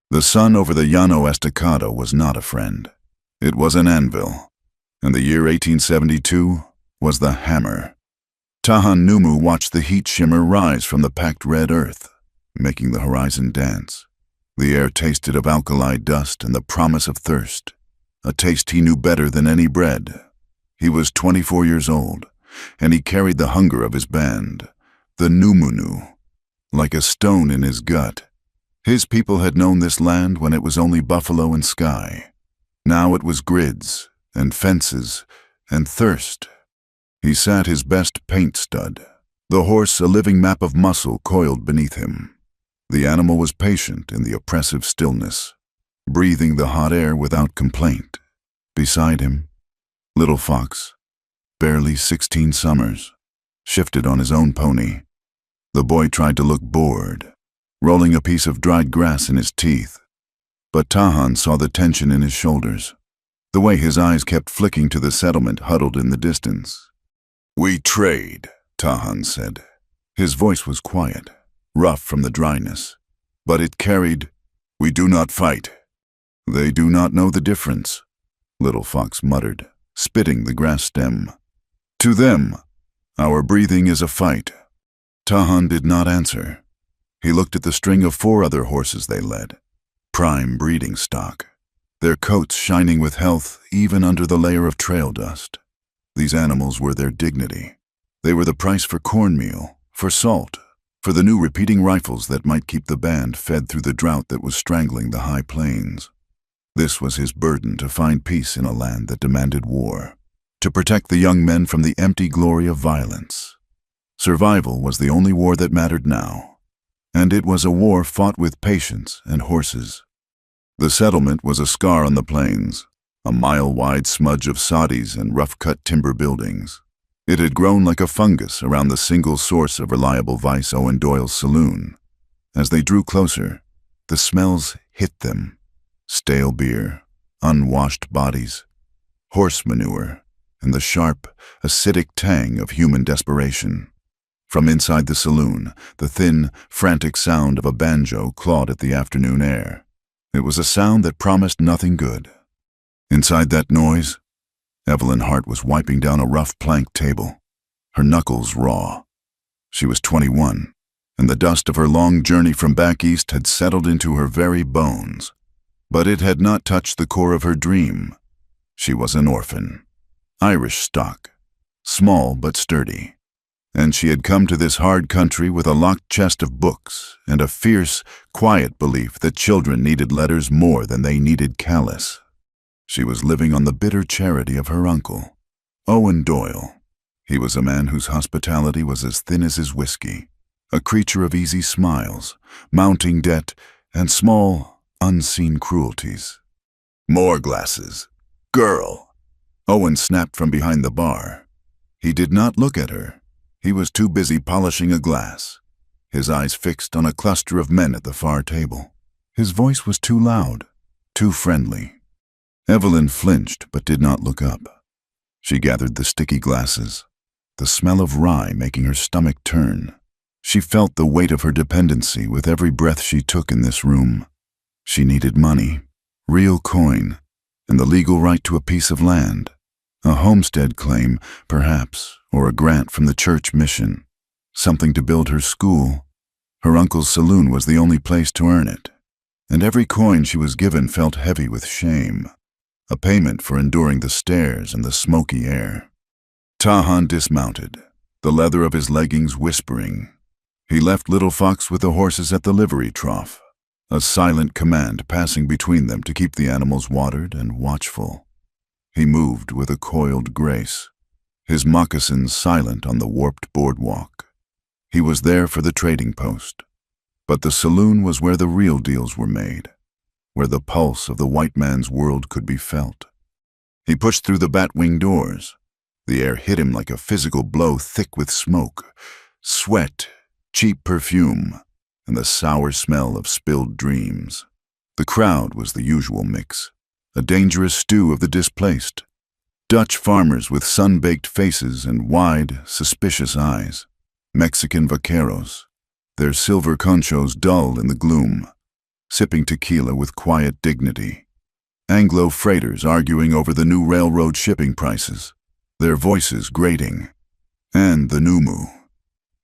The sun over the Llano Estacado was not a friend. It was an anvil, and the year 1872 was the hammer. Tahan Numu watched the heat shimmer rise from the packed red earth, making the horizon dance. The air tasted of alkali dust and the promise of thirst, a taste he knew better than any bread. He was 24 years old, and he carried the hunger of his band, the Numunu, like a stone in his gut. His people had known this land when it was only buffalo and sky. Now it was grids and fences and thirst. He sat his best paint stud, the horse a living map of muscle coiled beneath him. The animal was patient in the oppressive stillness, breathing the hot air without complaint. Beside him, Little Fox, barely 16 summers, shifted on his own pony. The boy tried to look bored, rolling a piece of dried grass in his teeth. But Tahan saw the tension in his shoulders, the way his eyes kept flicking to the settlement huddled in the distance. "We trade," Tahan said. His voice was quiet, rough from the dryness, but it carried, "We do not fight." "They do not know the difference," Little Fox muttered, spitting the grass stem. "To them, our breathing is a fight." Tahan did not answer. He looked at the string of 4 other horses they led, prime breeding stock, their coats shining with health even under the layer of trail dust. These animals were their dignity. They were the price for cornmeal, for salt, for the new repeating rifles that might keep the band fed through the drought that was strangling the high plains. This was his burden, to find peace in a land that demanded war, to protect the young men from the empty glory of violence. Survival was the only war that mattered now, and it was a war fought with patience and horses. The settlement was a scar on the plains, a mile-wide smudge of soddies and rough-cut timber buildings. It had grown like a fungus around the single source of reliable vice, Owen Doyle's saloon. As they drew closer, the smells hit them: stale beer, unwashed bodies, horse manure, and the sharp, acidic tang of human desperation. From inside the saloon, the thin, frantic sound of a banjo clawed at the afternoon air. It was a sound that promised nothing good. Inside that noise, Evelyn Hart was wiping down a rough plank table, her knuckles raw. She was 21, and the dust of her long journey from back east had settled into her very bones. But it had not touched the core of her dream. She was an orphan, Irish stock, small but sturdy. And she had come to this hard country with a locked chest of books and a fierce, quiet belief that children needed letters more than they needed callous. She was living on the bitter charity of her uncle, Owen Doyle. He was a man whose hospitality was as thin as his whiskey, a creature of easy smiles, mounting debt, and small, unseen cruelties. "More glasses. Girl!" Owen snapped from behind the bar. He did not look at her. He was too busy polishing a glass, his eyes fixed on a cluster of men at the far table. His voice was too loud, too friendly. Evelyn flinched but did not look up. She gathered the sticky glasses, the smell of rye making her stomach turn. She felt the weight of her dependency with every breath she took in this room. She needed money, real coin, and the legal right to a piece of land. A homestead claim, perhaps, or a grant from the church mission. Something to build her school. Her uncle's saloon was the only place to earn it. And every coin she was given felt heavy with shame. A payment for enduring the stairs and the smoky air. Tahan dismounted, the leather of his leggings whispering. He left Little Fox with the horses at the livery trough, a silent command passing between them to keep the animals watered and watchful. He moved with a coiled grace, his moccasins silent on the warped boardwalk. He was there for the trading post, but the saloon was where the real deals were made, where the pulse of the white man's world could be felt. He pushed through the bat-wing doors. The air hit him like a physical blow, thick with smoke, sweat, cheap perfume, and the sour smell of spilled dreams. The crowd was the usual mix, a dangerous stew of the displaced. Dutch farmers with sun-baked faces and wide, suspicious eyes. Mexican vaqueros, their silver conchos dull in the gloom. sipping tequila with quiet dignity. Anglo freighters arguing over the new railroad shipping prices, their voices grating. And the Numu,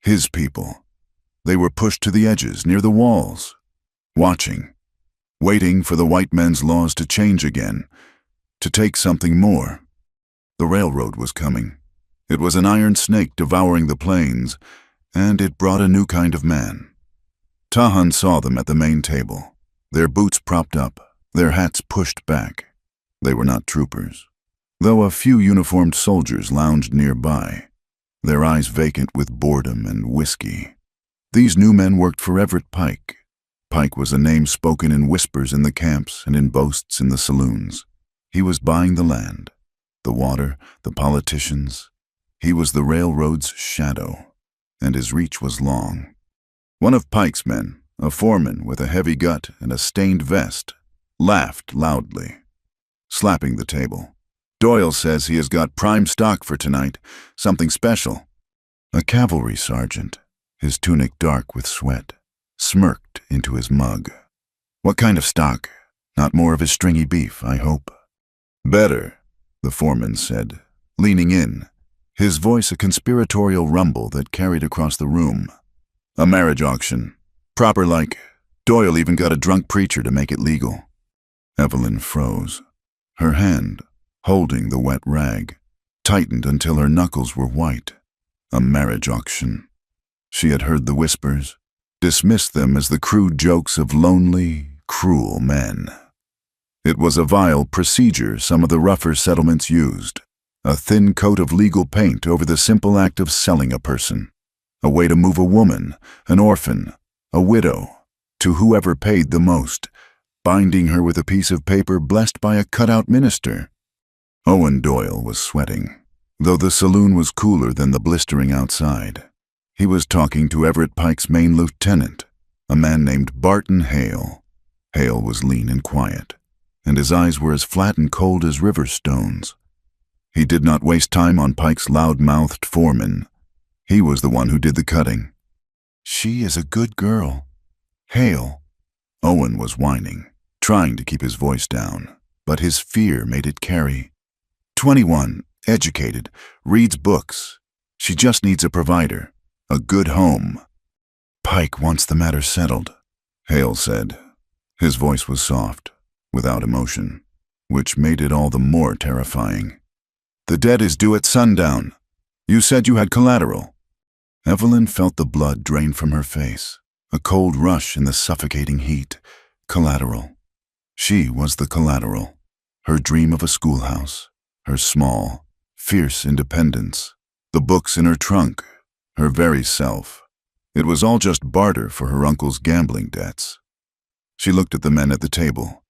his people. They were pushed to the edges, near the walls, watching, waiting for the white men's laws to change again, to take something more. The railroad was coming. It was an iron snake devouring the plains, and it brought a new kind of man. Tahan saw them at the main table, their boots propped up, their hats pushed back. They were not troopers, though a few uniformed soldiers lounged nearby, their eyes vacant with boredom and whiskey. These new men worked for Everett Pike. Pike was a name spoken in whispers in the camps and in boasts in the saloons. He was buying the land, the water, the politicians. He was the railroad's shadow, and his reach was long. One of Pike's men, a foreman with a heavy gut and a stained vest, laughed loudly, slapping the table. "Doyle says he has got prime stock for tonight, something special." A cavalry sergeant, his tunic dark with sweat, smirked into his mug. "What kind of stock? Not more of his stringy beef, I hope." "Better," the foreman said, leaning in, his voice a conspiratorial rumble that carried across the room. "A marriage auction. Proper like. Doyle even got a drunk preacher to make it legal." Evelyn froze. Her hand, holding the wet rag, tightened until her knuckles were white. A marriage auction. She had heard the whispers, dismissed them as the crude jokes of lonely, cruel men. It was a vile procedure some of the rougher settlements used, a thin coat of legal paint over the simple act of selling a person, a way to move a woman, an orphan, a widow, to whoever paid the most, binding her with a piece of paper blessed by a cutout minister. Owen Doyle was sweating, though the saloon was cooler than the blistering outside. He was talking to Everett Pike's main lieutenant, a man named Barton Hale. Hale was lean and quiet, and his eyes were as flat and cold as river stones. He did not waste time on Pike's loud-mouthed foreman. He was the one who did the cutting. "She is a good girl." "Hale." Owen was whining, trying to keep his voice down, but his fear made it carry. 21, educated, reads books. She just needs a provider, a good home. "Pike wants the matter settled," Hale said. His voice was soft, without emotion, which made it all the more terrifying. "The debt is due at sundown. You said you had collateral." Evelyn felt the blood drain from her face, a cold rush in the suffocating heat. Collateral. She was the collateral. Her dream of a schoolhouse, her small, fierce independence, the books in her trunk, her very self. It was all just barter for her uncle's gambling debts. She looked at the men at the table,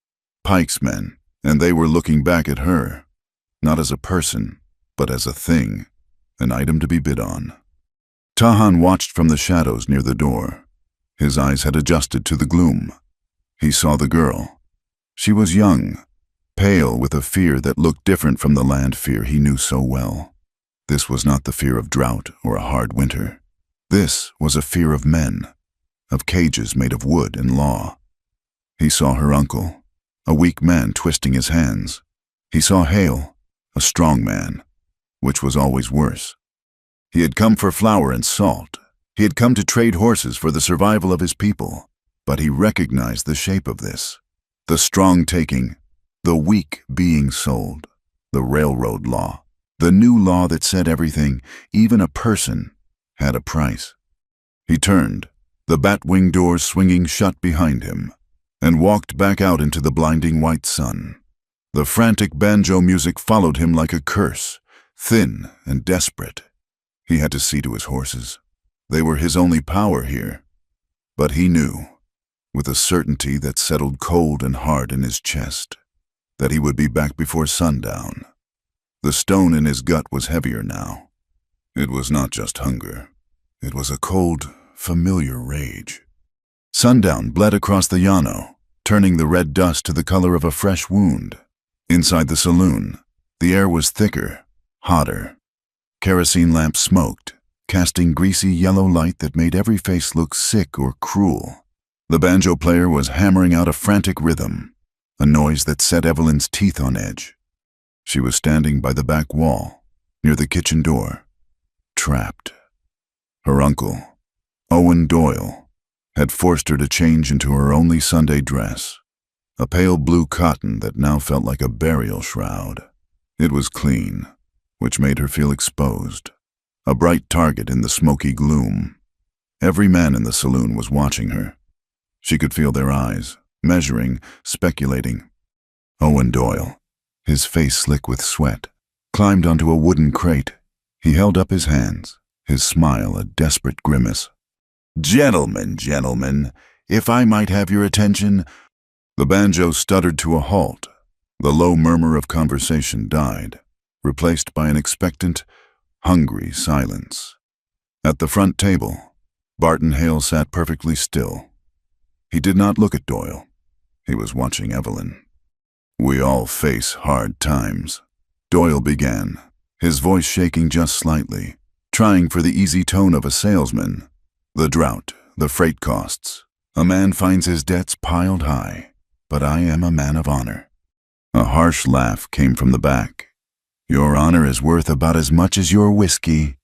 Pike's men, and they were looking back at her, not as a person, but as a thing, an item to be bid on. Tahan watched from the shadows near the door. His eyes had adjusted to the gloom. He saw the girl. She was young, pale with a fear that looked different from the land fear he knew so well. This was not the fear of drought or a hard winter. This was a fear of men, of cages made of wood and law. He saw her uncle, a weak man twisting his hands. He saw Hale, a strong man, which was always worse. He had come for flour and salt. He had come to trade horses for the survival of his people, but he recognized the shape of this. The strong taking, the weak being sold, the railroad law, the new law that said everything, even a person, had a price. He turned, the bat-wing doors swinging shut behind him, and walked back out into the blinding white sun. The frantic banjo music followed him like a curse, thin and desperate. He had to see to his horses. They were his only power here. But he knew, with a certainty that settled cold and hard in his chest, that he would be back before sundown. The stone in his gut was heavier now. It was not just hunger. It was a cold, familiar rage. Sundown bled across the llano, turning the red dust to the color of a fresh wound. Inside the saloon, the air was thicker, hotter. Kerosene lamps smoked, casting greasy yellow light that made every face look sick or cruel. The banjo player was hammering out a frantic rhythm, a noise that set Evelyn's teeth on edge. She was standing by the back wall, near the kitchen door, trapped. Her uncle, Owen Doyle, had forced her to change into her only Sunday dress, a pale blue cotton that now felt like a burial shroud. It was clean, which made her feel exposed, a bright target in the smoky gloom. Every man in the saloon was watching her. She could feel their eyes, measuring, speculating. Owen Doyle, his face slick with sweat, climbed onto a wooden crate. He held up his hands, his smile a desperate grimace. Gentlemen, if I might have your attention." The banjo stuttered to a halt. The low murmur of conversation died, replaced by an expectant, hungry silence. At the front table, Barton Hale sat perfectly still. He did not look at Doyle. He was watching Evelyn. "We all face hard times," Doyle began, his voice shaking just slightly, trying for the easy tone of a salesman. "The drought, the freight costs. A man finds his debts piled high, but I am a man of honor." A harsh laugh came from the back. "Your honor is worth about as much as your whiskey."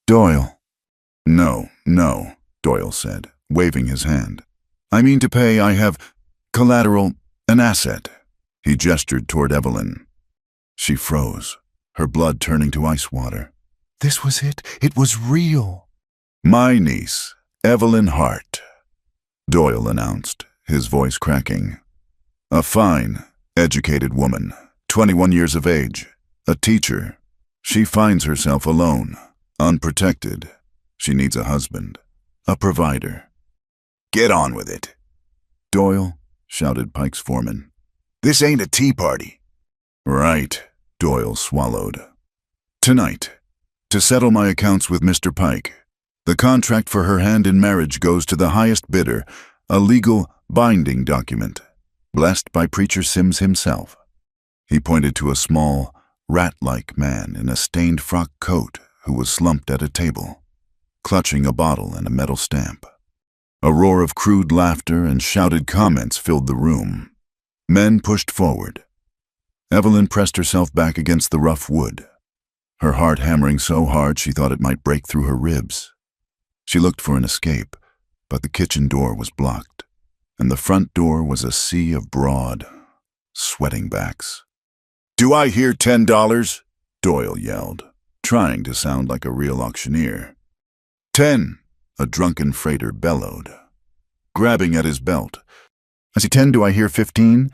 "Doyle." No, Doyle said, waving his hand. "I mean to pay. I have collateral, an asset." He gestured toward Evelyn. She froze, her blood turning to ice water. This was it. It was real. "My niece, Evelyn Hart," Doyle announced, his voice cracking. "A fine, educated woman, 21 years of age, a teacher. She finds herself alone, unprotected. She needs a husband, a provider." "Get on with it." "Doyle," shouted Pike's foreman. "This ain't a tea party." "Right," Doyle swallowed. "Tonight, to settle my accounts with Mr. Pike, the contract for her hand in marriage goes to the highest bidder, a legal, binding document, blessed by Preacher Sims himself." He pointed to a small, rat-like man in a stained frock coat who was slumped at a table, clutching a bottle and a metal stamp. A roar of crude laughter and shouted comments filled the room. Men pushed forward. Evelyn pressed herself back against the rough wood, her heart hammering so hard she thought it might break through her ribs. She looked for an escape, but the kitchen door was blocked, and the front door was a sea of broad, sweating backs. "Do I hear $10? Doyle yelled, trying to sound like a real auctioneer. "10, a drunken freighter bellowed, grabbing at his belt. "I see 10, do I hear 15?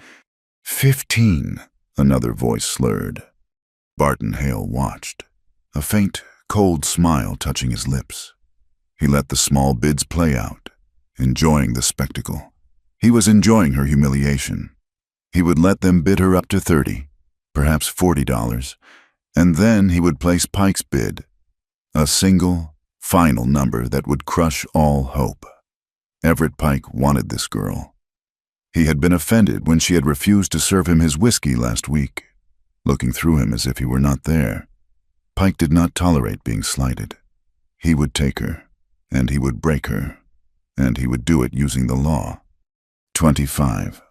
"15, another voice slurred. Barton Hale watched, a faint, cold smile touching his lips. He let the small bids play out, enjoying the spectacle. He was enjoying her humiliation. He would let them bid her up to $30, perhaps $40, and then he would place Pike's bid, a single, final number that would crush all hope. Everett Pike wanted this girl. He had been offended when she had refused to serve him his whiskey last week, looking through him as if he were not there. Pike did not tolerate being slighted. He would take her, and he would break her, and he would do it using the law. 25.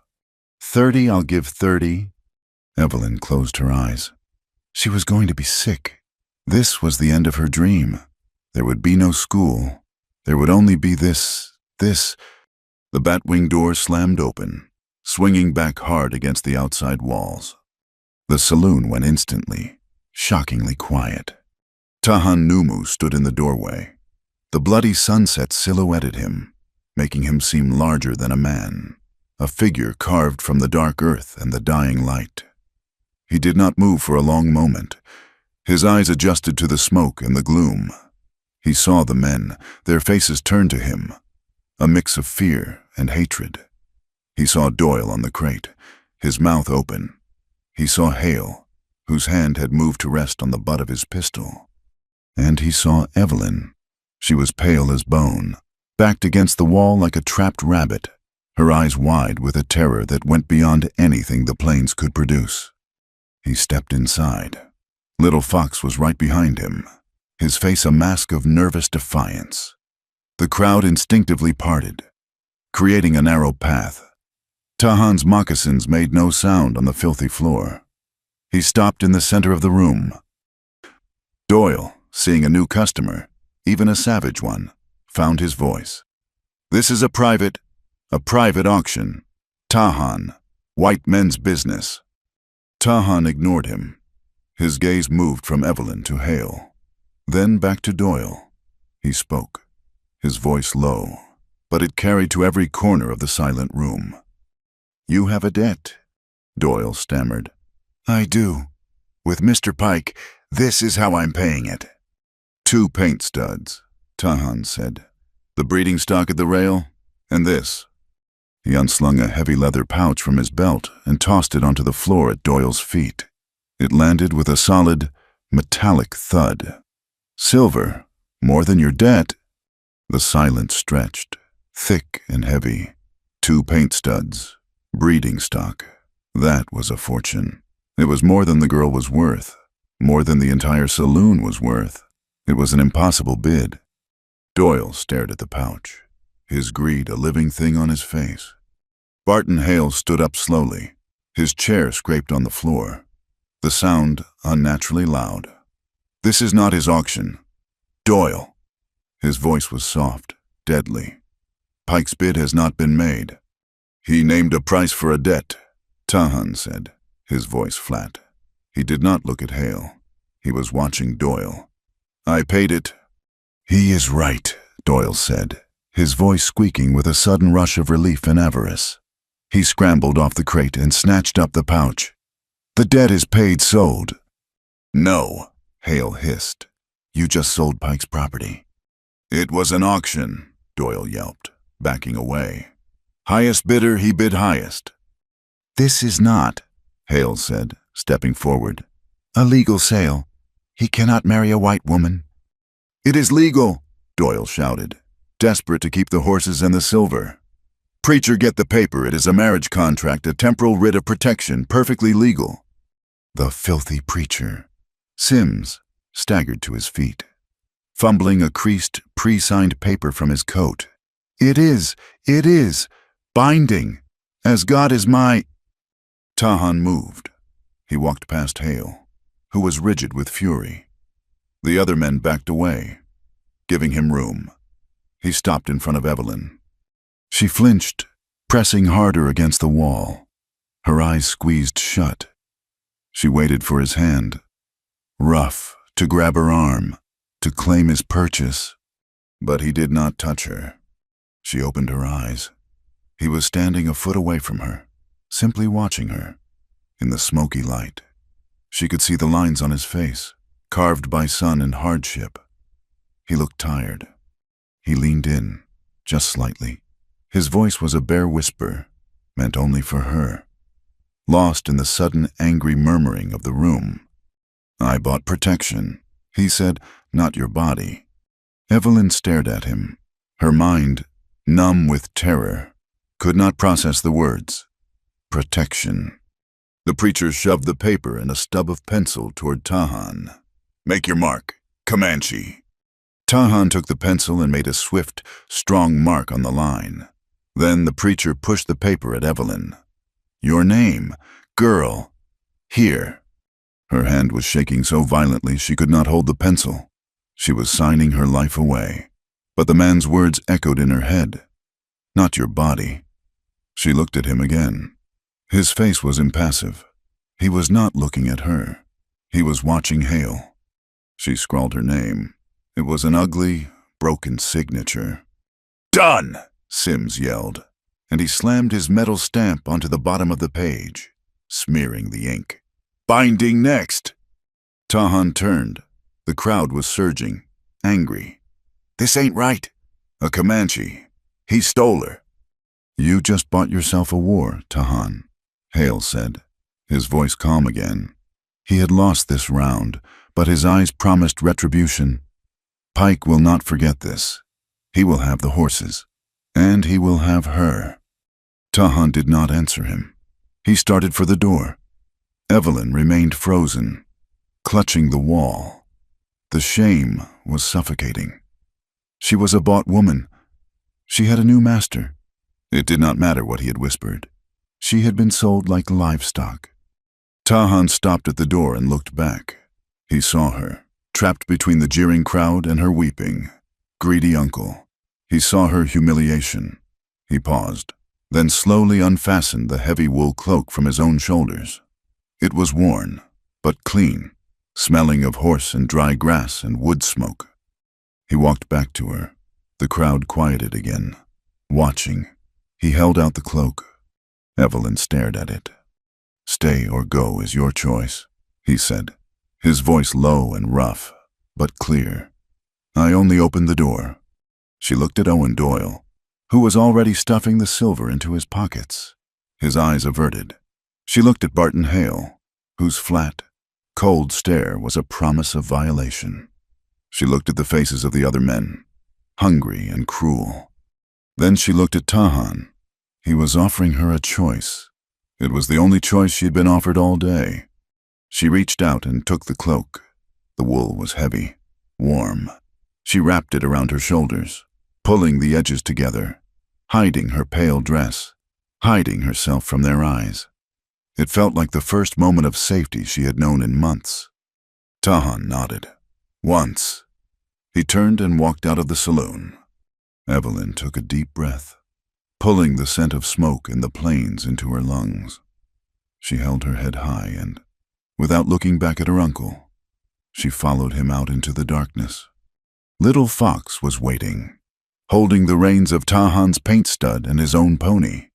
30, I'll give 30. Evelyn closed her eyes. She was going to be sick. This was the end of her dream. There would be no school. There would only be this. The batwing door slammed open, swinging back hard against the outside walls. The saloon went instantly, shockingly quiet. Tahan Numu stood in the doorway. The bloody sunset silhouetted him, making him seem larger than a man, a figure carved from the dark earth and the dying light. He did not move for a long moment. His eyes adjusted to the smoke and the gloom. He saw the men, their faces turned to him, a mix of fear and hatred. He saw Doyle on the crate, his mouth open. He saw Hale, whose hand had moved to rest on the butt of his pistol. And he saw Evelyn. She was pale as bone, backed against the wall like a trapped rabbit, her eyes wide with a terror that went beyond anything the plains could produce. He stepped inside. Little Fox was right behind him, his face a mask of nervous defiance. The crowd instinctively parted. creating a narrow path. Tahan's moccasins made no sound on the filthy floor. He stopped in the center of the room. Doyle, seeing a new customer, even a savage one, found his voice. "This is a private auction. Tahan, white men's business." Tahan ignored him. His gaze moved from Evelyn to Hale, then back to Doyle. He spoke, his voice low, but it carried to every corner of the silent room. "You have a debt," Doyle stammered. "I do. With Mr. Pike, this is how I'm paying it." "2 paint studs," Tahan said. "The breeding stock at the rail, and this." He unslung a heavy leather pouch from his belt and tossed it onto the floor at Doyle's feet. It landed with a solid, metallic thud. "Silver, more than your debt." The silence stretched, thick and heavy. 2 paint studs, breeding stock. That was a fortune. It was more than the girl was worth, more than the entire saloon was worth. It was an impossible bid. Doyle stared at the pouch, his greed a living thing on his face. Barton Hale stood up slowly. His chair scraped on the floor, the sound unnaturally loud. "This is not his auction. Doyle." His voice was soft, deadly. "Pike's bid has not been made." "He named a price for a debt," Tahan said, his voice flat. He did not look at Hale. He was watching Doyle. "I paid it." "He is right," Doyle said, his voice squeaking with a sudden rush of relief and avarice. He scrambled off the crate and snatched up the pouch. "The debt is paid, sold." "No," Hale hissed. "You just sold Pike's property." "It was an auction," Doyle yelped, backing away. "Highest bidder, he bid highest." "This is not," Hale said, stepping forward, "a legal sale. He cannot marry a white woman." "It is legal," Doyle shouted, desperate to keep the horses and the silver. "Preacher, get the paper. It is a marriage contract, a temporal writ of protection, perfectly legal." The filthy preacher. Sims staggered to his feet, fumbling a creased, pre-signed paper from his coat. It is, binding. As God is my—" Tahan moved. He walked past Hale, who was rigid with fury. The other men backed away, giving him room. He stopped in front of Evelyn. She flinched, pressing harder against the wall, her eyes squeezed shut. She waited for his hand, rough, to grab her arm, to claim his purchase. But he did not touch her. She opened her eyes. He was standing a foot away from her, simply watching her. In the smoky light, she could see the lines on his face, carved by sun and hardship. He looked tired. He leaned in, just slightly. His voice was a bare whisper, meant only for her, lost in the sudden angry murmuring of the room. "I bought protection," he said, "not your body." Evelyn stared at him, her mind, numb with terror, could not process the words. Protection. The preacher shoved the paper and a stub of pencil toward Tahan. "Make your mark. Comanche." Tahan took the pencil and made a swift, strong mark on the line. Then the preacher pushed the paper at Evelyn. "Your name, girl. Here." Her hand was shaking so violently she could not hold the pencil. She was signing her life away. But the man's words echoed in her head. "Not your body." She looked at him again. His face was impassive. He was not looking at her. He was watching Hale. She scrawled her name. It was an ugly, broken signature. "Done!" Sims yelled, and he slammed his metal stamp onto the bottom of the page, smearing the ink. "Binding next!" Tahan turned. The crowd was surging, angry. "This ain't right. A Comanche. He stole her." "You just bought yourself a war, Tahan," Hale said, his voice calm again. He had lost this round, but his eyes promised retribution. "Pike will not forget this. He will have the horses. And he will have her." Tahan did not answer him. He started for the door. Evelyn remained frozen, clutching the wall. The shame was suffocating. She was a bought woman. She had a new master, It did not matter what he had whispered. She had been sold like livestock. Tahan stopped at the door and looked back. He saw her, trapped between the jeering crowd and her weeping, greedy uncle. He saw her humiliation. He paused, then slowly unfastened the heavy wool cloak from his own shoulders. It was worn, but clean, smelling of horse and dry grass and wood smoke. He walked back to her. The crowd quieted again, watching. He held out the cloak. Evelyn stared at it. "Stay or go is your choice," he said, his voice low and rough, but clear. "I only opened the door." She looked at Owen Doyle, who was already stuffing the silver into his pockets, his eyes averted. She looked at Barton Hale, whose flat, cold stare was a promise of violation. She looked at the faces of the other men, hungry and cruel. Then she looked at Tahan. He was offering her a choice. It was the only choice she had been offered all day. She reached out and took the cloak. The wool was heavy, warm. She wrapped it around her shoulders, pulling the edges together, hiding her pale dress, hiding herself from their eyes. It felt like the first moment of safety she had known in months. Tahan nodded. Once. He turned and walked out of the saloon. Evelyn took a deep breath, pulling the scent of smoke and the plains into her lungs. She held her head high and, without looking back at her uncle, she followed him out into the darkness. Little Fox was waiting, holding the reins of Tahan's paint stud and his own pony.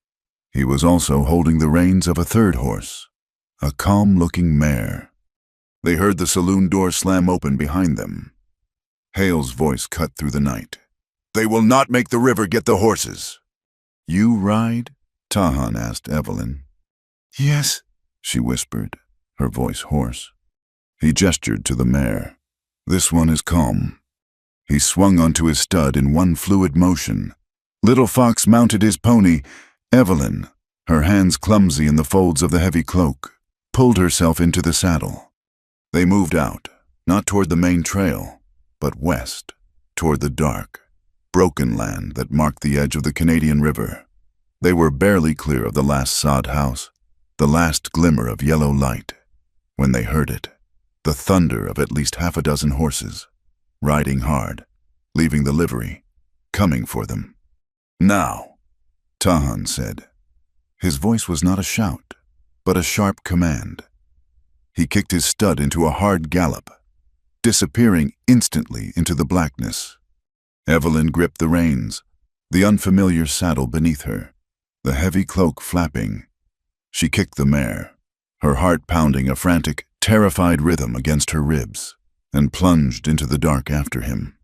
He was also holding the reins of a third horse, a calm-looking mare. They heard the saloon door slam open behind them. Hale's voice cut through the night. "They will not make the river get the horses." "You ride?" Tahan asked Evelyn. "Yes," she whispered, her voice hoarse. He gestured to the mare. "This one is calm." He swung onto his stud in one fluid motion. Little Fox mounted his pony. Evelyn, her hands clumsy in the folds of the heavy cloak, pulled herself into the saddle. They moved out, not toward the main trail, but west, toward the dark, broken land that marked the edge of the Canadian River. They were barely clear of the last sod house, the last glimmer of yellow light, when they heard it, the thunder of at least half a dozen horses, riding hard, leaving the livery, coming for them. "Now," Tahan said. His voice was not a shout, but a sharp command. He kicked his stud into a hard gallop, disappearing instantly into the blackness. Evelyn gripped the reins, the unfamiliar saddle beneath her, the heavy cloak flapping. She kicked the mare, her heart pounding a frantic, terrified rhythm against her ribs, and plunged into the dark after him.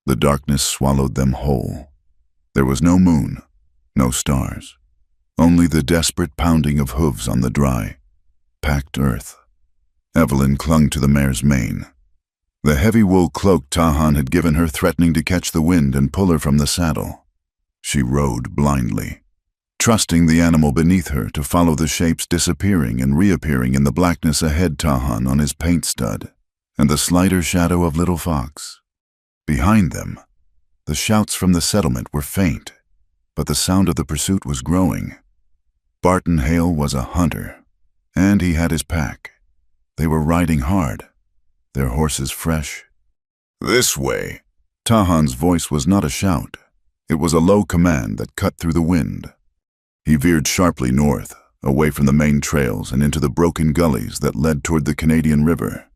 The darkness swallowed them whole. There was no moon, no stars, only the desperate pounding of hooves on the dry, packed earth. Evelyn clung to the mare's mane, the heavy wool cloak Tahan had given her threatening to catch the wind and pull her from the saddle. She rode blindly, trusting the animal beneath her to follow the shapes disappearing and reappearing in the blackness ahead. Tahan on his paint stud, and the slighter shadow of Little Fox. Behind them, the shouts from the settlement were faint, but the sound of the pursuit was growing. Barton Hale was a hunter, and he had his pack. They were riding hard, their horses fresh. "This way." Tahan's voice was not a shout. It was a low command that cut through the wind. He veered sharply north, away from the main trails and into the broken gullies that led toward the Canadian River.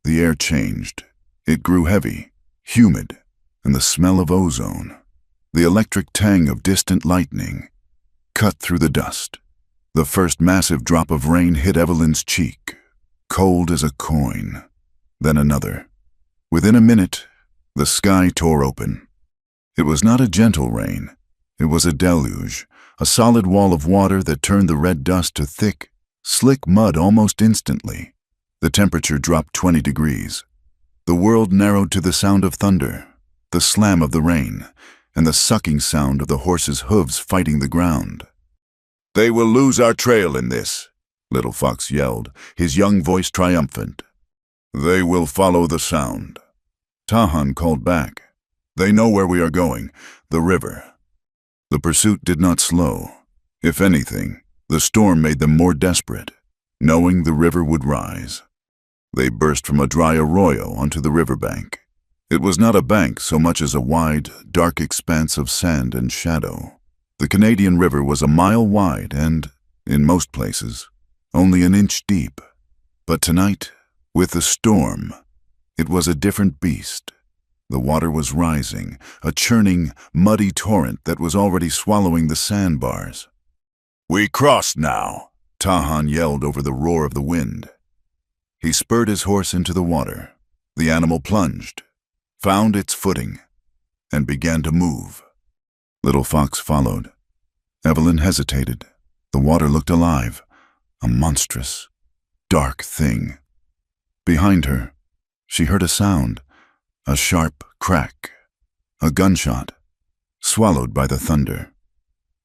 The air changed. It grew heavy, humid, and the smell of ozone, the electric tang of distant lightning, cut through the dust. The first massive drop of rain hit Evelyn's cheek, cold as a coin. Then another. Within a minute, the sky tore open. It was not a gentle rain. It was a deluge, a solid wall of water that turned the red dust to thick, slick mud almost instantly. The temperature dropped 20 degrees. The world narrowed to the sound of thunder, the slam of the rain, and the sucking sound of the horses' hooves fighting the ground. "They will lose our trail in this," Little Fox yelled, his young voice triumphant. "They will follow the sound." Tahan called back. "They know where we are going, the river." The pursuit did not slow. If anything, the storm made them more desperate, knowing the river would rise. They burst from a dry arroyo onto the riverbank. It was not a bank so much as a wide, dark expanse of sand and shadow. The Canadian River was a mile wide and, in most places, only an inch deep. But tonight, with the storm, it was a different beast. The water was rising, a churning, muddy torrent that was already swallowing the sandbars. "We cross now," Tahan yelled over the roar of the wind. He spurred his horse into the water. The animal plunged, found its footing, and began to move. Little Fox followed. Evelyn hesitated. The water looked alive, a monstrous, dark thing. Behind her, she heard a sound, a sharp crack, a gunshot, swallowed by the thunder.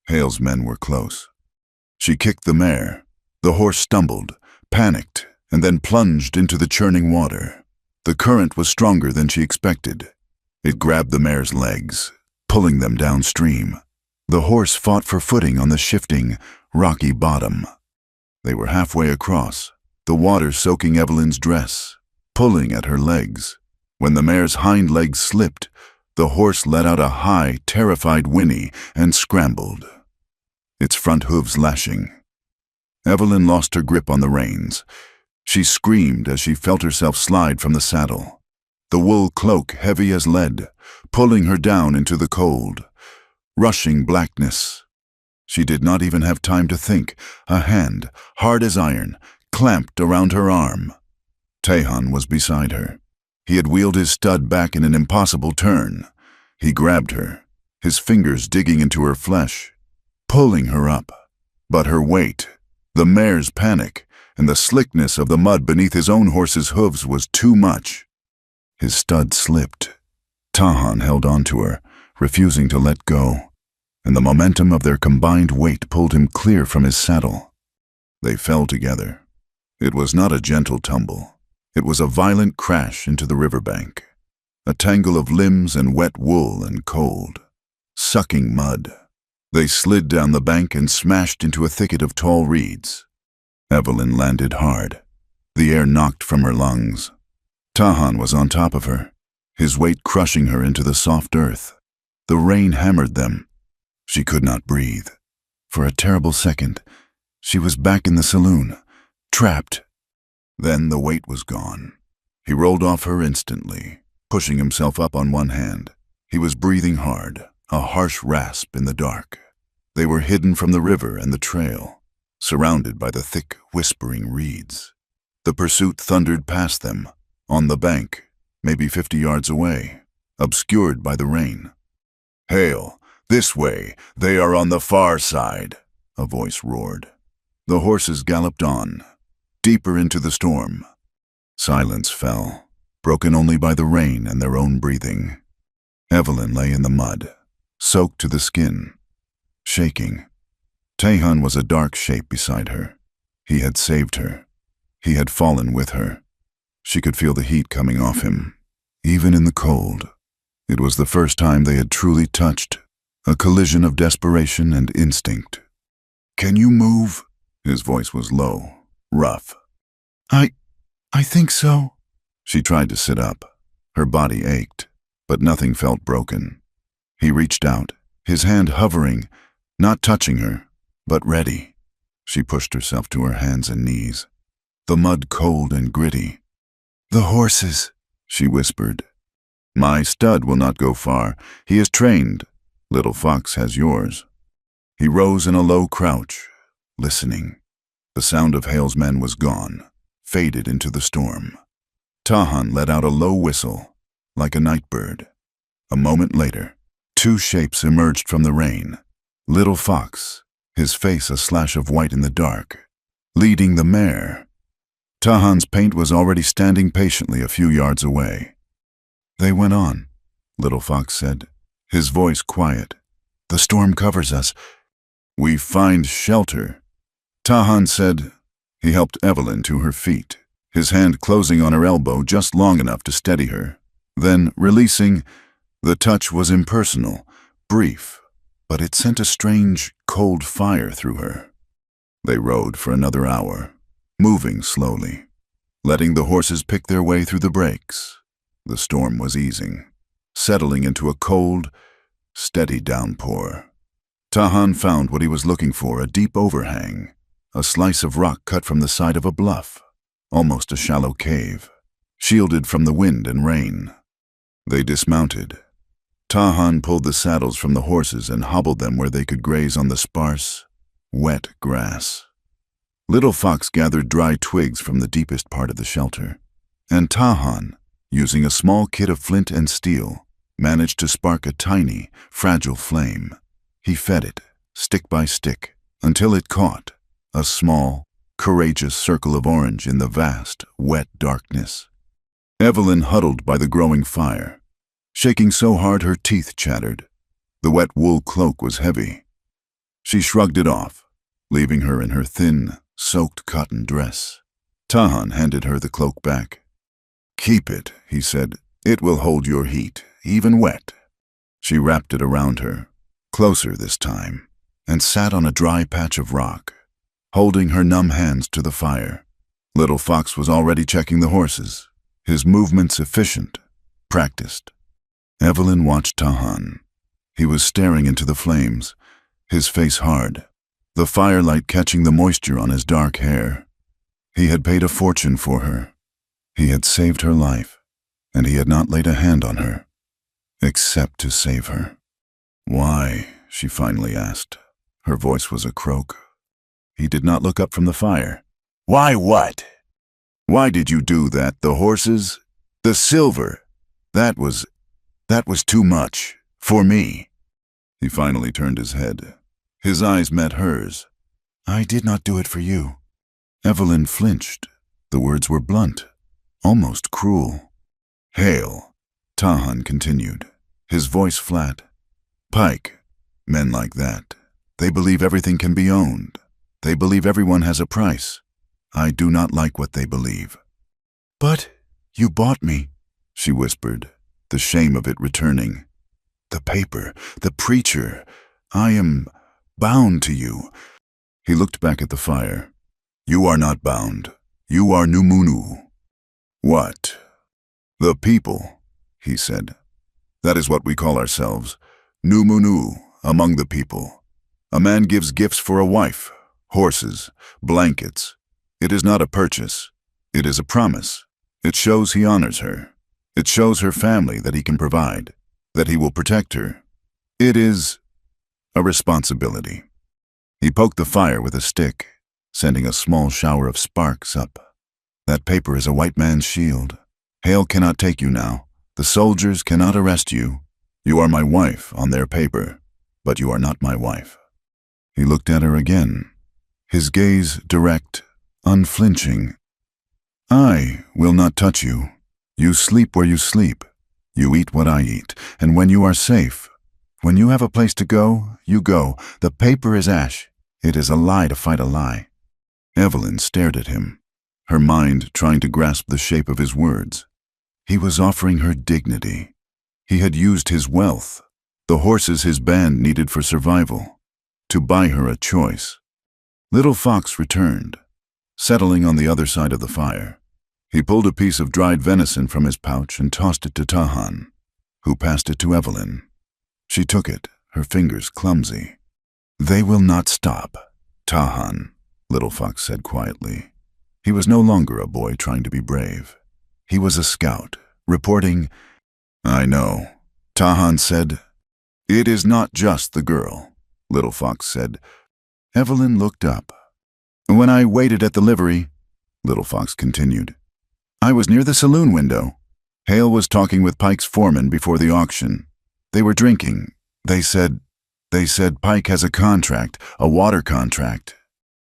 Hale's men were close. She kicked the mare. The horse stumbled, panicked, and then plunged into the churning water. The current was stronger than she expected. It grabbed the mare's legs, pulling them downstream. The horse fought for footing on the shifting, rocky bottom. They were halfway across, the water soaking Evelyn's dress, pulling at her legs. When the mare's hind legs slipped, the horse let out a high, terrified whinny and scrambled, its front hooves lashing. Evelyn lost her grip on the reins. She screamed as she felt herself slide from the saddle, the wool cloak heavy as lead, pulling her down into the cold, rushing blackness. She did not even have time to think. A hand, hard as iron, clamped around her arm. Tahan was beside her. He had wheeled his stud back in an impossible turn. He grabbed her, his fingers digging into her flesh, pulling her up. But her weight, the mare's panic, and the slickness of the mud beneath his own horse's hooves was too much. His stud slipped. Tahan held on to her, refusing to let go, and the momentum of their combined weight pulled him clear from his saddle. They fell together. It was not a gentle tumble. It was a violent crash into the riverbank, a tangle of limbs and wet wool and cold, sucking mud. They slid down the bank and smashed into a thicket of tall reeds. Evelyn landed hard. The air knocked from her lungs. Tahan was on top of her, his weight crushing her into the soft earth. The rain hammered them. She could not breathe. For a terrible second, she was back in the saloon, trapped. Then the weight was gone. He rolled off her instantly, pushing himself up on one hand. He was breathing hard, a harsh rasp in the dark. They were hidden from the river and the trail, surrounded by the thick, whispering reeds. The pursuit thundered past them, on the bank, maybe 50 yards away, obscured by the rain. "Hale, this way, they are on the far side," a voice roared. The horses galloped on, deeper into the storm. Silence fell, broken only by the rain and their own breathing. Evelyn lay in the mud, soaked to the skin, shaking. Tahan was a dark shape beside her. He had saved her. He had fallen with her. She could feel the heat coming off him, even in the cold. It was the first time they had truly touched, a collision of desperation and instinct. "Can you move?" His voice was low, rough. I think so." She tried to sit up. Her body ached, but nothing felt broken. He reached out, his hand hovering, not touching her, but ready. She pushed herself to her hands and knees, the mud cold and gritty. "The horses," she whispered. "My stud will not go far. He is trained. Little Fox has yours." He rose in a low crouch, listening. The sound of Hale's men was gone, faded into the storm. Tahan let out a low whistle, like a night bird. A moment later, two shapes emerged from the rain. Little Fox, his face a slash of white in the dark, leading the mare. Tahan's paint was already standing patiently a few yards away. "They went on," Little Fox said, his voice quiet. "The storm covers us. We find shelter," Tahan said. He helped Evelyn to her feet, his hand closing on her elbow just long enough to steady her. Then, releasing, the touch was impersonal, brief, but it sent a strange, cold fire through her. They rode for another hour, moving slowly, letting the horses pick their way through the breaks. The storm was easing, settling into a cold, steady downpour. Tahan found what he was looking for, a deep overhang, a slice of rock cut from the side of a bluff, almost a shallow cave, shielded from the wind and rain. They dismounted. Tahan pulled the saddles from the horses and hobbled them where they could graze on the sparse, wet grass. Little Fox gathered dry twigs from the deepest part of the shelter, and Tahan, using a small kit of flint and steel, managed to spark a tiny, fragile flame. He fed it, stick by stick, until it caught, a small, courageous circle of orange in the vast, wet darkness. Evelyn huddled by the growing fire, shaking so hard her teeth chattered. The wet wool cloak was heavy. She shrugged it off, leaving her in her thin, soaked cotton dress. Tahan handed her the cloak back. "Keep it," he said. "It will hold your heat, even wet." She wrapped it around her, closer this time, and sat on a dry patch of rock, holding her numb hands to the fire. Little Fox was already checking the horses, his movements efficient, practiced. Evelyn watched Tahan. He was staring into the flames, his face hard, the firelight catching the moisture on his dark hair. He had paid a fortune for her. He had saved her life, and he had not laid a hand on her, except to save her. "Why?" she finally asked. Her voice was a croak. He did not look up from the fire. "Why what? Why did you do that? The horses? The silver? That was too much. For me." He finally turned his head. His eyes met hers. "I did not do it for you." Evelyn flinched. The words were blunt, almost cruel. "Hale," Tahan continued, his voice flat. "Pike, men like that, they believe everything can be owned. They believe everyone has a price. I do not like what they believe." "But you bought me," she whispered, the shame of it returning. "The paper, the preacher, I am bound to you." He looked back at the fire. "You are not bound. You are Numunu." "What?" "The people," he said. "That is what we call ourselves. Numunu, among the people. A man gives gifts for a wife, horses, blankets. It is not a purchase. It is a promise. It shows he honors her. It shows her family that he can provide, that he will protect her. It is a responsibility." He poked the fire with a stick, sending a small shower of sparks up. "That paper is a white man's shield. Hale cannot take you now. The soldiers cannot arrest you. You are my wife on their paper, but you are not my wife." He looked at her again, his gaze direct, unflinching. "I will not touch you. You sleep where you sleep. You eat what I eat. And when you are safe, when you have a place to go, you go. The paper is ash. It is a lie to fight a lie." Evelyn stared at him, her mind trying to grasp the shape of his words. He was offering her dignity. He had used his wealth, the horses his band needed for survival, to buy her a choice. Little Fox returned, settling on the other side of the fire. He pulled a piece of dried venison from his pouch and tossed it to Tahan, who passed it to Evelyn. She took it, her fingers clumsy. "They will not stop, Tahan," Little Fox said quietly. He was no longer a boy trying to be brave. He was a scout, reporting. "I know," Tahan said. "It is not just the girl," Little Fox said. Evelyn looked up. "When I waited at the livery," Little Fox continued, "I was near the saloon window. Hale was talking with Pike's foreman before the auction. They were drinking. They said Pike has a contract, a water contract."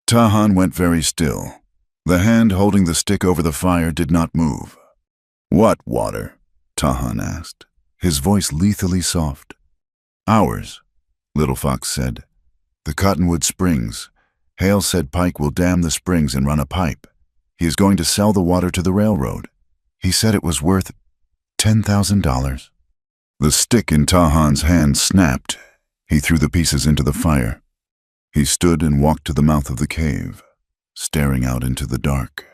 Tahan went very still. The hand holding the stick over the fire did not move. "What water?" Tahan asked, his voice lethally soft. "Ours," Little Fox said. "The Cottonwood Springs. Hale said Pike will dam the springs and run a pipe. He is going to sell the water to the railroad. He said it was worth $10,000. The stick in Tahan's hand snapped. He threw the pieces into the fire. He stood and walked to the mouth of the cave, staring out into the dark,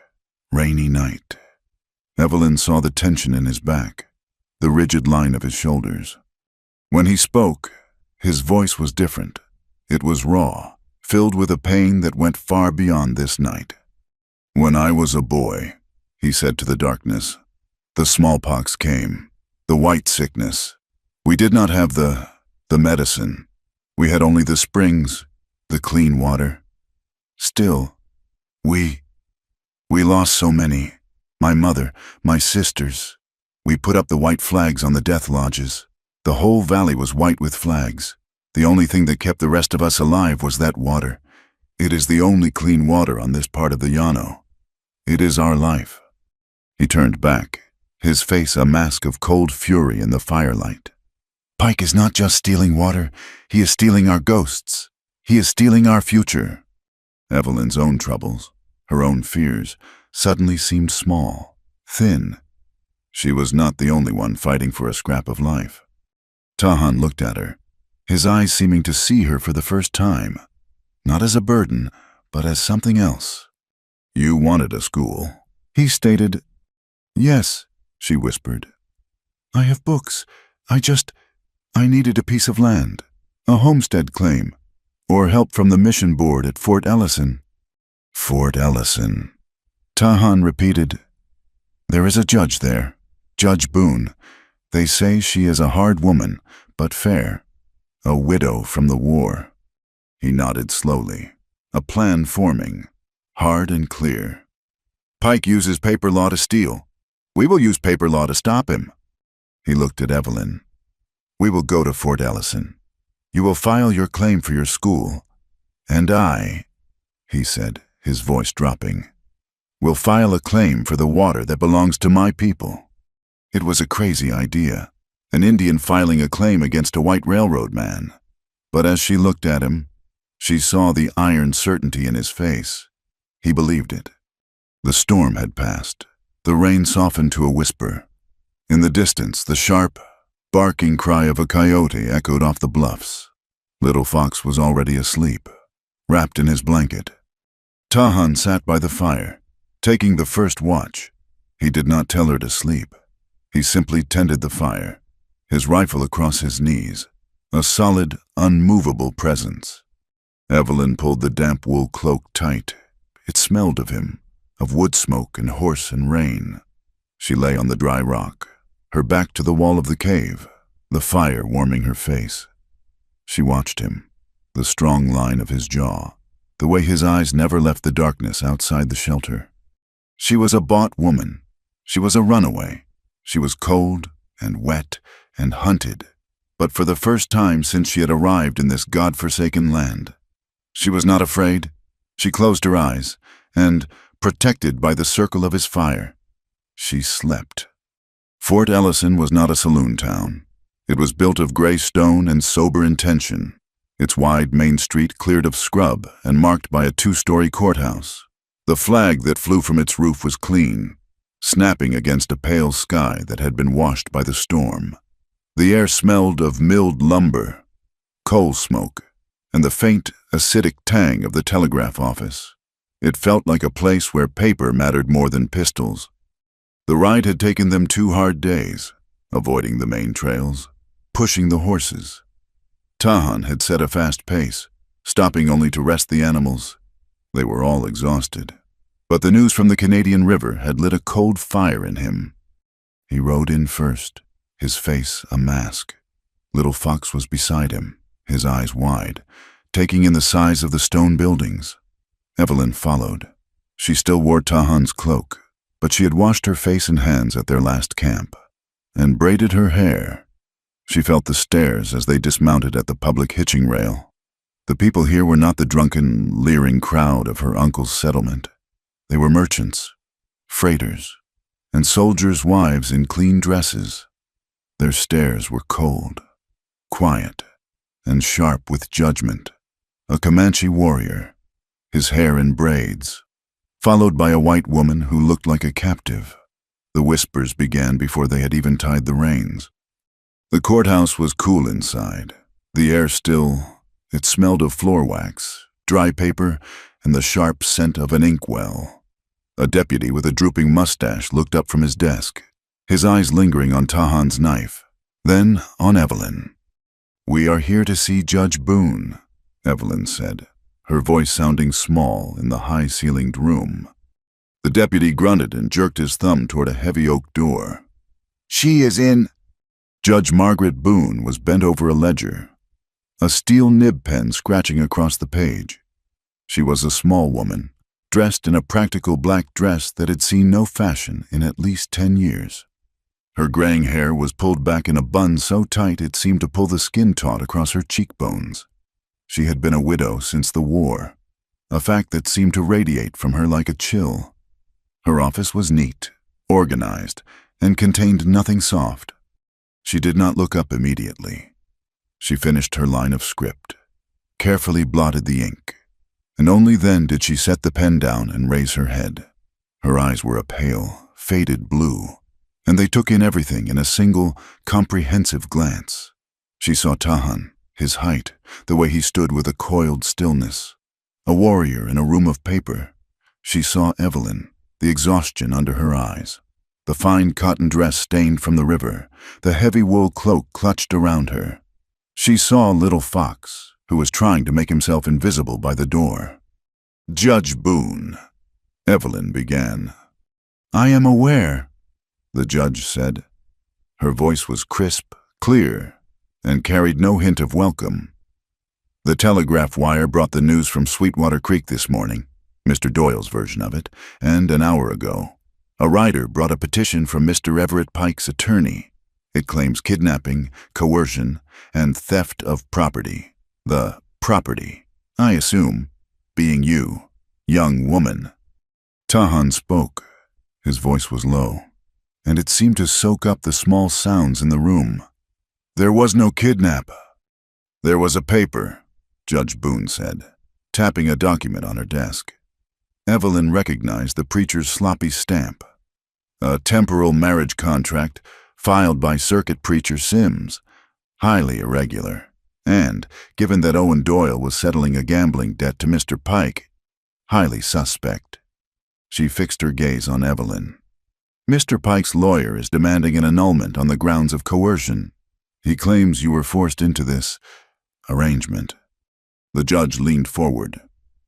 rainy night. Evelyn saw the tension in his back, the rigid line of his shoulders. When he spoke, his voice was different. It was raw, filled with a pain that went far beyond this night. "When I was a boy," he said to the darkness, "the smallpox came, the white sickness. We did not have the medicine. We had only the springs, the clean water. Still, we lost so many. My mother, my sisters. We put up the white flags on the death lodges. The whole valley was white with flags. The only thing that kept the rest of us alive was that water. It is the only clean water on this part of the Llano. It is our life." He turned back, his face a mask of cold fury in the firelight. "Pike is not just stealing water, he is stealing our ghosts. He is stealing our future." Evelyn's own troubles, her own fears, suddenly seemed small, thin. She was not the only one fighting for a scrap of life. Tahan looked at her, his eyes seeming to see her for the first time, not as a burden, but as something else. "You wanted a school," he stated. "Yes," she whispered. "I have books. I needed a piece of land, a homestead claim, or help from the mission board at Fort Ellison." "Fort Ellison," Tahan repeated. "There is a judge there, Judge Boone. They say she is a hard woman, but fair. A widow from the war." He nodded slowly, a plan forming, hard and clear. "Pike uses paper law to steal. We will use paper law to stop him." He looked at Evelyn. "We will go to Fort Ellison. You will file your claim for your school. And I," he said, his voice dropping, "will file a claim for the water that belongs to my people." It was a crazy idea, an Indian filing a claim against a white railroad man. But as she looked at him, she saw the iron certainty in his face. He believed it. The storm had passed. The rain softened to a whisper. In the distance, the sharp, barking cry of a coyote echoed off the bluffs. Little Fox was already asleep, wrapped in his blanket. Tahan sat by the fire, taking the first watch. He did not tell her to sleep. He simply tended the fire, his rifle across his knees, a solid, unmovable presence. Evelyn pulled the damp wool cloak tight. It smelled of him, of wood smoke and horse and rain. She lay on the dry rock, her back to the wall of the cave, the fire warming her face. She watched him, the strong line of his jaw, the way his eyes never left the darkness outside the shelter. She was a bought woman. She was a runaway. She was cold and wet and hunted, but for the first time since she had arrived in this God-forsaken land. She was not afraid. She closed her eyes, and, protected by the circle of his fire, she slept. Fort Ellison was not a saloon town. It was built of gray stone and sober intention, its wide main street cleared of scrub and marked by a 2-story courthouse. The flag that flew from its roof was clean, snapping against a pale sky that had been washed by the storm. The air smelled of milled lumber, coal smoke, and the faint, acidic tang of the telegraph office. It felt like a place where paper mattered more than pistols. The ride had taken them 2 hard days, avoiding the main trails, pushing the horses. Tahan had set a fast pace, stopping only to rest the animals. They were all exhausted. But the news from the Canadian River had lit a cold fire in him. He rode in first, his face a mask. Little Fox was beside him, his eyes wide, taking in the size of the stone buildings. Evelyn followed. She still wore Tahan's cloak, but she had washed her face and hands at their last camp, and braided her hair. She felt the stares as they dismounted at the public hitching rail. The people here were not the drunken, leering crowd of her uncle's settlement. They were merchants, freighters, and soldiers' wives in clean dresses. Their stares were cold, quiet, and sharp with judgment. A Comanche warrior, his hair in braids, followed by a white woman who looked like a captive. The whispers began before they had even tied the reins. The courthouse was cool inside. The air still, it smelled of floor wax, dry paper, and the sharp scent of an inkwell. A deputy with a drooping mustache looked up from his desk, his eyes lingering on Tahan's knife, then on Evelyn. "We are here to see Judge Boone," Evelyn said, her voice sounding small in the high-ceilinged room. The deputy grunted and jerked his thumb toward a heavy oak door. "She is in—" Judge Margaret Boone was bent over a ledger, a steel nib pen scratching across the page. She was a small woman, dressed in a practical black dress that had seen no fashion in at least 10 years. Her graying hair was pulled back in a bun so tight it seemed to pull the skin taut across her cheekbones. She had been a widow since the war, a fact that seemed to radiate from her like a chill. Her office was neat, organized, and contained nothing soft. She did not look up immediately. She finished her line of script, carefully blotted the ink, and only then did she set the pen down and raise her head. Her eyes were a pale, faded blue, and they took in everything in a single, comprehensive glance. She saw Tahan, his height, the way he stood with a coiled stillness, a warrior in a room of paper. She saw Evelyn, the exhaustion under her eyes, the fine cotton dress stained from the river, the heavy wool cloak clutched around her. She saw Little Fox, who was trying to make himself invisible by the door. "Judge Boone," Evelyn began. "I am aware," the judge said. Her voice was crisp, clear, and carried no hint of welcome. "The telegraph wire brought the news from Sweetwater Creek this morning, Mr. Doyle's version of it, and an hour ago, a rider brought a petition from Mr. Everett Pike's attorney. It claims kidnapping, coercion, and theft of property. The property, I assume, being you, young woman." Tahan spoke. His voice was low, and it seemed to soak up the small sounds in the room. "There was no kidnap. There was a paper," Judge Boone said, tapping a document on her desk. Evelyn recognized the preacher's sloppy stamp. A temporal marriage contract filed by Circuit Preacher Sims, highly irregular, and, given that Owen Doyle was settling a gambling debt to Mr. Pike, highly suspect. She fixed her gaze on Evelyn. "Mr. Pike's lawyer is demanding an annulment on the grounds of coercion. He claims you were forced into this arrangement." The judge leaned forward.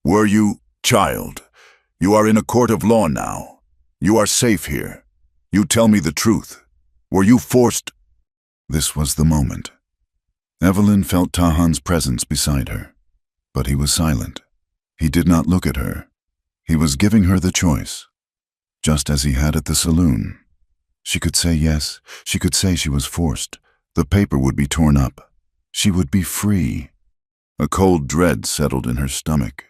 "Were you, child? You are in a court of law now. You are safe here. You tell me the truth. Were you forced?" This was the moment. Evelyn felt Tahan's presence beside her, but he was silent. He did not look at her. He was giving her the choice, just as he had at the saloon. She could say yes. She could say she was forced. The paper would be torn up. She would be free. A cold dread settled in her stomach.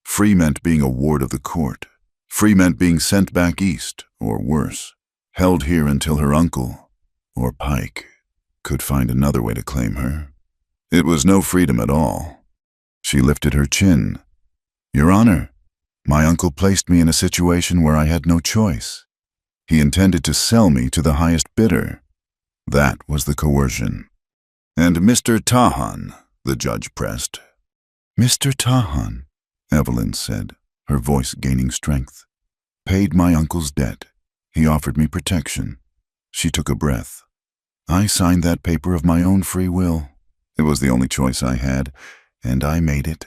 Free meant being a ward of the court. Free meant being sent back east, or worse, held here until her uncle, or Pike, could find another way to claim her. It was no freedom at all. She lifted her chin. "Your Honor, my uncle placed me in a situation where I had no choice. He intended to sell me to the highest bidder. That was the coercion." "And Mr. Tahan," the judge pressed. "Mr. Tahan," Evelyn said, her voice gaining strength, "paid my uncle's debt. He offered me protection." She took a breath. "I signed that paper of my own free will. It was the only choice I had, and I made it."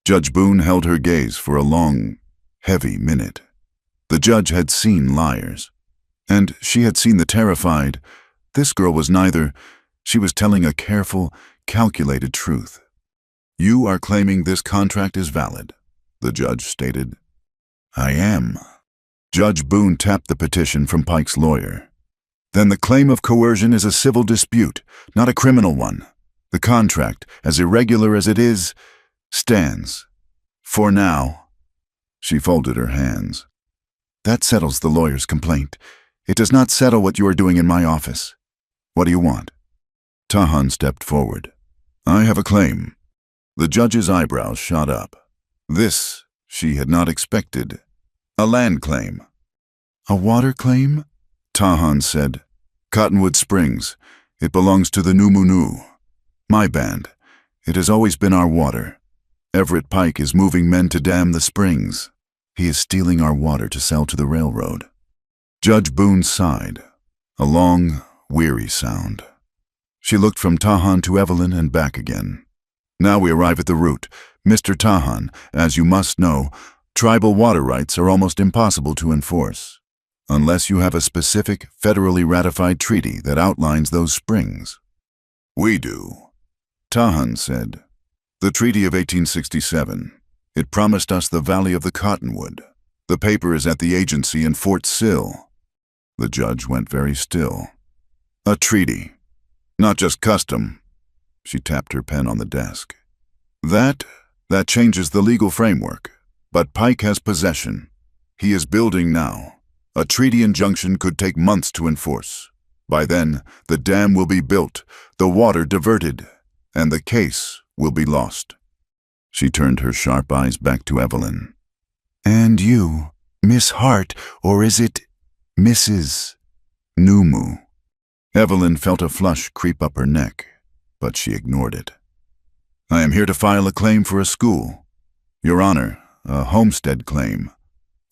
Judge Boone held her gaze for a long, heavy minute. The judge had seen liars, and she had seen the terrified. This girl was neither. She was telling a careful, calculated truth. "You are claiming this contract is valid," the judge stated. "I am." Judge Boone tapped the petition from Pike's lawyer. "Then the claim of coercion is a civil dispute, not a criminal one. The contract, as irregular as it is, stands. For now." She folded her hands. "That settles the lawyer's complaint. It does not settle what you are doing in my office. What do you want?" Tahan stepped forward. "I have a claim." The judge's eyebrows shot up. This she had not expected. "A land claim." "A water claim?" Tahan said. "Cottonwood Springs. It belongs to the Numunu. My band. It has always been our water. Everett Pike is moving men to dam the springs. He is stealing our water to sell to the railroad." Judge Boone sighed, a long, weary sound. She looked from Tahan to Evelyn and back again. "Now we arrive at the root. Mr. Tahan, as you must know, tribal water rights are almost impossible to enforce, unless you have a specific, federally ratified treaty that outlines those springs." "We do," Tahan said. "The Treaty of 1867. It promised us the Valley of the Cottonwood. The paper is at the agency in Fort Sill." The judge went very still. "A treaty, not just custom." She tapped her pen on the desk. That changes the legal framework, but Pike has possession. He is building now. A treaty injunction could take months to enforce. By then, the dam will be built, the water diverted, and the case will be lost." She turned her sharp eyes back to Evelyn. "And you, Miss Hart, or is it Mrs. Numu?" Evelyn felt a flush creep up her neck, but she ignored it. "I am here to file a claim for a school. Your Honor, a homestead claim,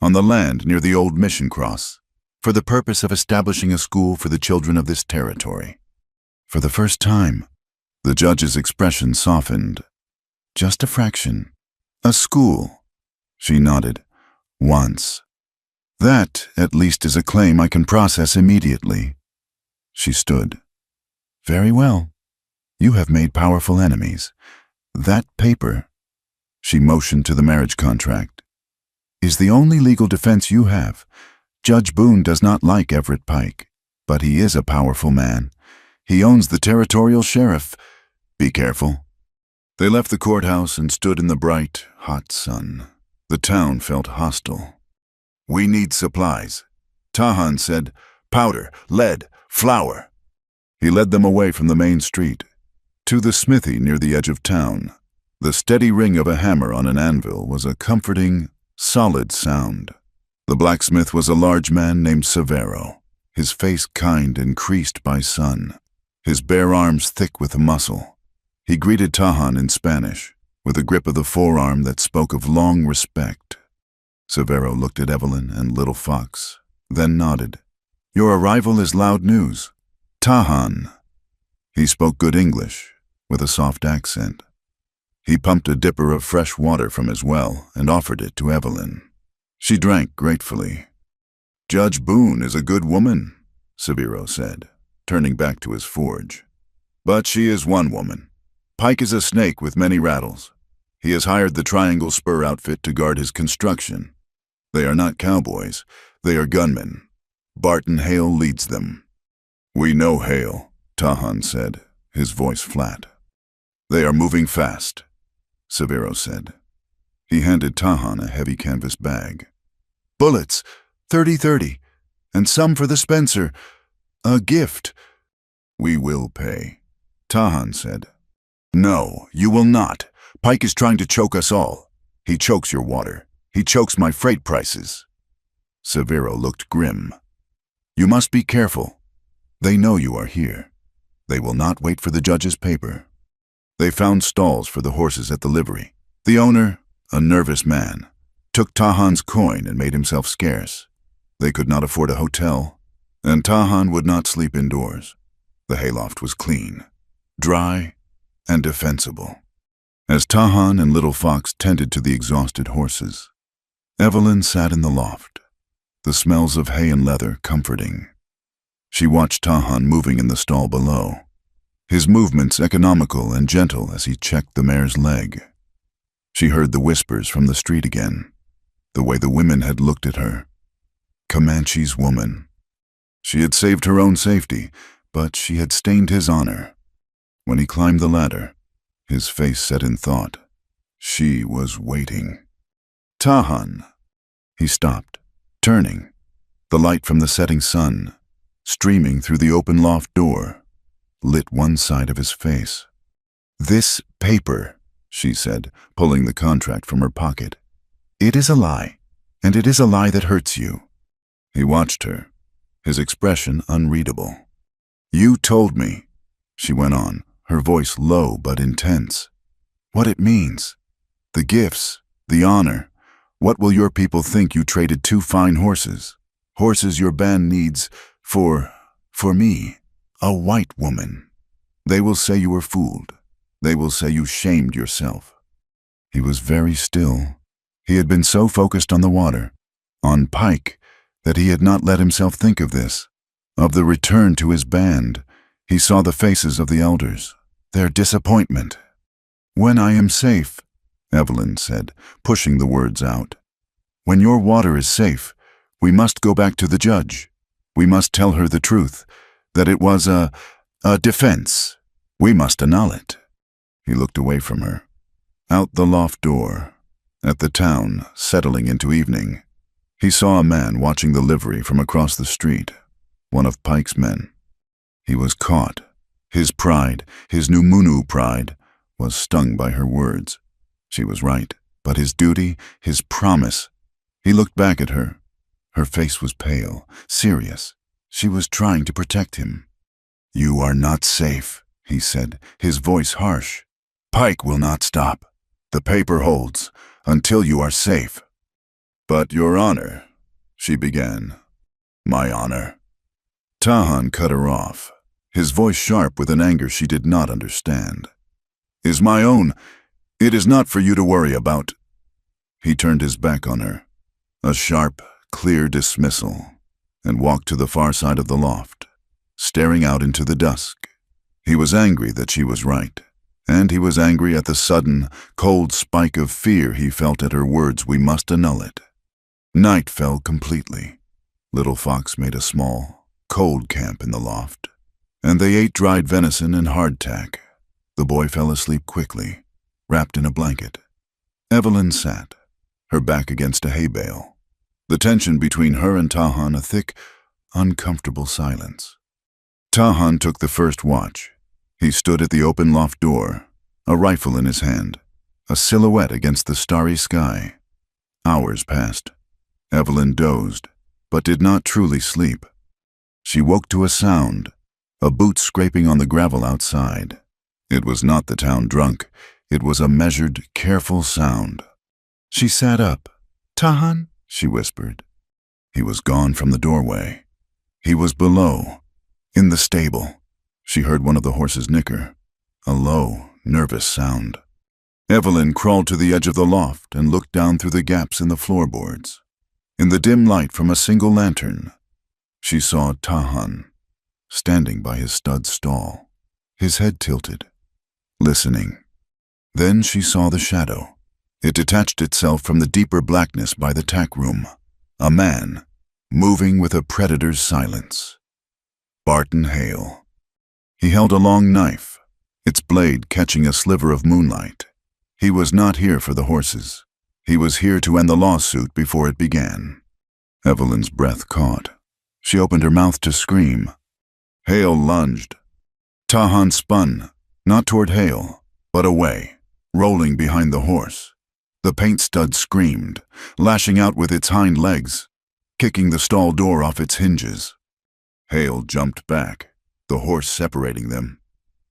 on the land near the old mission cross, for the purpose of establishing a school for the children of this territory." For the first time, the judge's expression softened. Just a fraction. "A school," she nodded. "Once. That, at least, is a claim I can process immediately." She stood. "Very well. You have made powerful enemies. That paper," she motioned to the marriage contract, "is the only legal defense you have. Judge Boone does not like Everett Pike, but he is a powerful man. He owns the territorial sheriff. Be careful." They left the courthouse and stood in the bright, hot sun. The town felt hostile. "We need supplies," Tahan said. "Powder, lead, flour." He led them away from the main street, to the smithy near the edge of town. The steady ring of a hammer on an anvil was a comforting, solid sound. The blacksmith was a large man named Severo, his face kind and creased by sun, his bare arms thick with muscle. He greeted Tahan in Spanish, with a grip of the forearm that spoke of long respect. Severo looked at Evelyn and Little Fox, then nodded. "Your arrival is loud news. Tahan." He spoke good English, with a soft accent. He pumped a dipper of fresh water from his well and offered it to Evelyn. She drank gratefully. "Judge Boone is a good woman," Severo said, turning back to his forge. "But she is one woman. Pike is a snake with many rattles. He has hired the Triangle Spur outfit to guard his construction. They are not cowboys. They are gunmen. Barton Hale leads them." "We know Hale," Tahan said, his voice flat. "They are moving fast," Severo said. He handed Tahan a heavy canvas bag. "Bullets, 30-30, and some for the Spencer. A gift." "We will pay," Tahan said. "No, you will not. Pike is trying to choke us all. He chokes your water. He chokes my freight prices." Severo looked grim. "You must be careful. They know you are here. They will not wait for the judge's paper." They found stalls for the horses at the livery. The owner, a nervous man, took Tahan's coin and made himself scarce. They could not afford a hotel, and Tahan would not sleep indoors. The hayloft was clean, dry, and defensible. As Tahan and Little Fox tended to the exhausted horses, Evelyn sat in the loft, the smells of hay and leather comforting. She watched Tahan moving in the stall below, his movements economical and gentle as he checked the mare's leg. She heard the whispers from the street again, the way the women had looked at her. Comanche's woman. She had saved her own safety, but she had stained his honor. When he climbed the ladder, his face set in thought. She was waiting. "Tahan." He stopped, turning, the light from the setting sun, streaming through the open loft door, lit one side of his face. "This paper," she said, pulling the contract from her pocket. "It is a lie, and it is a lie that hurts you." He watched her, his expression unreadable. "You told me," she went on, her voice low but intense. What it means. The gifts, the honor. What will your people think you traded 2 fine horses? Horses your band needs for me, a white woman. They will say you were fooled. They will say you shamed yourself. He was very still. He had been so focused on the water, on Pike, that he had not let himself think of this, of the return to his band. He saw the faces of the elders, their disappointment. "When I am safe," Evelyn said, pushing the words out. "When your water is safe, we must go back to the judge. We must tell her the truth, that it was a defense. We must annul it." He looked away from her, out the loft door, at the town settling into evening. He saw a man watching the livery from across the street, one of Pike's men. He was caught. His pride, his Numunu pride, was stung by her words. She was right, but his duty, his promise. He looked back at her. Her face was pale, serious. She was trying to protect him. "You are not safe," he said, his voice harsh. "Pike will not stop. The paper holds, until you are safe." "But your honor," she began. "My honor." Tahan cut her off, his voice sharp with an anger she did not understand. "Is my own. It is not for you to worry about." He turned his back on her, a sharp, clear dismissal, and walked to the far side of the loft, staring out into the dusk. He was angry that she was right, and he was angry at the sudden, cold spike of fear he felt at her words, "We must annul it." Night fell completely. Little Fox made a small, cold camp in the loft, and they ate dried venison and hardtack. The boy fell asleep quickly, wrapped in a blanket. Evelyn sat, her back against a hay bale, the tension between her and Tahan a thick, uncomfortable silence. Tahan took the first watch. He stood at the open loft door, a rifle in his hand, a silhouette against the starry sky. Hours passed. Evelyn dozed, but did not truly sleep. She woke to a sound, a boot scraping on the gravel outside. It was not the town drunk. It was a measured, careful sound. She sat up. "Tahan," she whispered. He was gone from the doorway. He was below, in the stable. She heard one of the horses nicker, a low, nervous sound. Evelyn crawled to the edge of the loft and looked down through the gaps in the floorboards. In the dim light from a single lantern, she saw Tahan, standing by his stud stall, his head tilted, listening. Then she saw the shadow. It detached itself from the deeper blackness by the tack room. A man, moving with a predator's silence. Barton Hale. He held a long knife, its blade catching a sliver of moonlight. He was not here for the horses. He was here to end the lawsuit before it began. Evelyn's breath caught. She opened her mouth to scream. Hale lunged. Tahan spun, not toward Hale, but away, rolling behind the horse. The paint stud screamed, lashing out with its hind legs, kicking the stall door off its hinges. Hale jumped back, the horse separating them.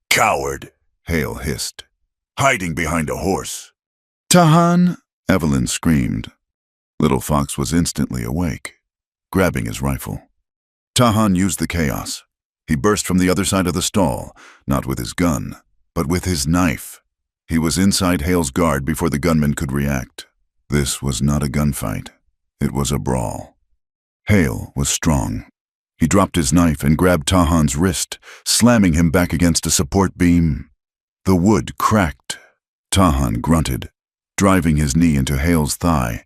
"Coward!" Hale hissed. "Hiding behind a horse." "Tahan!" Evelyn screamed. Little Fox was instantly awake, grabbing his rifle. Tahan used the chaos. He burst from the other side of the stall, not with his gun, but with his knife. He was inside Hale's guard before the gunman could react. This was not a gunfight. It was a brawl. Hale was strong. He dropped his knife and grabbed Tahan's wrist, slamming him back against a support beam. The wood cracked. Tahan grunted, driving his knee into Hale's thigh.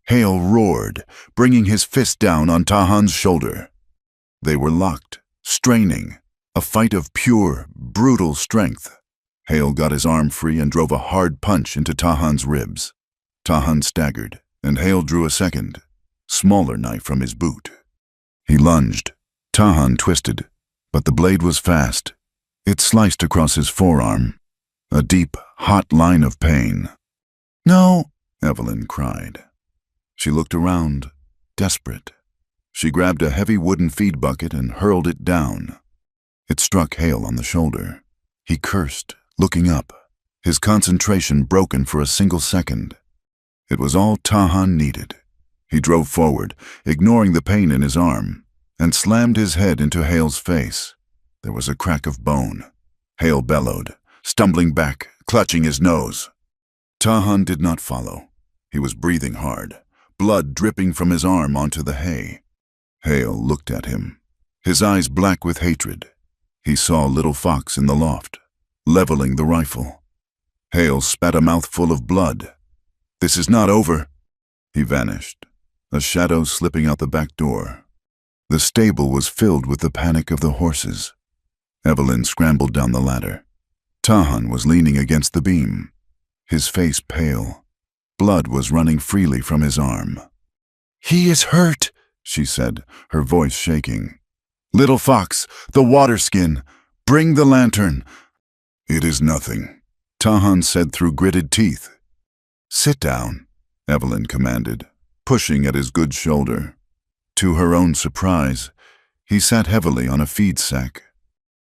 Hale roared, bringing his fist down on Tahan's shoulder. They were locked, straining, a fight of pure, brutal strength. Hale got his arm free and drove a hard punch into Tahan's ribs. Tahan staggered, and Hale drew a second, smaller knife from his boot. He lunged. Tahan twisted, but the blade was fast. It sliced across his forearm, a deep, hot line of pain. "No!" Evelyn cried. She looked around, desperate. She grabbed a heavy wooden feed bucket and hurled it down. It struck Hale on the shoulder. He cursed, looking up, his concentration broken for a single second. It was all Tahan needed. He drove forward, ignoring the pain in his arm, and slammed his head into Hale's face. There was a crack of bone. Hale bellowed, stumbling back, clutching his nose. Tahan did not follow. He was breathing hard, blood dripping from his arm onto the hay. Hale looked at him, his eyes black with hatred. He saw Little Fox in the loft, leveling the rifle. Hale spat a mouthful of blood. "This is not over." He vanished, a shadow slipping out the back door. The stable was filled with the panic of the horses. Evelyn scrambled down the ladder. Tahan was leaning against the beam, his face pale. Blood was running freely from his arm. "He is hurt," she said, her voice shaking. "Little Fox, the water skin, bring the lantern." "It is nothing," Tahan said through gritted teeth. "Sit down," Evelyn commanded, pushing at his good shoulder. To her own surprise, he sat heavily on a feed sack.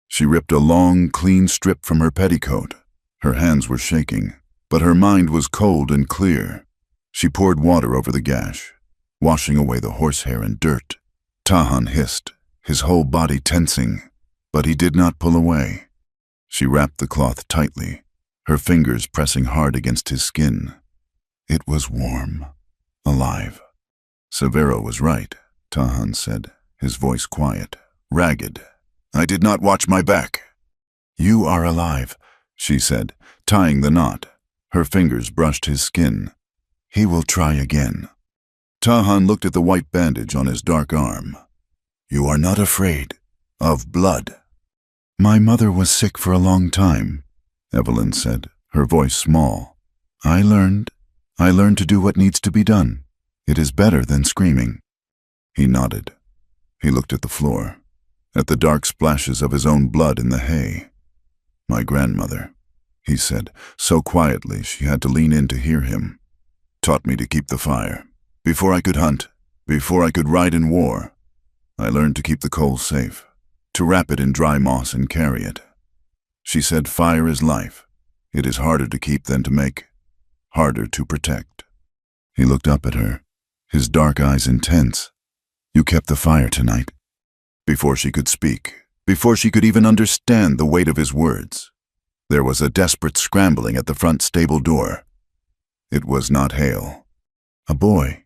She ripped a long, clean strip from her petticoat. Her hands were shaking, but her mind was cold and clear. She poured water over the gash, washing away the horsehair and dirt. Tahan hissed, his whole body tensing, but he did not pull away. She wrapped the cloth tightly, her fingers pressing hard against his skin. It was warm, alive. "Severo was right," Tahan said, his voice quiet, ragged. "I did not watch my back." "You are alive," she said, tying the knot. Her fingers brushed his skin. "He will try again." Tahan looked at the white bandage on his dark arm. "You are not afraid of blood?" "My mother was sick for a long time," Evelyn said, her voice small. I learned to do what needs to be done. It is better than screaming." He nodded. He looked at the floor, at the dark splashes of his own blood in the hay. "My grandmother," he said, so quietly she had to lean in to hear him, "taught me to keep the fire. Before I could hunt, before I could ride in war, I learned to keep the coal safe, to wrap it in dry moss and carry it. She said fire is life. It is harder to keep than to make, harder to protect." He looked up at her, his dark eyes intense. "You kept the fire tonight." Before she could speak, before she could even understand the weight of his words, there was a desperate scrambling at the front stable door. It was not Hale. A boy,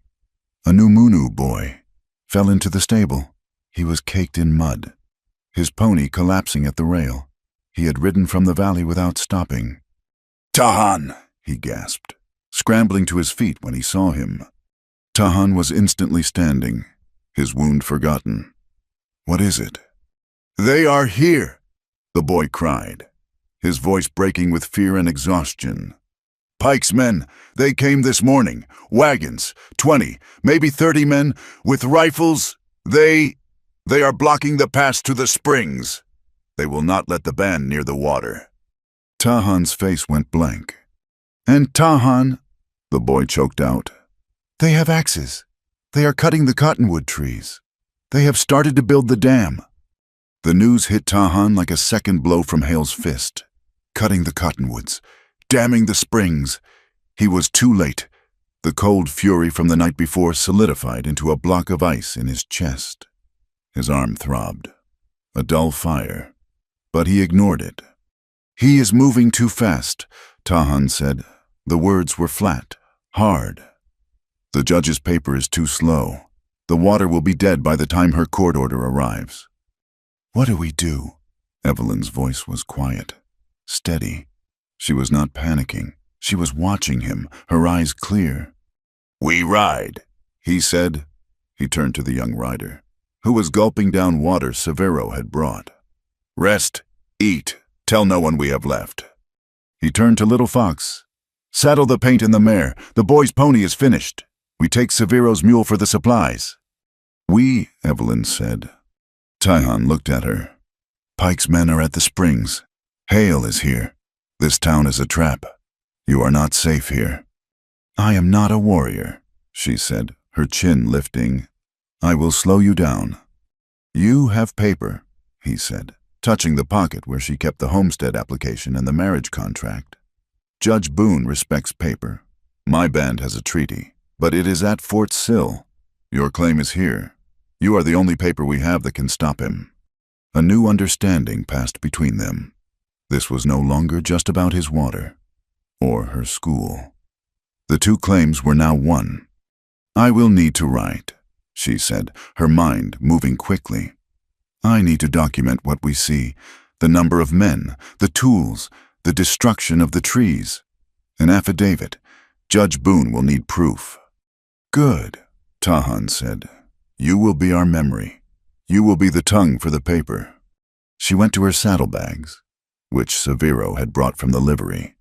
a Numunu boy, fell into the stable. He was caked in mud, his pony collapsing at the rail. He had ridden from the valley without stopping. "Tahan!" he gasped, scrambling to his feet when he saw him. Tahan was instantly standing, his wound forgotten. "What is it?" "They are here!" the boy cried, his voice breaking with fear and exhaustion. "Pike's men, they came this morning, wagons, 20, maybe 30 men, with rifles. They are blocking the pass to the springs. They will not let the band near the water." Tahan's face went blank. "And Tahan," the boy choked out, "they have axes. They are cutting the cottonwood trees. They have started to build the dam." The news hit Tahan like a second blow from Hale's fist. Cutting the cottonwoods, damming the springs. He was too late. The cold fury from the night before solidified into a block of ice in his chest. His arm throbbed. A dull fire. But he ignored it. "He is moving too fast," Tahan said. The words were flat, hard. "The judge's paper is too slow. The water will be dead by the time her court order arrives." "What do we do?" Evelyn's voice was quiet, steady. She was not panicking. She was watching him, her eyes clear. "We ride," he said. He turned to the young rider, who was gulping down water Severo had brought. "Rest, eat, tell no one we have left." He turned to Little Fox. "Saddle the paint and the mare. The boy's pony is finished. We take Severo's mule for the supplies." "We," Evelyn said. Tahan looked at her. "Pike's men are at the springs. Hale is here. This town is a trap. You are not safe here." "I am not a warrior," she said, her chin lifting. "I will slow you down." "You have paper," he said, touching the pocket where she kept the homestead application and the marriage contract. Judge Boone respects paper. My band has a treaty, but it is at Fort Sill. Your claim is here. You are the only paper we have that can stop him." A new understanding passed between them. This was no longer just about his water, or her school. The two claims were now one. "I will need to write," she said, her mind moving quickly. "I need to document what we see, the number of men, the tools, the destruction of the trees. An affidavit. Judge Boone will need proof." "Good," Tahan said. "You will be our memory. You will be the tongue for the paper." She went to her saddlebags, which Severo had brought from the livery.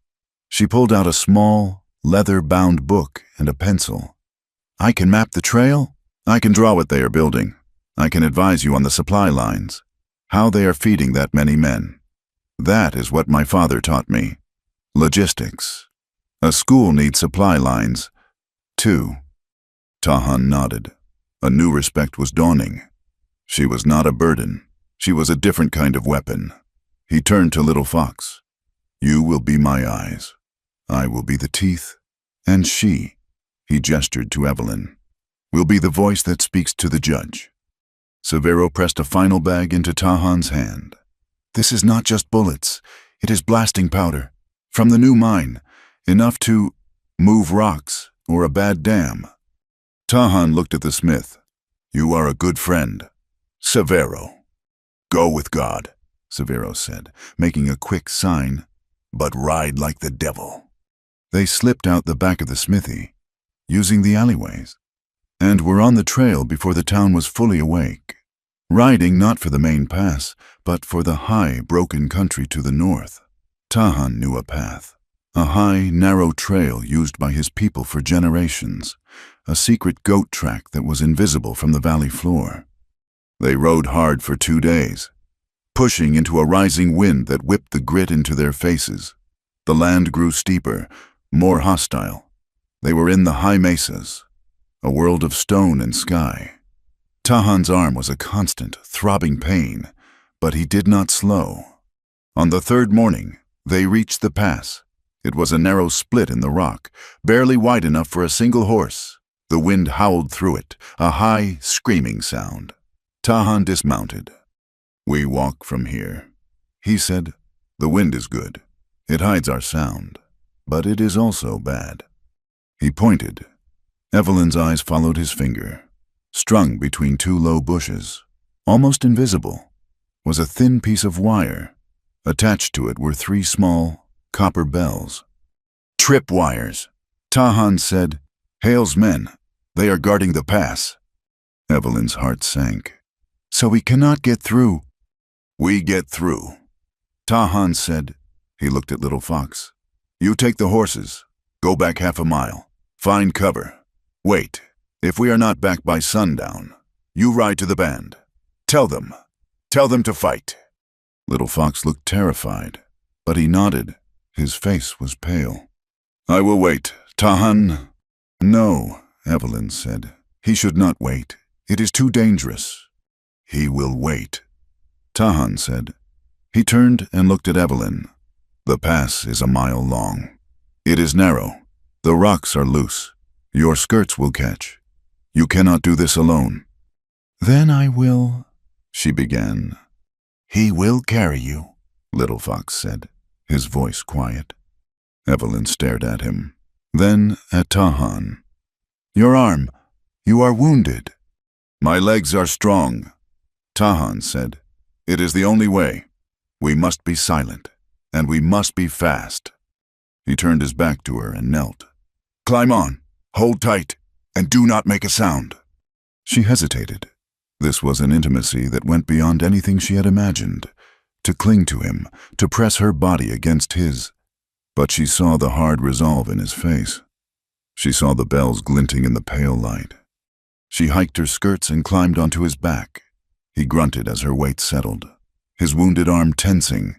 She pulled out a small, leather-bound book and a pencil. "I can map the trail. I can draw what they are building. I can advise you on the supply lines, how they are feeding that many men. That is what my father taught me. Logistics. A school needs supply lines, too." Tahan nodded. A new respect was dawning. She was not a burden. She was a different kind of weapon. He turned to Little Fox. "You will be my eyes. I will be the teeth. And she," he gestured to Evelyn, "will be the voice that speaks to the judge." Severo pressed a final bag into Tahan's hand. "This is not just bullets. It is blasting powder. From the new mine. Enough to move rocks or a bad dam." Tahan looked at the smith. "You are a good friend, Severo." "Go with God," Severo said, making a quick sign, "but ride like the devil." They slipped out the back of the smithy, using the alleyways, and were on the trail before the town was fully awake, riding not for the main pass, but for the high, broken country to the north. Tahan knew a path, a high, narrow trail used by his people for generations, a secret goat track that was invisible from the valley floor. They rode hard for 2 days, pushing into a rising wind that whipped the grit into their faces. The land grew steeper, more hostile. They were in the high mesas, a world of stone and sky. Tahan's arm was a constant, throbbing pain, but he did not slow. On the third morning, they reached the pass. It was a narrow split in the rock, barely wide enough for a single horse. The wind howled through it, a high, screaming sound. Tahan dismounted. "We walk from here," he said. "The wind is good. It hides our sound, but it is also bad." He pointed. Evelyn's eyes followed his finger. Strung between 2 low bushes, almost invisible, was a thin piece of wire. Attached to it were 3 small, copper bells. "Trip wires," Tahan said. "Hale's men. They are guarding the pass." Evelyn's heart sank. "So we cannot get through." "We get through," Tahan said. He looked at Little Fox. "You take the horses. Go back half a mile. Find cover. Wait. If we are not back by sundown, you ride to the band. Tell them to fight." Little Fox looked terrified, but he nodded. His face was pale. "I will wait, Tahan." "No," Evelyn said. "He should not wait. It is too dangerous." "He will wait," Tahan said. He turned and looked at Evelyn. "The pass is a mile long. It is narrow. The rocks are loose. Your skirts will catch. You cannot do this alone." "Then I will," she began. "He will carry you," Little Fox said, his voice quiet. Evelyn stared at him, then at Tahan. "Your arm. You are wounded." "My legs are strong," Tahan said. "It is the only way. We must be silent, and we must be fast." He turned his back to her and knelt. "Climb on. Hold tight, and do not make a sound." She hesitated. This was an intimacy that went beyond anything she had imagined. To cling to him, to press her body against his. But she saw the hard resolve in his face. She saw the bells glinting in the pale light. She hiked her skirts and climbed onto his back. He grunted as her weight settled, his wounded arm tensing.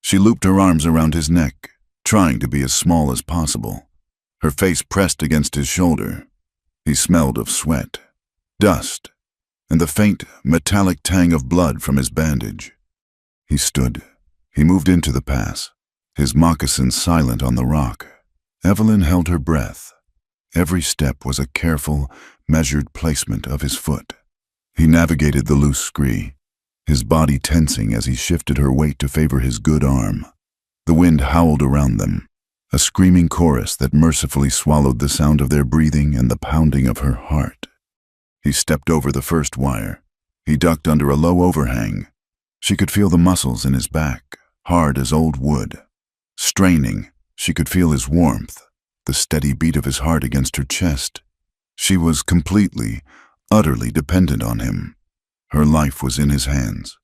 She looped her arms around his neck, trying to be as small as possible. Her face pressed against his shoulder. He smelled of sweat, dust, and the faint, metallic tang of blood from his bandage. He stood. He moved into the pass. his moccasins silent on the rock. Evelyn held her breath. Every step was a careful, measured placement of his foot. He navigated the loose scree, his body tensing as he shifted her weight to favor his good arm. The wind howled around them, a screaming chorus that mercifully swallowed the sound of their breathing and the pounding of her heart. He stepped over the first wire. He ducked under a low overhang. She could feel the muscles in his back, hard as old wood. Straining, she could feel his warmth, the steady beat of his heart against her chest. She was completely, utterly dependent on him. Her life was in his hands.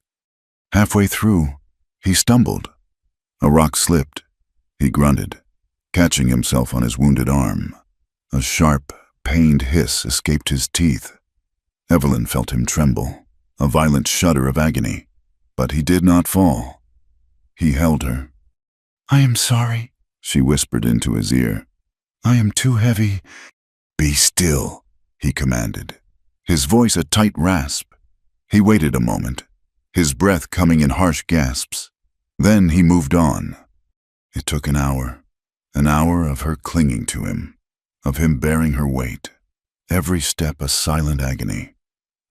Halfway through, he stumbled. A rock slipped. He grunted, catching himself on his wounded arm. A sharp, pained hiss escaped his teeth. Evelyn felt him tremble, a violent shudder of agony. But he did not fall. He held her. "I am sorry," she whispered into his ear. "I am too heavy." "Be still," he commanded, his voice a tight rasp. He waited a moment, his breath coming in harsh gasps. Then he moved on. It took an hour of her clinging to him, of him bearing her weight, every step a silent agony.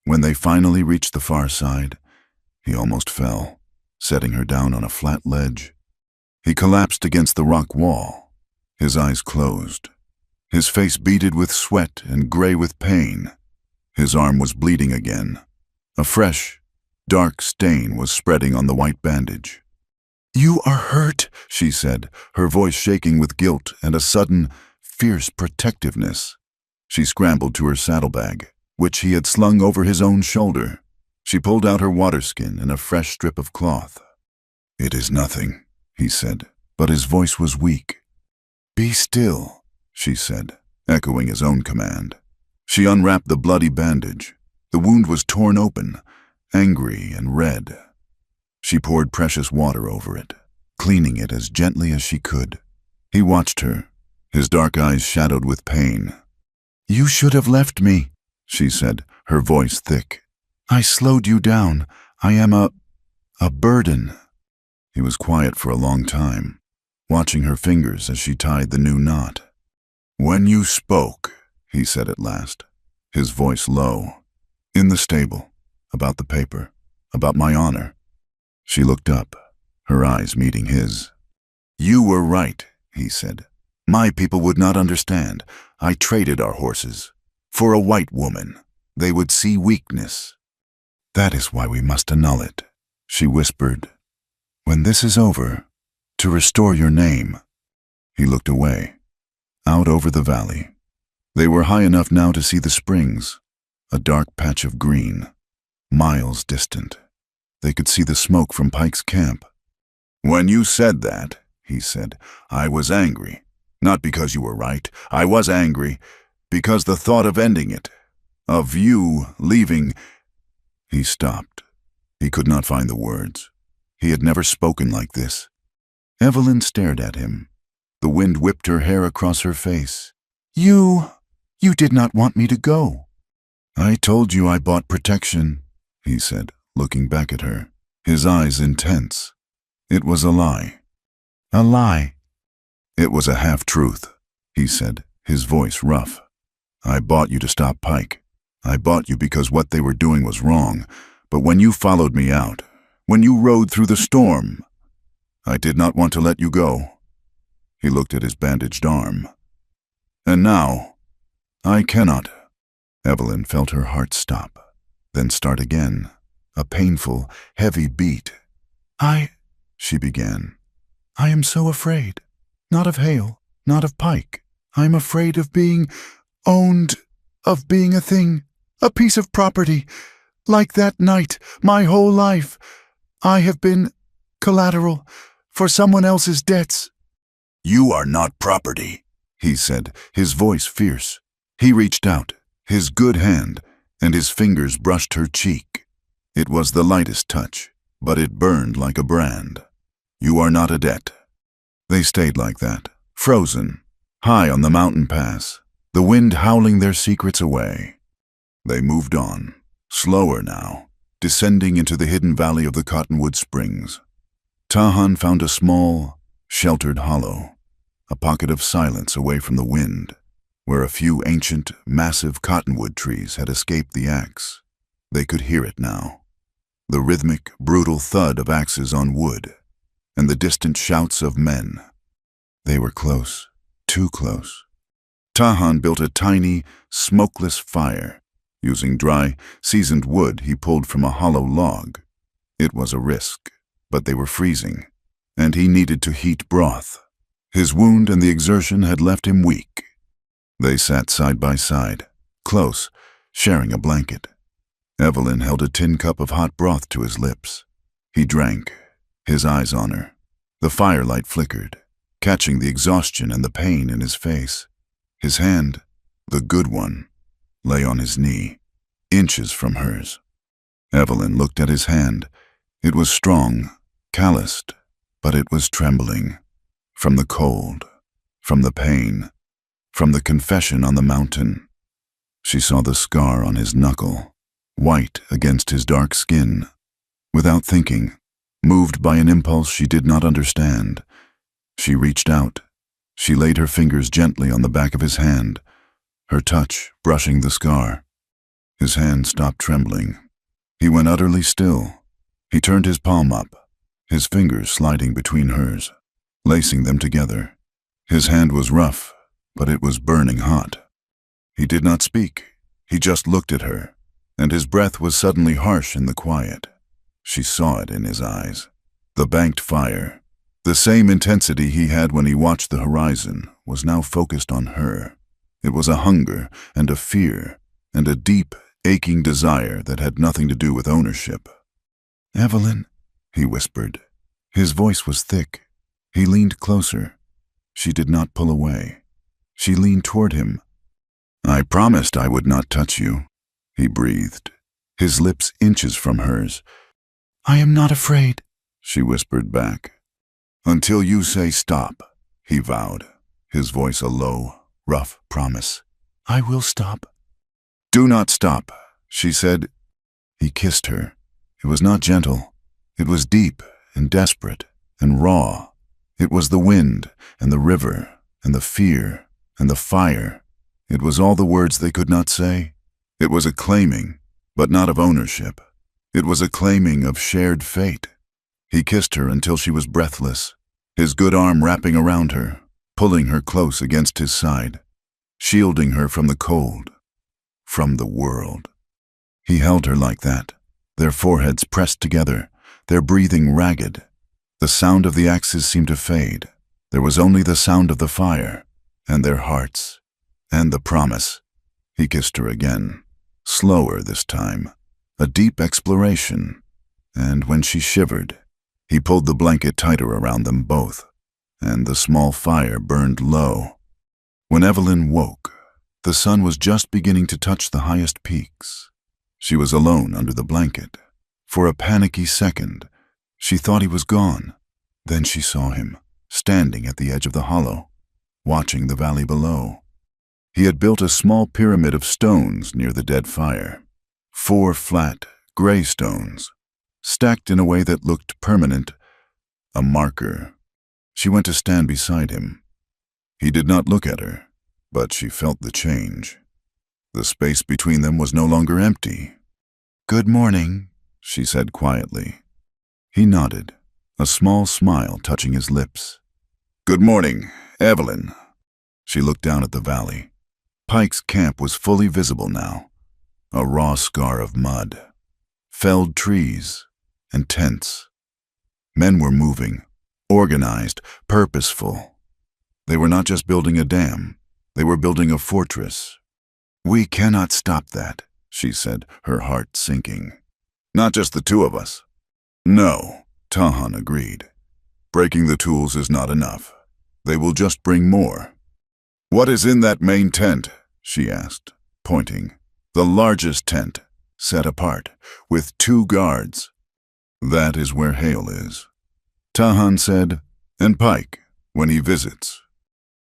When they finally reached the far side, he almost fell, setting her down on a flat ledge. He collapsed against the rock wall, his eyes closed, his face beaded with sweat and gray with pain. His arm was bleeding again. A fresh, dark stain was spreading on the white bandage. "You are hurt," she said, her voice shaking with guilt and a sudden, fierce protectiveness. She scrambled to her saddlebag, which he had slung over his own shoulder. She pulled out her waterskin and a fresh strip of cloth. "It is nothing," he said, but his voice was weak. "Be still," she said, echoing his own command. She unwrapped the bloody bandage. The wound was torn open, angry and red. She poured precious water over it, cleaning it as gently as she could. He watched her, his dark eyes shadowed with pain. "You should have left me," she said, her voice thick. "I slowed you down. I am a burden." He was quiet for a long time, watching her fingers as she tied the new knot. "When you spoke," he said at last, his voice low, "in the stable, about the paper, about my honor." She looked up, her eyes meeting his. "You were right," he said. "My people would not understand. I traded our horses. For a white woman, they would see weakness." "That is why we must annul it," she whispered. "When this is over, to restore your name." He looked away, out over the valley. They were high enough now to see the springs, a dark patch of green, miles distant. They could see the smoke from Pike's camp. "When you said that," he said, "I was angry. Not because you were right. I was angry because the thought of ending it, of you leaving—" He stopped. He could not find the words. He had never spoken like this. Evelyn stared at him. The wind whipped her hair across her face. You did not want me to go." "I told you I bought protection," he said, looking back at her, his eyes intense. "It was a lie." "A lie?" "It was a half-truth," he said, his voice rough. "I bought you to stop Pike. I bought you because what they were doing was wrong, but when you followed me out, when you rode through the storm, I did not want to let you go." He looked at his bandaged arm. "And now, I cannot." Evelyn felt her heart stop, then start again, a painful, heavy beat. She began. "I am so afraid. Not of Hale, not of Pike. I am afraid of being owned, of being a thing, a piece of property. Like that night, my whole life, I have been collateral for someone else's debts." "You are not property," he said, his voice fierce. He reached out, his good hand, and his fingers brushed her cheek. It was the lightest touch, but it burned like a brand. "You are not a debt." They stayed like that, frozen, high on the mountain pass, the wind howling their secrets away. They moved on, slower now, descending into the hidden valley of the Cottonwood Springs. Tahan found a small, sheltered hollow, a pocket of silence away from the wind, where a few ancient, massive cottonwood trees had escaped the axe. They could hear it now. The rhythmic, brutal thud of axes on wood, and the distant shouts of men. They were close, too close. Tahan built a tiny, smokeless fire, using dry, seasoned wood he pulled from a hollow log. It was a risk, but they were freezing, and he needed to heat broth. His wound and the exertion had left him weak. They sat side by side, close, sharing a blanket. Evelyn held a tin cup of hot broth to his lips. He drank, his eyes on her. The firelight flickered, catching the exhaustion and the pain in his face. His hand, the good one, lay on his knee, inches from hers. Evelyn looked at his hand. It was strong, calloused, but it was trembling. From the cold, from the pain, from the confession on the mountain. She saw the scar on his knuckle, white against his dark skin. Without thinking, moved by an impulse she did not understand, she reached out. She laid her fingers gently on the back of his hand, her touch brushing the scar. His hand stopped trembling. He went utterly still. He turned his palm up, his fingers sliding between hers, lacing them together. His hand was rough, but it was burning hot. He did not speak. He just looked at her, and his breath was suddenly harsh in the quiet. She saw it in his eyes. The banked fire, the same intensity he had when he watched the horizon, was now focused on her. It was a hunger and a fear and a deep, aching desire that had nothing to do with ownership. "Evelyn," he whispered. His voice was thick. He leaned closer. She did not pull away. She leaned toward him. "I promised I would not touch you," he breathed, his lips inches from hers. "I am not afraid," she whispered back. "Until you say stop," he vowed, his voice a low, rough promise. "I will stop." "Do not stop," she said. He kissed her. It was not gentle. It was deep and desperate and raw. It was the wind and the river and the fear and the fire. It was all the words they could not say. It was a claiming, but not of ownership. It was a claiming of shared fate. He kissed her until she was breathless, his good arm wrapping around her, pulling her close against his side, shielding her from the cold, from the world. He held her like that, their foreheads pressed together, their breathing ragged. The sound of the axes seemed to fade. There was only the sound of the fire, and their hearts, and the promise. He kissed her again, slower this time, a deep exploration, and when she shivered, he pulled the blanket tighter around them both, and the small fire burned low. When Evelyn woke, the sun was just beginning to touch the highest peaks. She was alone under the blanket. For a panicky second, she thought he was gone. Then she saw him, standing at the edge of the hollow, watching the valley below. He had built a small pyramid of stones near the dead fire. 4 flat, gray stones, stacked in a way that looked permanent, a marker. She went to stand beside him. He did not look at her, but she felt the change. The space between them was no longer empty. "Good morning," she said quietly. He nodded, a small smile touching his lips. "Good morning, Evelyn." She looked down at the valley. Pike's camp was fully visible now, a raw scar of mud, felled trees, and tents. Men were moving, organized, purposeful. They were not just building a dam, they were building a fortress. "We cannot stop that," she said, her heart sinking. "Not just the two of us." "No," Tahan agreed. "Breaking the tools is not enough. They will just bring more." "What is in that main tent?" she asked, pointing. "The largest tent, set apart, with 2 guards. "That is where Hale is," Tahan said, "and Pike, when he visits."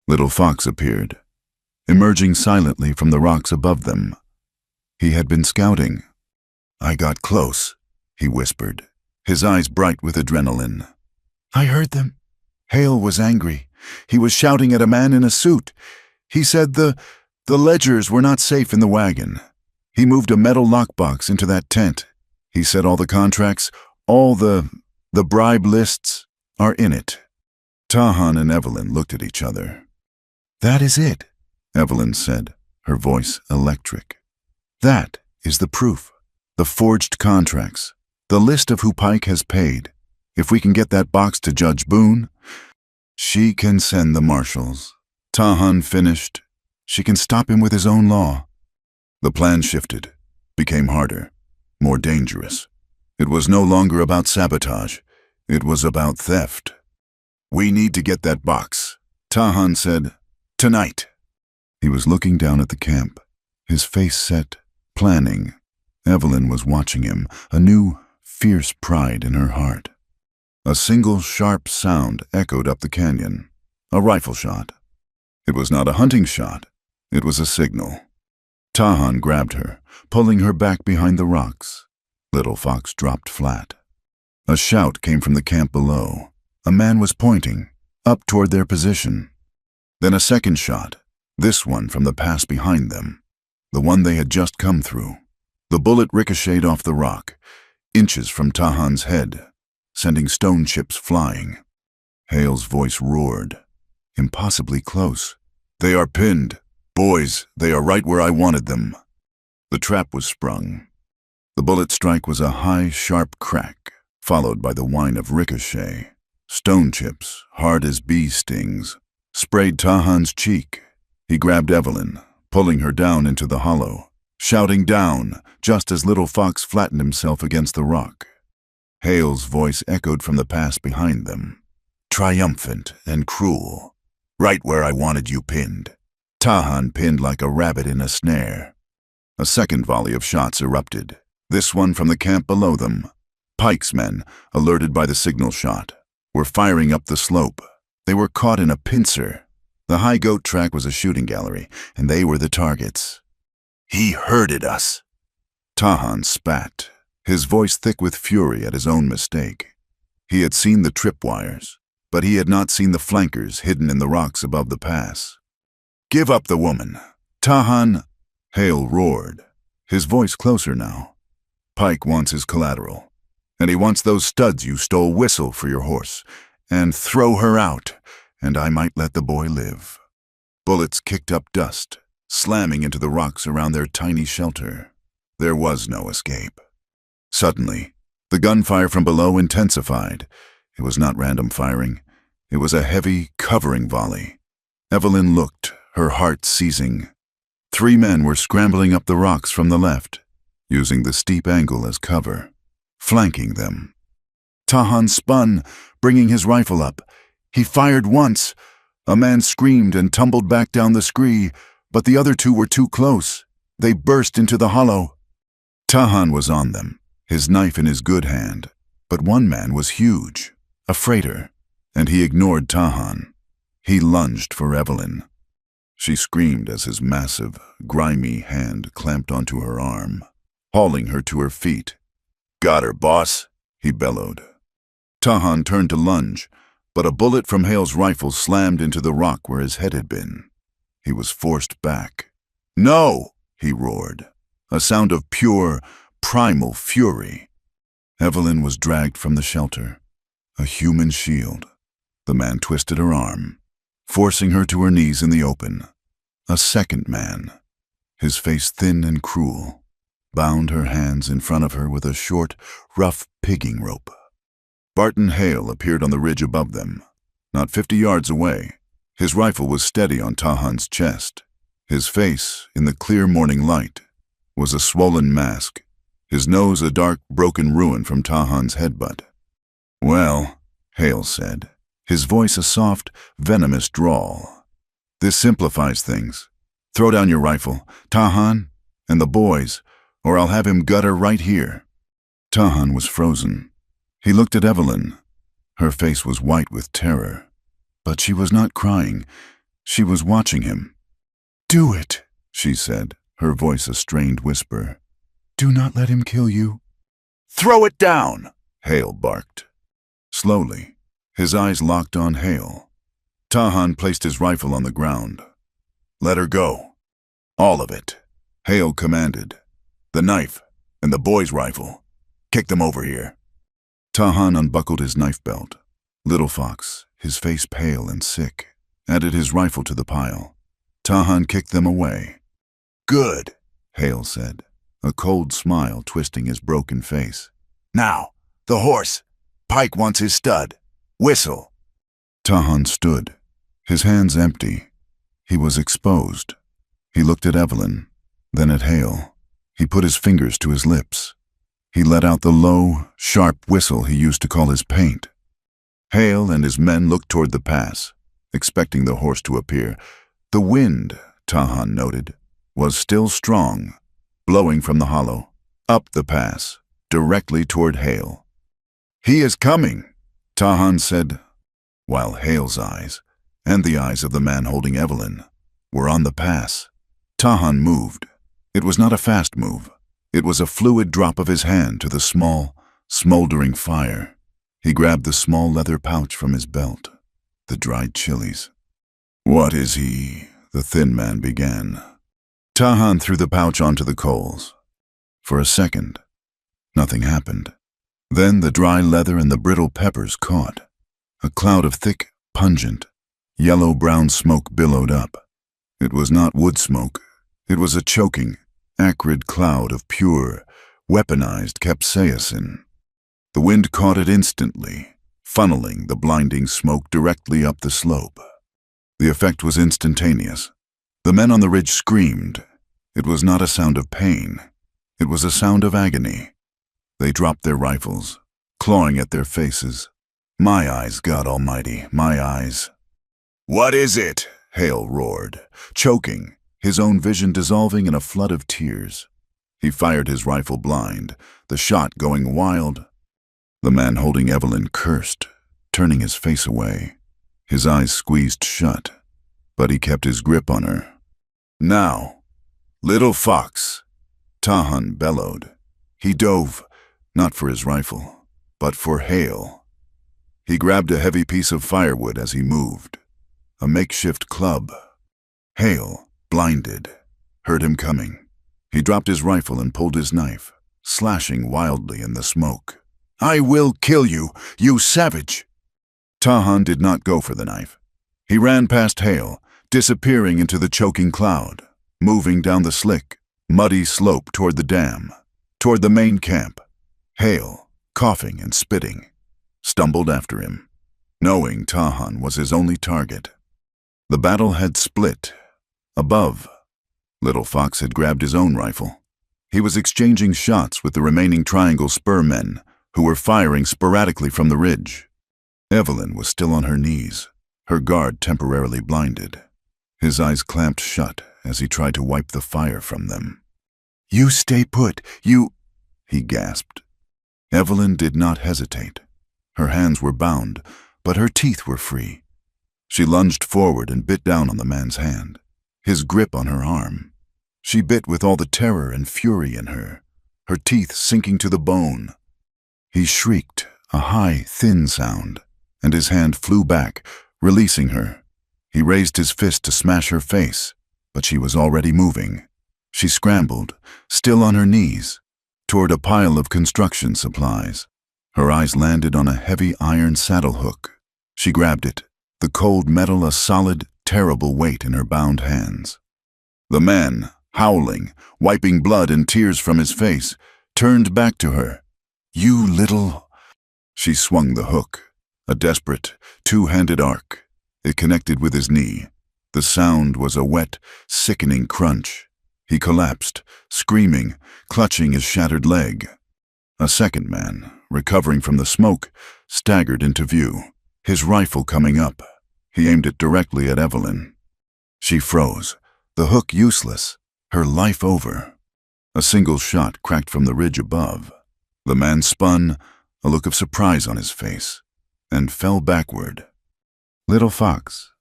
Little Fox appeared, emerging silently from the rocks above them. He had been scouting. "I got close," he whispered, his eyes bright with adrenaline. "I heard them," Hale was angry. He was shouting at a man in a suit. He said the ledgers were not safe in the wagon. He moved a metal lockbox into that tent. He said all the contracts, all the bribe lists are in it. Tahan and Evelyn looked at each other. "That is it," Evelyn said, her voice electric. "That is the proof. The forged contracts. The list of who Pike has paid. If we can get that box to Judge Boone, she can send the marshals." Tahan finished. She can stop him with his own law. The plan shifted, became harder, more dangerous. It was no longer about sabotage. It was about theft. "We need to get that box," Tahan said. "Tonight." He was looking down at the camp, his face set, planning. Evelyn was watching him, a new, fierce pride in her heart. A single sharp sound echoed up the canyon. A rifle shot. It was not a hunting shot. It was a signal. Tahan grabbed her, pulling her back behind the rocks. Little Fox dropped flat. A shout came from the camp below. A man was pointing, up toward their position. Then a second shot, this one from the pass behind them, the one they had just come through. The bullet ricocheted off the rock, inches from Tahan's head, sending stone chips flying. Hale's voice roared, impossibly close. "They are pinned. Boys, they are right where I wanted them." The trap was sprung. The bullet strike was a high, sharp crack, followed by the whine of ricochet. Stone chips, hard as bee stings, sprayed Tahan's cheek. He grabbed Evelyn, pulling her down into the hollow, shouting down just as Little Fox flattened himself against the rock. Hale's voice echoed from the pass behind them, triumphant and cruel. "Right where I wanted you pinned." Tahan pinned like a rabbit in a snare. A second volley of shots erupted, this one from the camp below them. Pike's men, alerted by the signal shot, were firing up the slope. They were caught in a pincer. The high goat track was a shooting gallery, and they were the targets. "He herded us." Tahan spat, his voice thick with fury at his own mistake. He had seen the tripwires, but he had not seen the flankers hidden in the rocks above the pass. "Give up the woman." Tahan, Hale roared, his voice closer now. "Pike wants his collateral, and he wants those studs you stole whistle for your horse, and throw her out, and I might let the boy live." Bullets kicked up dust, slamming into the rocks around their tiny shelter. There was no escape. Suddenly, the gunfire from below intensified. It was not random firing. It was a heavy, covering volley. Evelyn looked, her heart seizing. 3 men were scrambling up the rocks from the left, using the steep angle as cover, flanking them. Tahan spun, bringing his rifle up. He fired once. A man screamed and tumbled back down the scree, but the other 2 were too close. They burst into the hollow. Tahan was on them, his knife in his good hand, but one man was huge, a freighter, and he ignored Tahan. He lunged for Evelyn. She screamed as his massive, grimy hand clamped onto her arm, hauling her to her feet. "Got her, boss," he bellowed. Tahan turned to lunge, but a bullet from Hale's rifle slammed into the rock where his head had been. He was forced back. "No!" he roared, a sound of pure, primal fury. Evelyn was dragged from the shelter, a human shield. The man twisted her arm, forcing her to her knees in the open. A second man, his face thin and cruel, bound her hands in front of her with a short, rough pigging rope. Barton Hale appeared on the ridge above them, not 50 yards away. His rifle was steady on Tahan's chest. His face, in the clear morning light, was a swollen mask, his nose a dark, broken ruin from Tahan's headbutt. "Well," Hale said, his voice a soft, venomous drawl. "This simplifies things. Throw down your rifle, Tahan, and the boys, or I'll have him gut her right here." Tahan was frozen. He looked at Evelyn. Her face was white with terror, but she was not crying. She was watching him. "Do it," she said, her voice a strained whisper. "Do not let him kill you." "Throw it down," Hale barked. Slowly, His eyes locked on Hale. Tahan placed his rifle on the ground. "Let her go. All of it," Hale commanded. "The knife and the boy's rifle. Kick them over here." Tahan unbuckled his knife belt. Little Fox, his face pale and sick, added his rifle to the pile. Tahan kicked them away. "Good," Hale said, a cold smile twisting his broken face. "Now, the horse. Pike wants his stud. Whistle." Tahan stood, his hands empty. He was exposed. He looked at Evelyn, then at Hale. He put his fingers to his lips. He let out the low, sharp whistle he used to call his paint. Hale and his men looked toward the pass, expecting the horse to appear. The wind, Tahan noted, was still strong, blowing from the hollow, up the pass, directly toward Hale. "He is coming," Tahan said, while Hale's eyes, and the eyes of the man holding Evelyn, were on the pass. Tahan moved. It was not a fast move. It was a fluid drop of his hand to the small, smoldering fire. He grabbed the small leather pouch from his belt, the dried chilies. "What is he?" the thin man began. Tahan threw the pouch onto the coals. For a second, nothing happened. Then the dry leather and the brittle peppers caught. A cloud of thick, pungent, yellow-brown smoke billowed up. It was not wood smoke. It was a choking, acrid cloud of pure, weaponized capsaicin. The wind caught it instantly, funneling the blinding smoke directly up the slope. The effect was instantaneous. The men on the ridge screamed. It was not a sound of pain. It was a sound of agony. They dropped their rifles, clawing at their faces. "My eyes, God Almighty, my eyes." "What is it?" Hale roared, choking, his own vision dissolving in a flood of tears. He fired his rifle blind, the shot going wild. The man holding Evelyn cursed, turning his face away. His eyes squeezed shut, but he kept his grip on her. "Now, Little Fox," Tahan bellowed. He dove, not for his rifle, but for Hale. He grabbed a heavy piece of firewood as he moved, a makeshift club. Hale, blinded, heard him coming. He dropped his rifle and pulled his knife, slashing wildly in the smoke. "I will kill you, you savage!" Tahan did not go for the knife. He ran past Hale, disappearing into the choking cloud, moving down the slick, muddy slope toward the dam, toward the main camp. Hale, coughing and spitting, stumbled after him, knowing Tahan was his only target. The battle had split. Above, Little Fox had grabbed his own rifle. He was exchanging shots with the remaining Triangle spur men, who were firing sporadically from the ridge. Evelyn was still on her knees, her guard temporarily blinded. His eyes clamped shut as he tried to wipe the fire from them. "You stay put, you—" he gasped. Evelyn did not hesitate. Her hands were bound, but her teeth were free. She lunged forward and bit down on the man's hand, his grip on her arm. She bit with all the terror and fury in her, her teeth sinking to the bone. He shrieked, a high, thin sound, and his hand flew back, releasing her. He raised his fist to smash her face, but she was already moving. She scrambled, still on her knees, toward a pile of construction supplies. Her eyes landed on a heavy iron saddle hook. She grabbed it, the cold metal a solid, terrible weight in her bound hands. The man, howling, wiping blood and tears from his face, turned back to her. "You little—" She swung the hook, a desperate, two-handed arc. It connected with his knee. The sound was a wet, sickening crunch. He collapsed, screaming, clutching his shattered leg. A second man, recovering from the smoke, staggered into view, his rifle coming up. He aimed it directly at Evelyn. She froze, the hook useless, her life over. A single shot cracked from the ridge above. The man spun, a look of surprise on his face, and fell backward. "Little Fox."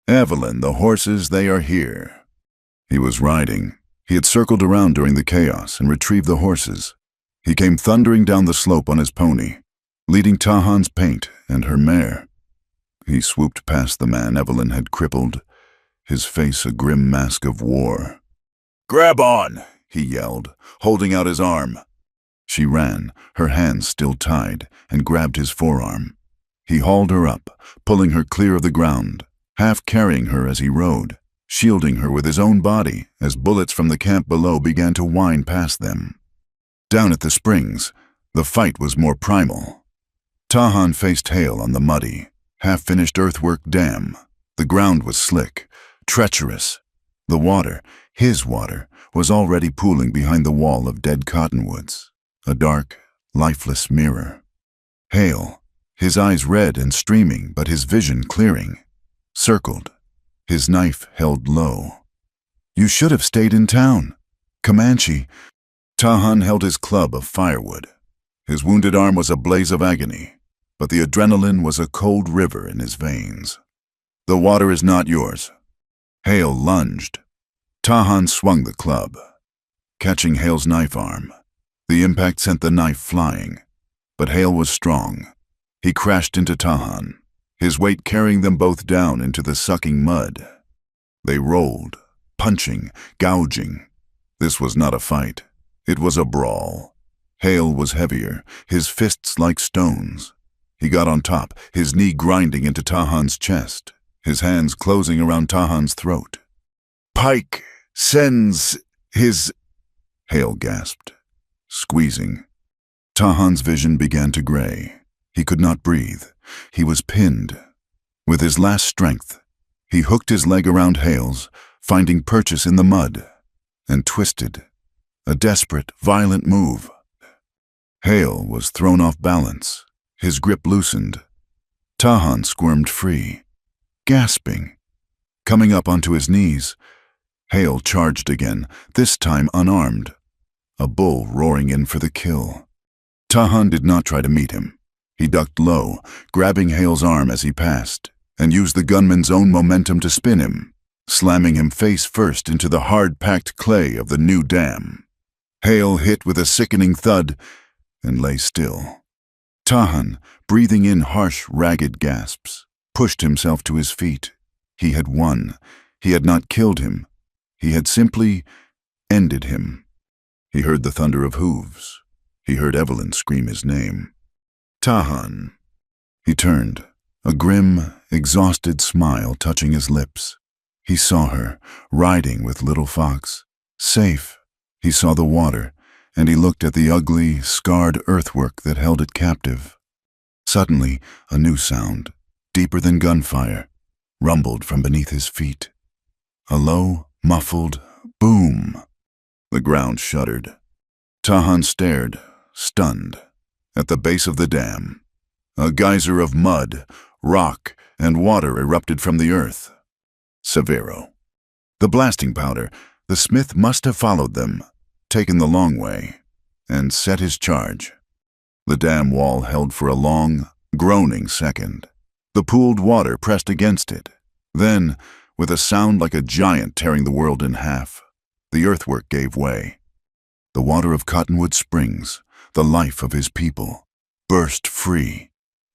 "Evelyn, the horses, they are here." He was riding. He had circled around during the chaos and retrieved the horses. He came thundering down the slope on his pony, leading Tahan's paint and her mare. He swooped past the man Evelyn had crippled, his face a grim mask of war. "Grab on!" he yelled, holding out his arm. She ran, her hands still tied, and grabbed his forearm. He hauled her up, pulling her clear of the ground, half carrying her as he rode, shielding her with his own body as bullets from the camp below began to whine past them. Down at the springs, the fight was more primal. Tahan faced Hale on the muddy, half-finished earthwork dam. The ground was slick, treacherous. The water, his water, was already pooling behind the wall of dead cottonwoods, a dark, lifeless mirror. Hale, his eyes red and streaming but his vision clearing, circled, his knife held low. "You should have stayed in town. Comanche." Tahan held his club of firewood. His wounded arm was a blaze of agony, but the adrenaline was a cold river in his veins. "The water is not yours." Hale lunged. Tahan swung the club, catching Hale's knife arm. The impact sent the knife flying, but Hale was strong. He crashed into Tahan, his weight carrying them both down into the sucking mud. They rolled, punching, gouging. This was not a fight. It was a brawl. Hale was heavier, his fists like stones. He got on top, his knee grinding into Tahan's chest, his hands closing around Tahan's throat. "Pike sends his—" Hale gasped, squeezing. Tahan's vision began to gray. He could not breathe. He was pinned. With his last strength, he hooked his leg around Hale's, finding purchase in the mud, and twisted. A desperate, violent move. Hale was thrown off balance. His grip loosened. Tahan squirmed free, gasping. Coming up onto his knees, Hale charged again, this time unarmed. A bull roaring in for the kill. Tahan did not try to meet him. He ducked low, grabbing Hale's arm as he passed, and used the gunman's own momentum to spin him, slamming him face first into the hard-packed clay of the new dam. Hale hit with a sickening thud and lay still. Tahan, breathing in harsh, ragged gasps, pushed himself to his feet. He had won. He had not killed him. He had simply ended him. He heard the thunder of hooves. He heard Evelyn scream his name. "Tahan." He turned, a grim, exhausted smile touching his lips. He saw her, riding with Little Fox, safe. He saw the water, and he looked at the ugly, scarred earthwork that held it captive. Suddenly, a new sound, deeper than gunfire, rumbled from beneath his feet. A low, muffled boom. The ground shuddered. Tahan stared, stunned, at the base of the dam. A geyser of mud, rock, and water erupted from the earth. Severo. The blasting powder, the smith must have followed them, taken the long way, and set his charge. The dam wall held for a long, groaning second. The pooled water pressed against it. Then, with a sound like a giant tearing the world in half, the earthwork gave way. The water of Cottonwood Springs, the life of his people, burst free.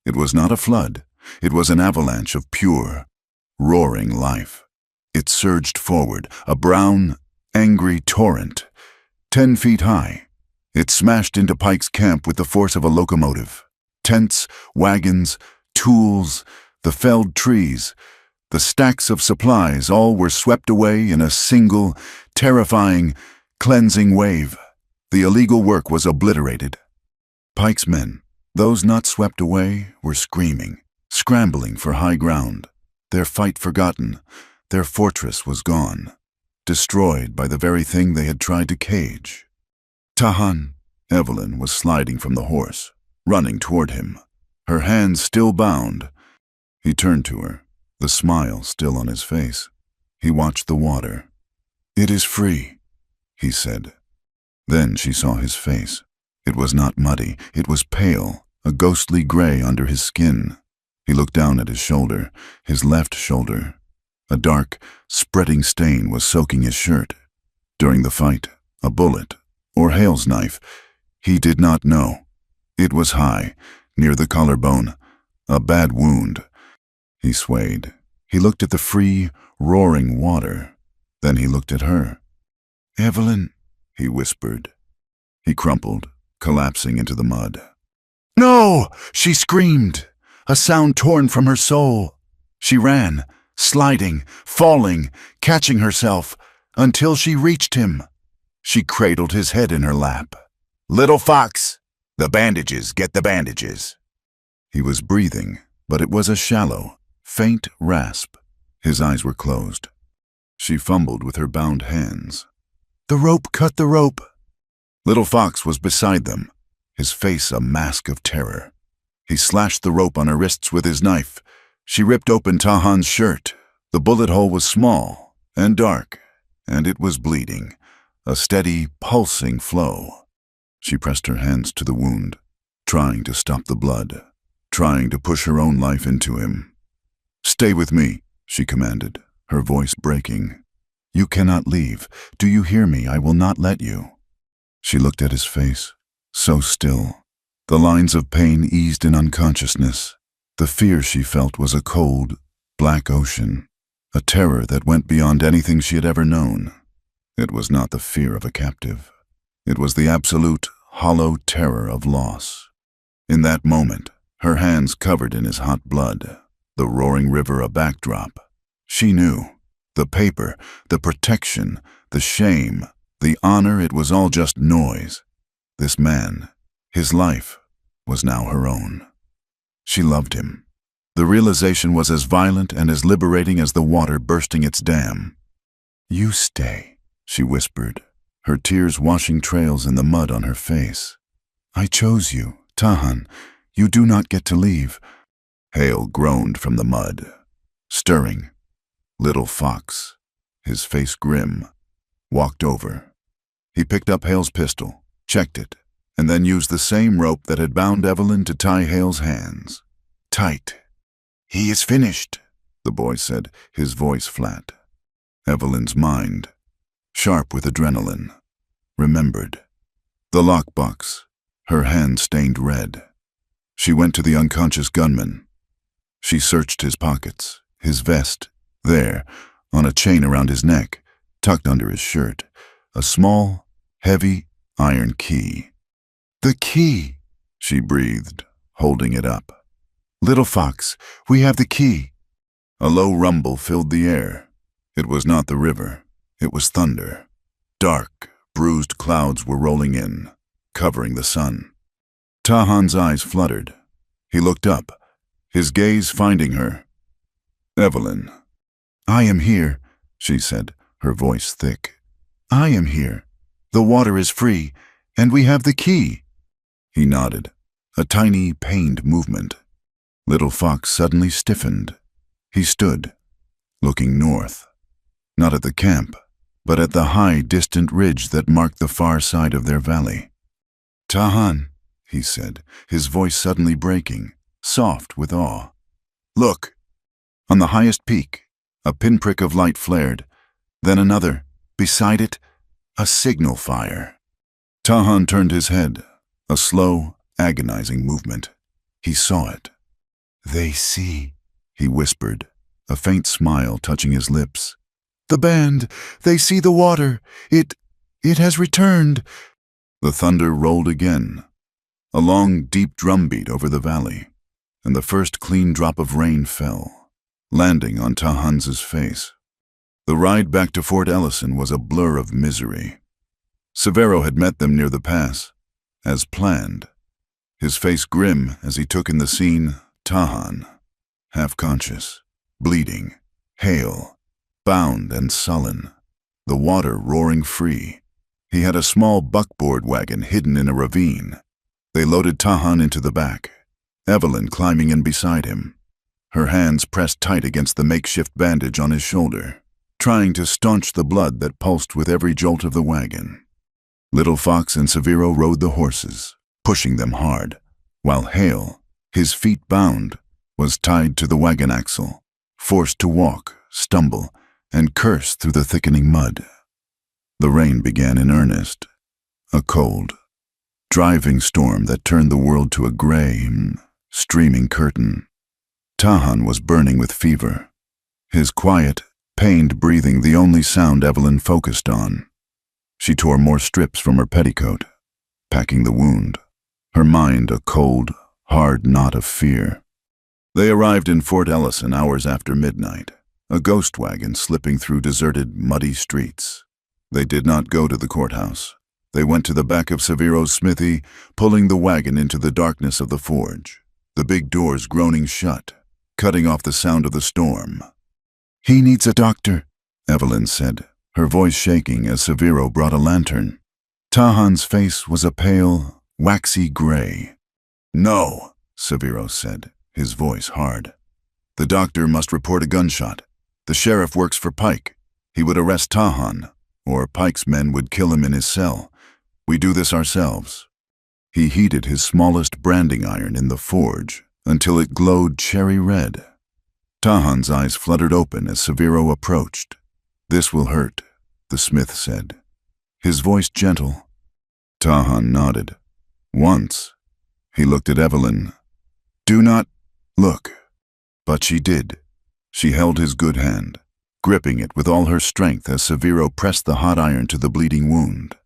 It was not a flood. It was an avalanche of pure, roaring life. It surged forward, a brown, angry torrent, 10 feet high. It smashed into Pike's camp with the force of a locomotive. Tents, wagons, tools, the felled trees, the stacks of supplies, all were swept away in a single, terrifying, cleansing wave. The illegal work was obliterated. Pike's men, those not swept away, were screaming, scrambling for high ground. Their fight forgotten, their fortress was gone, destroyed by the very thing they had tried to cage. Tahan. Evelyn was sliding from the horse, running toward him, her hands still bound. He turned to her, the smile still on his face. He watched the water. "It is free," he said. Then she saw his face. It was not muddy, it was pale, a ghostly gray under his skin. He looked down at his shoulder, his left shoulder. A dark, spreading stain was soaking his shirt. During the fight, a bullet, or Hale's knife, he did not know. It was high, near the collarbone, a bad wound. He swayed. He looked at the free, roaring water. Then he looked at her. "Evelyn," he whispered. He crumpled, collapsing into the mud. "No!" she screamed, a sound torn from her soul. She ran, sliding, falling, catching herself, until she reached him. She cradled his head in her lap. "Little fox! The bandages, get the bandages!" He was breathing, but it was a shallow, faint rasp. His eyes were closed. She fumbled with her bound hands. "The rope, cut the rope!" Little Fox was beside them, his face a mask of terror. He slashed the rope on her wrists with his knife. She ripped open Tahan's shirt. The bullet hole was small and dark, and it was bleeding, a steady, pulsing flow. She pressed her hands to the wound, trying to stop the blood, trying to push her own life into him. "Stay with me," she commanded, her voice breaking. "You cannot leave. Do you hear me? I will not let you." She looked at his face, so still. The lines of pain eased in unconsciousness. The fear she felt was a cold, black ocean, a terror that went beyond anything she had ever known. It was not the fear of a captive. It was the absolute, hollow terror of loss. In that moment, her hands covered in his hot blood, the roaring river a backdrop. She knew. The paper, the protection, the shame, the honor, it was all just noise. This man, his life, was now her own. She loved him. The realization was as violent and as liberating as the water bursting its dam. "You stay," she whispered, her tears washing trails in the mud on her face. "I chose you, Tahan. You do not get to leave." Hale groaned from the mud, stirring. Little Fox, his face grim, walked over. He picked up Hale's pistol, checked it, and then used the same rope that had bound Evelyn to tie Hale's hands. Tight. "He is finished," the boy said, his voice flat. Evelyn's mind, sharp with adrenaline, remembered. The lockbox, her hand stained red. She went to the unconscious gunman. She searched his pockets, his vest. There, on a chain around his neck, tucked under his shirt, a small, heavy iron key. "The key," she breathed, holding it up. "Little Fox, we have the key." A low rumble filled the air. It was not the river. It was thunder. Dark, bruised clouds were rolling in, covering the sun. Tahan's eyes fluttered. He looked up, his gaze finding her. "Evelyn." "I am here," she said, her voice thick. "I am here. The water is free, and we have the key." He nodded, a tiny, pained movement. Little Fox suddenly stiffened. He stood, looking north, not at the camp, but at the high, distant ridge that marked the far side of their valley. "Tahan," he said, his voice suddenly breaking, soft with awe. "Look!" On the highest peak, a pinprick of light flared, then another, beside it, a signal fire. Tahan turned his head, a slow, agonizing movement. He saw it. "They see," he whispered, a faint smile touching his lips. "The band, they see the water. It has returned." The thunder rolled again, a long, deep drumbeat over the valley, and the first clean drop of rain fell, landing on Tahan's face. The ride back to Fort Ellison was a blur of misery. Severo had met them near the pass, as planned, his face grim as he took in the scene. Tahan, half-conscious, bleeding, Hale, bound and sullen, the water roaring free. He had a small buckboard wagon hidden in a ravine. They loaded Tahan into the back, Evelyn climbing in beside him, her hands pressed tight against the makeshift bandage on his shoulder, trying to staunch the blood that pulsed with every jolt of the wagon. Little Fox and Severo rode the horses, pushing them hard, while Hale, his feet bound, was tied to the wagon axle, forced to walk, stumble, and curse through the thickening mud. The rain began in earnest, a cold, driving storm that turned the world to a gray, streaming curtain. Tahan was burning with fever, his quiet, pained breathing the only sound Evelyn focused on. She tore more strips from her petticoat, packing the wound, her mind a cold, hard knot of fear. They arrived in Fort Ellison hours after midnight, a ghost wagon slipping through deserted, muddy streets. They did not go to the courthouse. They went to the back of Severo's smithy, pulling the wagon into the darkness of the forge, the big doors groaning shut, cutting off the sound of the storm. "He needs a doctor," Evelyn said, her voice shaking as Severo brought a lantern. Tahan's face was a pale, waxy gray. "No," Severo said, his voice hard. "The doctor must report a gunshot. The sheriff works for Pike. He would arrest Tahan, or Pike's men would kill him in his cell. We do this ourselves." He heated his smallest branding iron in the forge until it glowed cherry red. Tahan's eyes fluttered open as Severo approached. "This will hurt," the smith said, his voice gentle. Tahan nodded. "Once." He looked at Evelyn. "Do not look." But she did. She held his good hand, gripping it with all her strength as Severo pressed the hot iron to the bleeding wound.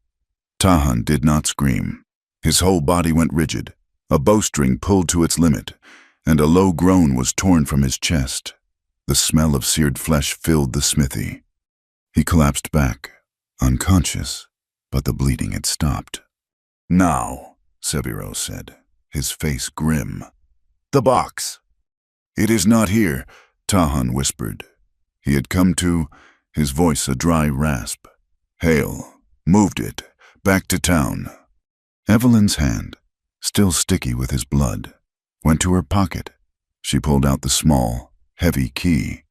Tahan did not scream. His whole body went rigid, a bowstring pulled to its limit, and a low groan was torn from his chest. The smell of seared flesh filled the smithy. He collapsed back, unconscious, but the bleeding had stopped. "Now," Severo said, his face grim. "The box." "It is not here," Tahan whispered. He had come to, his voice a dry rasp. "Hale moved it, back to town." Evelyn's hand, still sticky with his blood, went to her pocket. She pulled out the small, heavy key.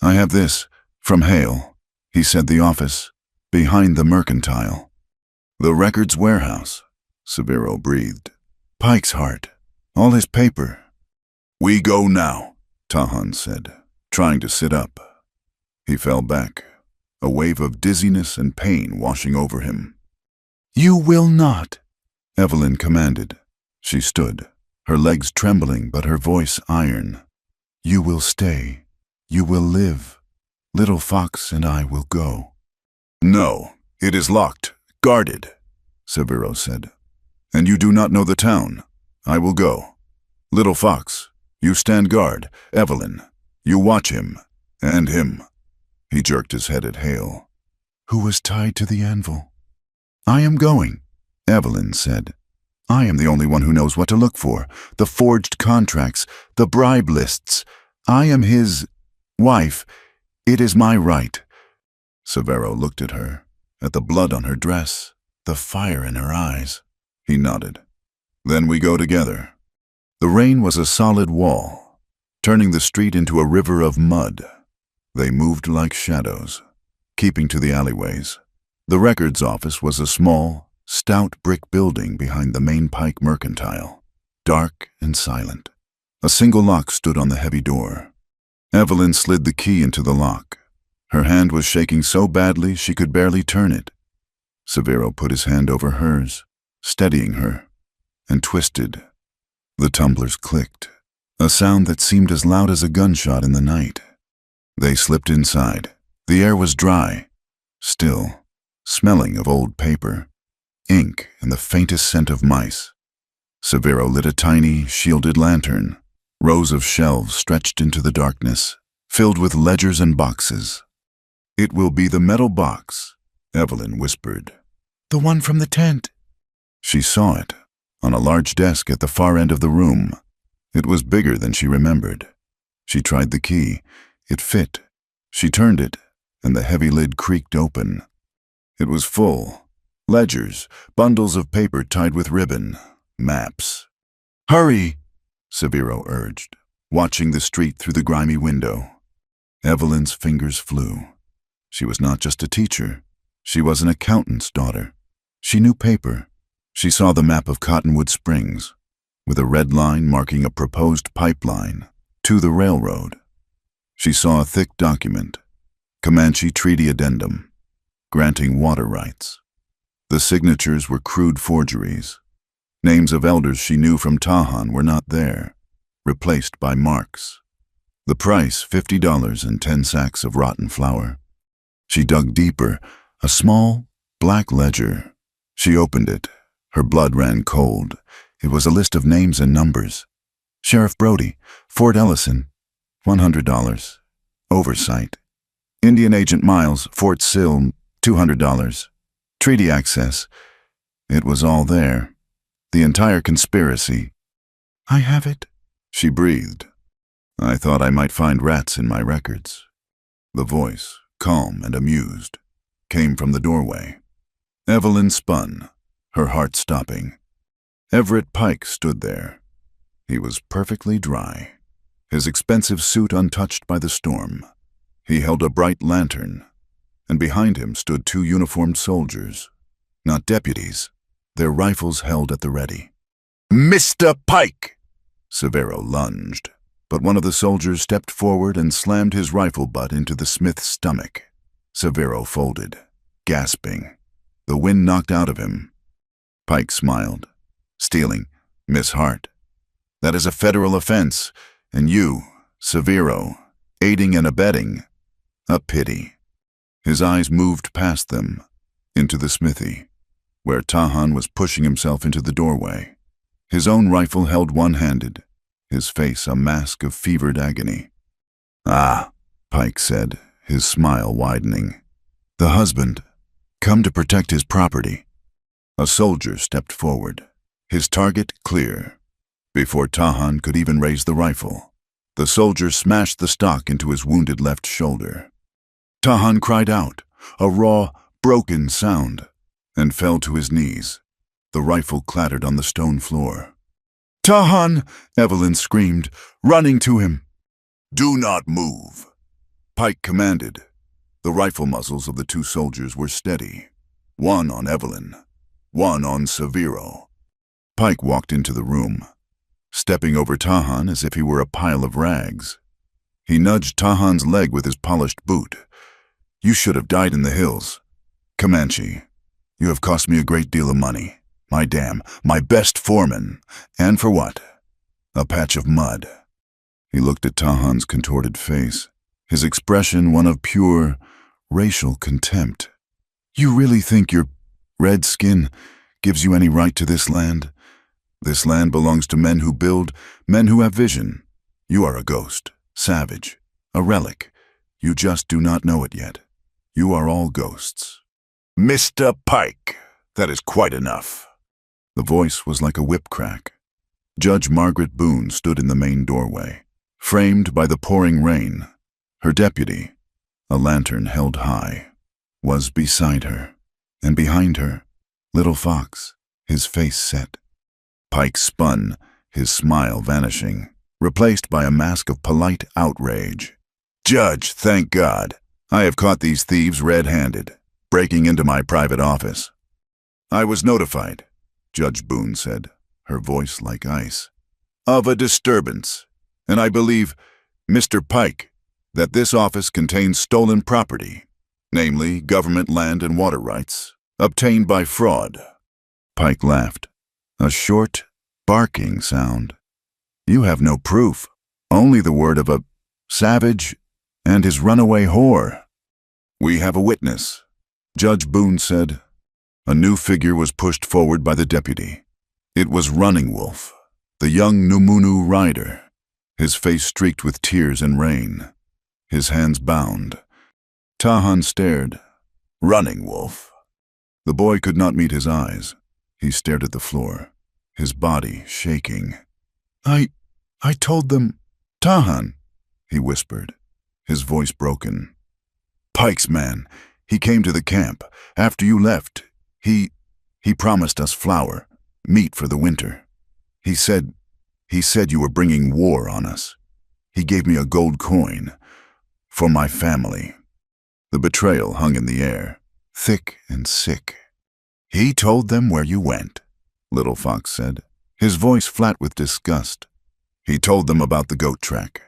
"I have this, from Hale," he said. "The office, behind the mercantile." "The records warehouse," Severo breathed. "Pike's heart, all his paper." "We go now," Tahan said, trying to sit up. He fell back, a wave of dizziness and pain washing over him. "You will not," Evelyn commanded. She stood, her legs trembling but her voice iron. "You will stay. You will live. Little Fox and I will go." "No, it is locked, guarded," Severo said. "And you do not know the town. I will go. Little Fox, you stand guard. Evelyn, you watch him, and him." He jerked his head at Hale. "Who was tied to the anvil?" "I am going," Evelyn said. "I am the only one who knows what to look for. The forged contracts, the bribe lists. I am his wife. It is my right." Severo looked at her, at the blood on her dress, the fire in her eyes. He nodded. "Then we go together." The rain was a solid wall, turning the street into a river of mud. They moved like shadows, keeping to the alleyways. The records office was a small, stout brick building behind the main Pike mercantile, dark and silent. A single lock stood on the heavy door. Evelyn slid the key into the lock. Her hand was shaking so badly she could barely turn it. Severo put his hand over hers, steadying her, and twisted. The tumblers clicked, a sound that seemed as loud as a gunshot in the night. They slipped inside. The air was dry, still, smelling of old paper, ink, and the faintest scent of mice. Severo lit a tiny, shielded lantern. Rows of shelves stretched into the darkness, filled with ledgers and boxes. "It will be the metal box," Evelyn whispered. "The one from the tent." She saw it, on a large desk at the far end of the room. It was bigger than she remembered. She tried the key. It fit. She turned it, and the heavy lid creaked open. It was full. Ledgers, bundles of paper tied with ribbon, maps. "Hurry!" Severo urged, watching the street through the grimy window. Evelyn's fingers flew. She was not just a teacher. She was an accountant's daughter. She knew paper. She saw the map of Cottonwood Springs, with a red line marking a proposed pipeline to the railroad. She saw a thick document, Comanche Treaty Addendum, granting water rights. The signatures were crude forgeries. Names of elders she knew from Tahan were not there, replaced by marks, The price, $50 and 10 sacks of rotten flour. She dug deeper, a small, black ledger. She opened it. Her blood ran cold. It was a list of names and numbers. Sheriff Brody, Fort Ellison, $100. Oversight. Indian Agent Miles, Fort Sill, $200. Treaty access. It was all there. The entire conspiracy. "I have it," she breathed. "I thought I might find rats in my records." The voice, calm and amused, came from the doorway. Evelyn spun, her heart stopping. Everett Pike stood there. He was perfectly dry, his expensive suit untouched by the storm. He held a bright lantern, and behind him stood 2 uniformed soldiers, not deputies, their rifles held at the ready. "Mr. Pike!" Severo lunged, but one of the soldiers stepped forward and slammed his rifle butt into the smith's stomach. Severo folded, gasping. The wind knocked out of him. Pike smiled. "Stealing, Miss Hart. That is a federal offense, and you, Severo, aiding and abetting. A pity." His eyes moved past them, into the smithy, where Tahan was pushing himself into the doorway. His own rifle held one-handed, his face a mask of fevered agony. "Ah," Pike said, his smile widening. "The husband, come to protect his property." A soldier stepped forward, his target clear. Before Tahan could even raise the rifle, the soldier smashed the stock into his wounded left shoulder. Tahan cried out, a raw, broken sound, and fell to his knees. The rifle clattered on the stone floor. "Tahan!" Evelyn screamed, running to him. "Do not move," Pike commanded. The rifle muzzles of the 2 soldiers were steady, one on Evelyn, one on Severo. Pike walked into the room, stepping over Tahan as if he were a pile of rags. He nudged Tahan's leg with his polished boot. "You should have died in the hills. Comanche, you have cost me a great deal of money. My dam, my best foreman. And for what? A patch of mud." He looked at Tahan's contorted face, his expression one of pure, racial contempt. "You really think your red skin gives you any right to this land? This land belongs to men who build, men who have vision. You are a ghost, savage, a relic. You just do not know it yet. You are all ghosts." "Mr. Pike, that is quite enough." The voice was like a whip crack. Judge Margaret Boone stood in the main doorway, framed by the pouring rain. Her deputy, a lantern held high, was beside her, and behind her, Little Fox, his face set. Pike spun, his smile vanishing, replaced by a mask of polite outrage. "Judge, thank God, I have caught these thieves red-handed, breaking into my private office." "I was notified," Judge Boone said, her voice like ice, "of a disturbance, and I believe, Mr. Pike, that this office contains stolen property, namely government land and water rights, obtained by fraud." Pike laughed, a short, barking sound. "You have no proof, only the word of a savage and his runaway whore." "We have a witness," Judge Boone said. A new figure was pushed forward by the deputy. It was Running Wolf, the young Numunu rider, his face streaked with tears and rain, his hands bound. Tahan stared. "Running Wolf." The boy could not meet his eyes. He stared at the floor, his body shaking. I told them." "Tahan," he whispered, his voice broken. "Pike's man. He came to the camp. After you left, he promised us flour, meat for the winter. He said you were bringing war on us. He gave me a gold coin. For my family." The betrayal hung in the air, thick and sick. "He told them where you went," Little Fox said, his voice flat with disgust. "He told them about the goat track."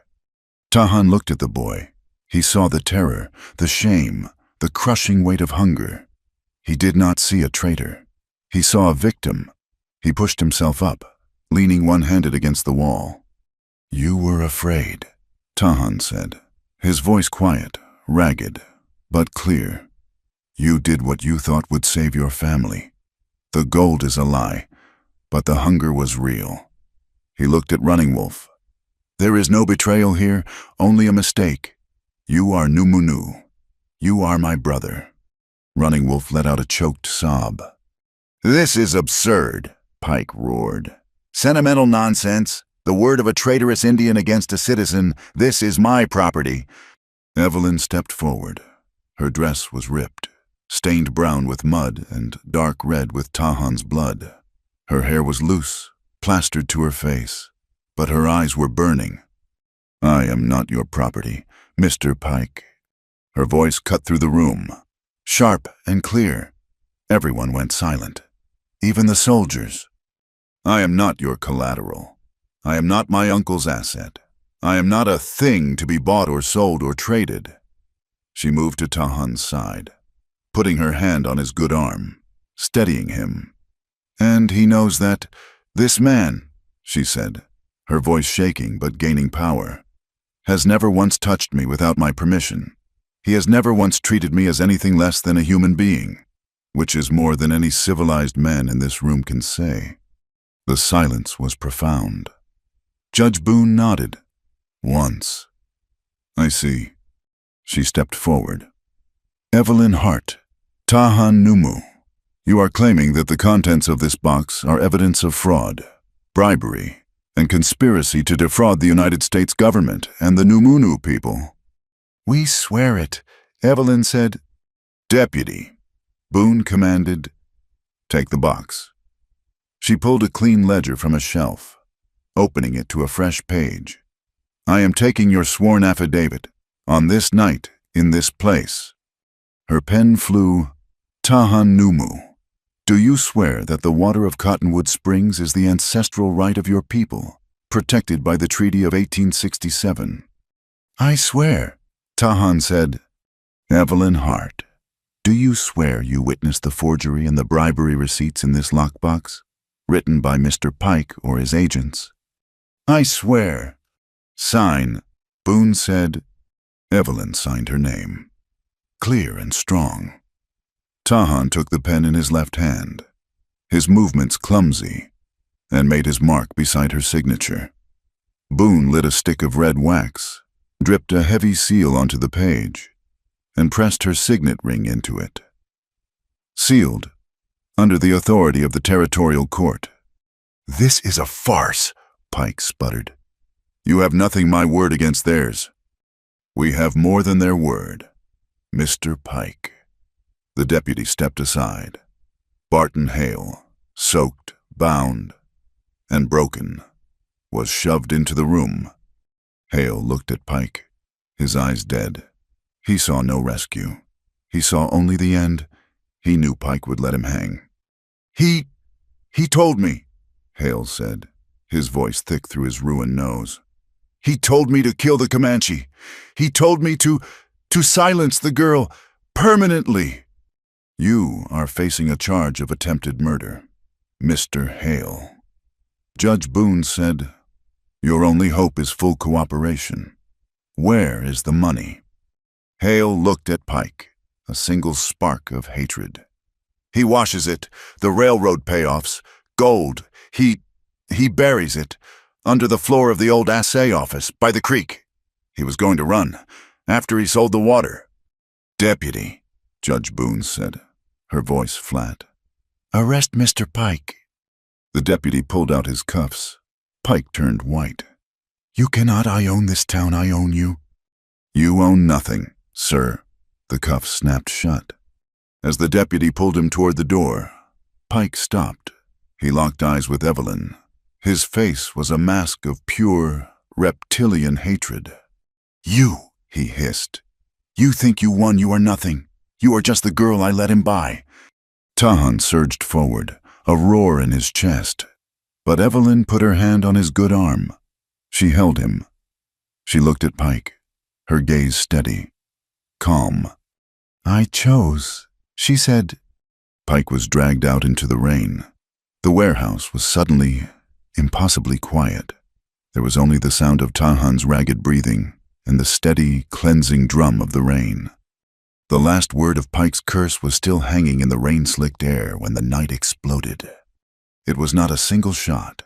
Tahan looked at the boy. He saw the terror, the shame, the crushing weight of hunger. He did not see a traitor. He saw a victim. He pushed himself up, leaning one-handed against the wall. "You were afraid," Tahan said, his voice quiet, ragged, but clear. You did what you thought would save your family. The gold is a lie, but the hunger was real. He looked at Running Wolf. There is no betrayal here, only a mistake. You are Numunu. You are my brother. Running Wolf let out a choked sob. This is absurd, Pike roared. Sentimental nonsense. The word of a traitorous Indian against a citizen. This is my property. Evelyn stepped forward. Her dress was ripped, stained brown with mud and dark red with Tahan's blood. Her hair was loose, plastered to her face, but her eyes were burning. I am not your property, Mr. Pike. Her voice cut through the room, sharp and clear. Everyone went silent, even the soldiers. I am not your collateral. I am not my uncle's asset. I am not a thing to be bought or sold or traded. She moved to Tahan's side, putting her hand on his good arm, steadying him. And he knows that this man, she said, her voice shaking but gaining power, has never once touched me without my permission. He has never once treated me as anything less than a human being, which is more than any civilized man in this room can say. The silence was profound. Judge Boone nodded. Once. I see. She stepped forward. Evelyn Hart, Tahan Numu, you are claiming that the contents of this box are evidence of fraud, bribery, and conspiracy to defraud the United States government and the Numunu people. We swear it, Evelyn said. Deputy, Boone commanded, take the box. She pulled a clean ledger from a shelf, opening it to a fresh page. I am taking your sworn affidavit, on this night, in this place. Her pen flew, Tahan Numu. Do you swear that the water of Cottonwood Springs is the ancestral right of your people, protected by the Treaty of 1867? I swear, Tahan said. Evelyn Hart, do you swear you witnessed the forgery and the bribery receipts in this lockbox, written by Mr. Pike or his agents? I swear. Sign, Boone said. Evelyn signed her name, clear and strong. Tahan took the pen in his left hand, his movements clumsy, and made his mark beside her signature. Boone lit a stick of red wax, dripped a heavy seal onto the page, and pressed her signet ring into it. Sealed, under the authority of the territorial court. This is a farce, Pike sputtered. You have nothing my word against theirs. We have more than their word, Mr. Pike. The deputy stepped aside. Barton Hale, soaked, bound, and broken, was shoved into the room. Hale looked at Pike, his eyes dead. He saw no rescue. He saw only the end. He knew Pike would let him hang. He told me, Hale said, his voice thick through his ruined nose. He told me to kill the Comanche. He told me to silence the girl permanently. You are facing a charge of attempted murder, Mr. Hale. Judge Boone said, your only hope is full cooperation. Where is the money? Hale looked at Pike, a single spark of hatred. He washes it, the railroad payoffs, gold. He buries it, under the floor of the old assay office, by the creek. He was going to run, after he sold the water. Deputy, Judge Boone said, her voice flat. Arrest Mr. Pike. The deputy pulled out his cuffs. Pike turned white. You cannot. I own this town. I own you. You own nothing, sir. The cuffs snapped shut. As the deputy pulled him toward the door, Pike stopped. He locked eyes with Evelyn. His face was a mask of pure, reptilian hatred. You, he hissed. You think you won. You are nothing. You are just the girl I let him buy. Tahan surged forward, a roar in his chest. But Evelyn put her hand on his good arm. She held him. She looked at Pike, her gaze steady, calm. I chose, she said. Pike was dragged out into the rain. The warehouse was suddenly, impossibly quiet. There was only the sound of Tahan's ragged breathing, and the steady, cleansing drum of the rain. The last word of Pike's curse was still hanging in the rain-slicked air when the night exploded. It was not a single shot.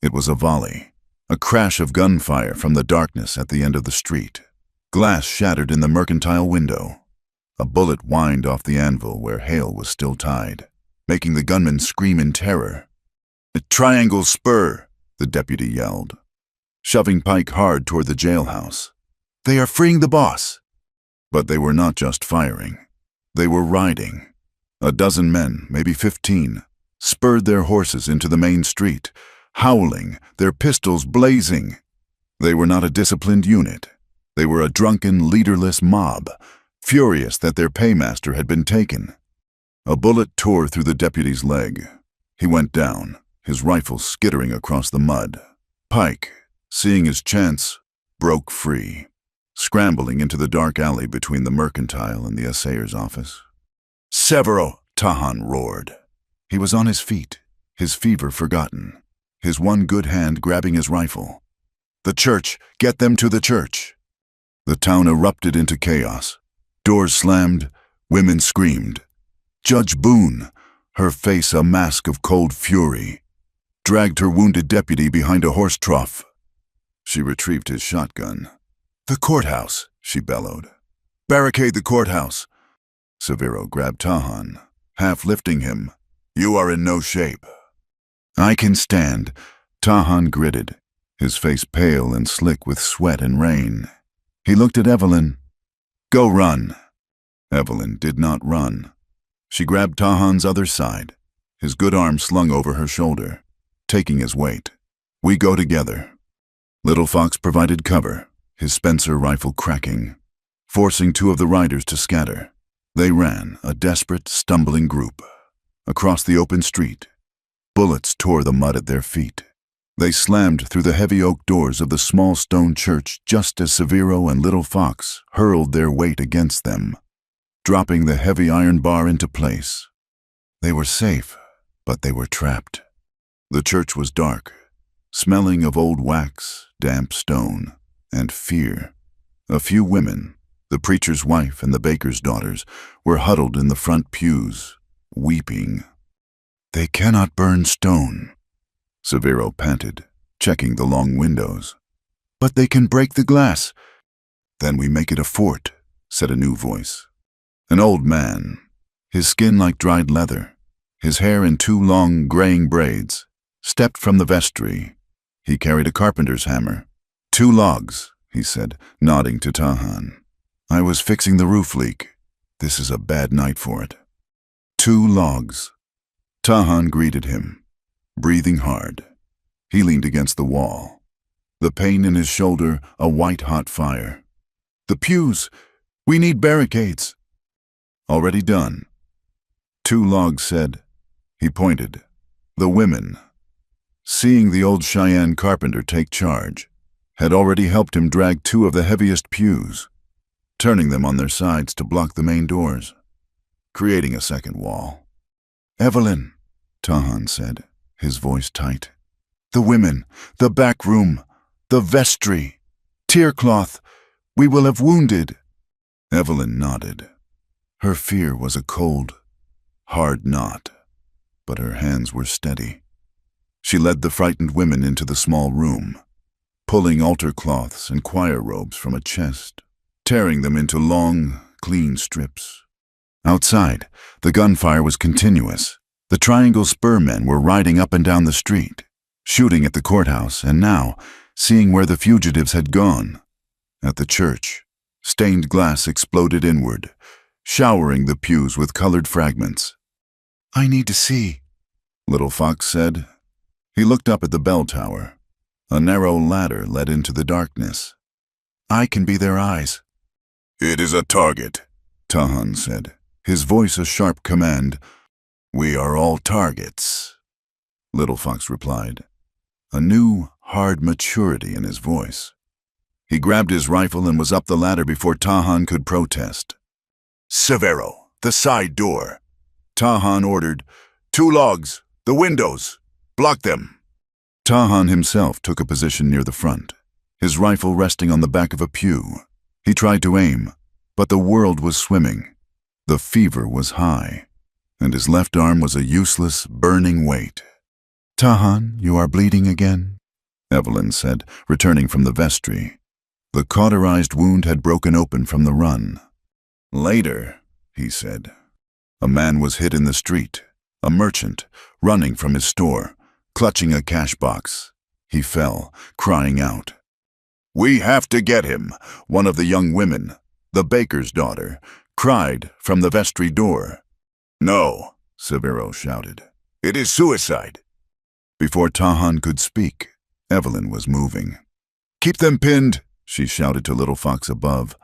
It was a volley, a crash of gunfire from the darkness at the end of the street. Glass shattered in the mercantile window. A bullet whined off the anvil where Hale was still tied, making the gunman scream in terror. "A triangle spur," the deputy yelled, shoving Pike hard toward the jailhouse. "They are freeing the boss." But they were not just firing. They were riding. A dozen men, maybe 15, spurred their horses into the main street, howling, their pistols blazing. They were not a disciplined unit. They were a drunken, leaderless mob, furious that their paymaster had been taken. A bullet tore through the deputy's leg. He went down, his rifle skittering across the mud. Pike, seeing his chance, broke free, scrambling into the dark alley between the mercantile and the assayer's office. "Severo!" Tahan roared. He was on his feet, his fever forgotten, his one good hand grabbing his rifle. "The church! Get them to the church!" The town erupted into chaos. Doors slammed, women screamed. Judge Boone, her face a mask of cold fury, dragged her wounded deputy behind a horse trough. She retrieved his shotgun. "The courthouse," she bellowed. "Barricade the courthouse." Severo grabbed Tahan, half lifting him. "You are in no shape." "I can stand." Tahan gritted, his face pale and slick with sweat and rain. He looked at Evelyn. "Go run." Evelyn did not run. She grabbed Tahan's other side, his good arm slung over her shoulder, taking his weight. "We go together." Little Fox provided cover, his Spencer rifle cracking, forcing two of the riders to scatter. They ran, a desperate, stumbling group, across the open street. Bullets tore the mud at their feet. They slammed through the heavy oak doors of the small stone church just as Severo and Little Fox hurled their weight against them, dropping the heavy iron bar into place. They were safe, but they were trapped. The church was dark, smelling of old wax, damp stone, and fear. A few women, the preacher's wife and the baker's daughters, were huddled in the front pews, weeping. "They cannot burn stone," Severo panted, checking the long windows. "But they can break the glass." "Then we make it a fort," said a new voice. An old man, his skin like dried leather, his hair in two long, graying braids, stepped from the vestry. He carried a carpenter's hammer. "2 logs," he said, nodding to Tahan. "I was fixing the roof leak. This is a bad night for it." 2 logs. Tahan greeted him, breathing hard. He leaned against the wall, the pain in his shoulder a white-hot fire. "The pews! We need barricades!" "Already done," 2 logs said. He pointed. The women, seeing the old Cheyenne carpenter take charge, had already helped him drag 2 of the heaviest pews, turning them on their sides to block the main doors, creating a second wall. "Evelyn," Tahan said, his voice tight. "The women, the back room, the vestry, tearcloth, we will have wounded." Evelyn nodded. Her fear was a cold, hard knot, but her hands were steady. She led the frightened women into the small room, pulling altar cloths and choir robes from a chest, tearing them into long, clean strips. Outside, the gunfire was continuous. The Triangle Spur men were riding up and down the street, shooting at the courthouse, and now, seeing where the fugitives had gone. At the church, stained glass exploded inward, showering the pews with colored fragments. "I need to see," Little Fox said. He looked up at the bell tower. A narrow ladder led into the darkness. "I can be their eyes." "It is a target," Tahan said, his voice a sharp command. "We are all targets," Little Fox replied, a new, hard maturity in his voice. He grabbed his rifle and was up the ladder before Tahan could protest. "Severo, the side door," Tahan ordered. "2 logs, the windows, block them." Tahan himself took a position near the front, his rifle resting on the back of a pew. He tried to aim, but the world was swimming. The fever was high, and his left arm was a useless, burning weight. "Tahan, you are bleeding again," Evelyn said, returning from the vestry. The cauterized wound had broken open from the run. "Later," he said. A man was hit in the street, a merchant, running from his store, clutching a cash box. He fell, crying out. "We have to get him," one of the young women, the baker's daughter, cried from the vestry door. "No," Severo shouted. "It is suicide." Before Tahan could speak, Evelyn was moving. "Keep them pinned," she shouted to Little Fox above.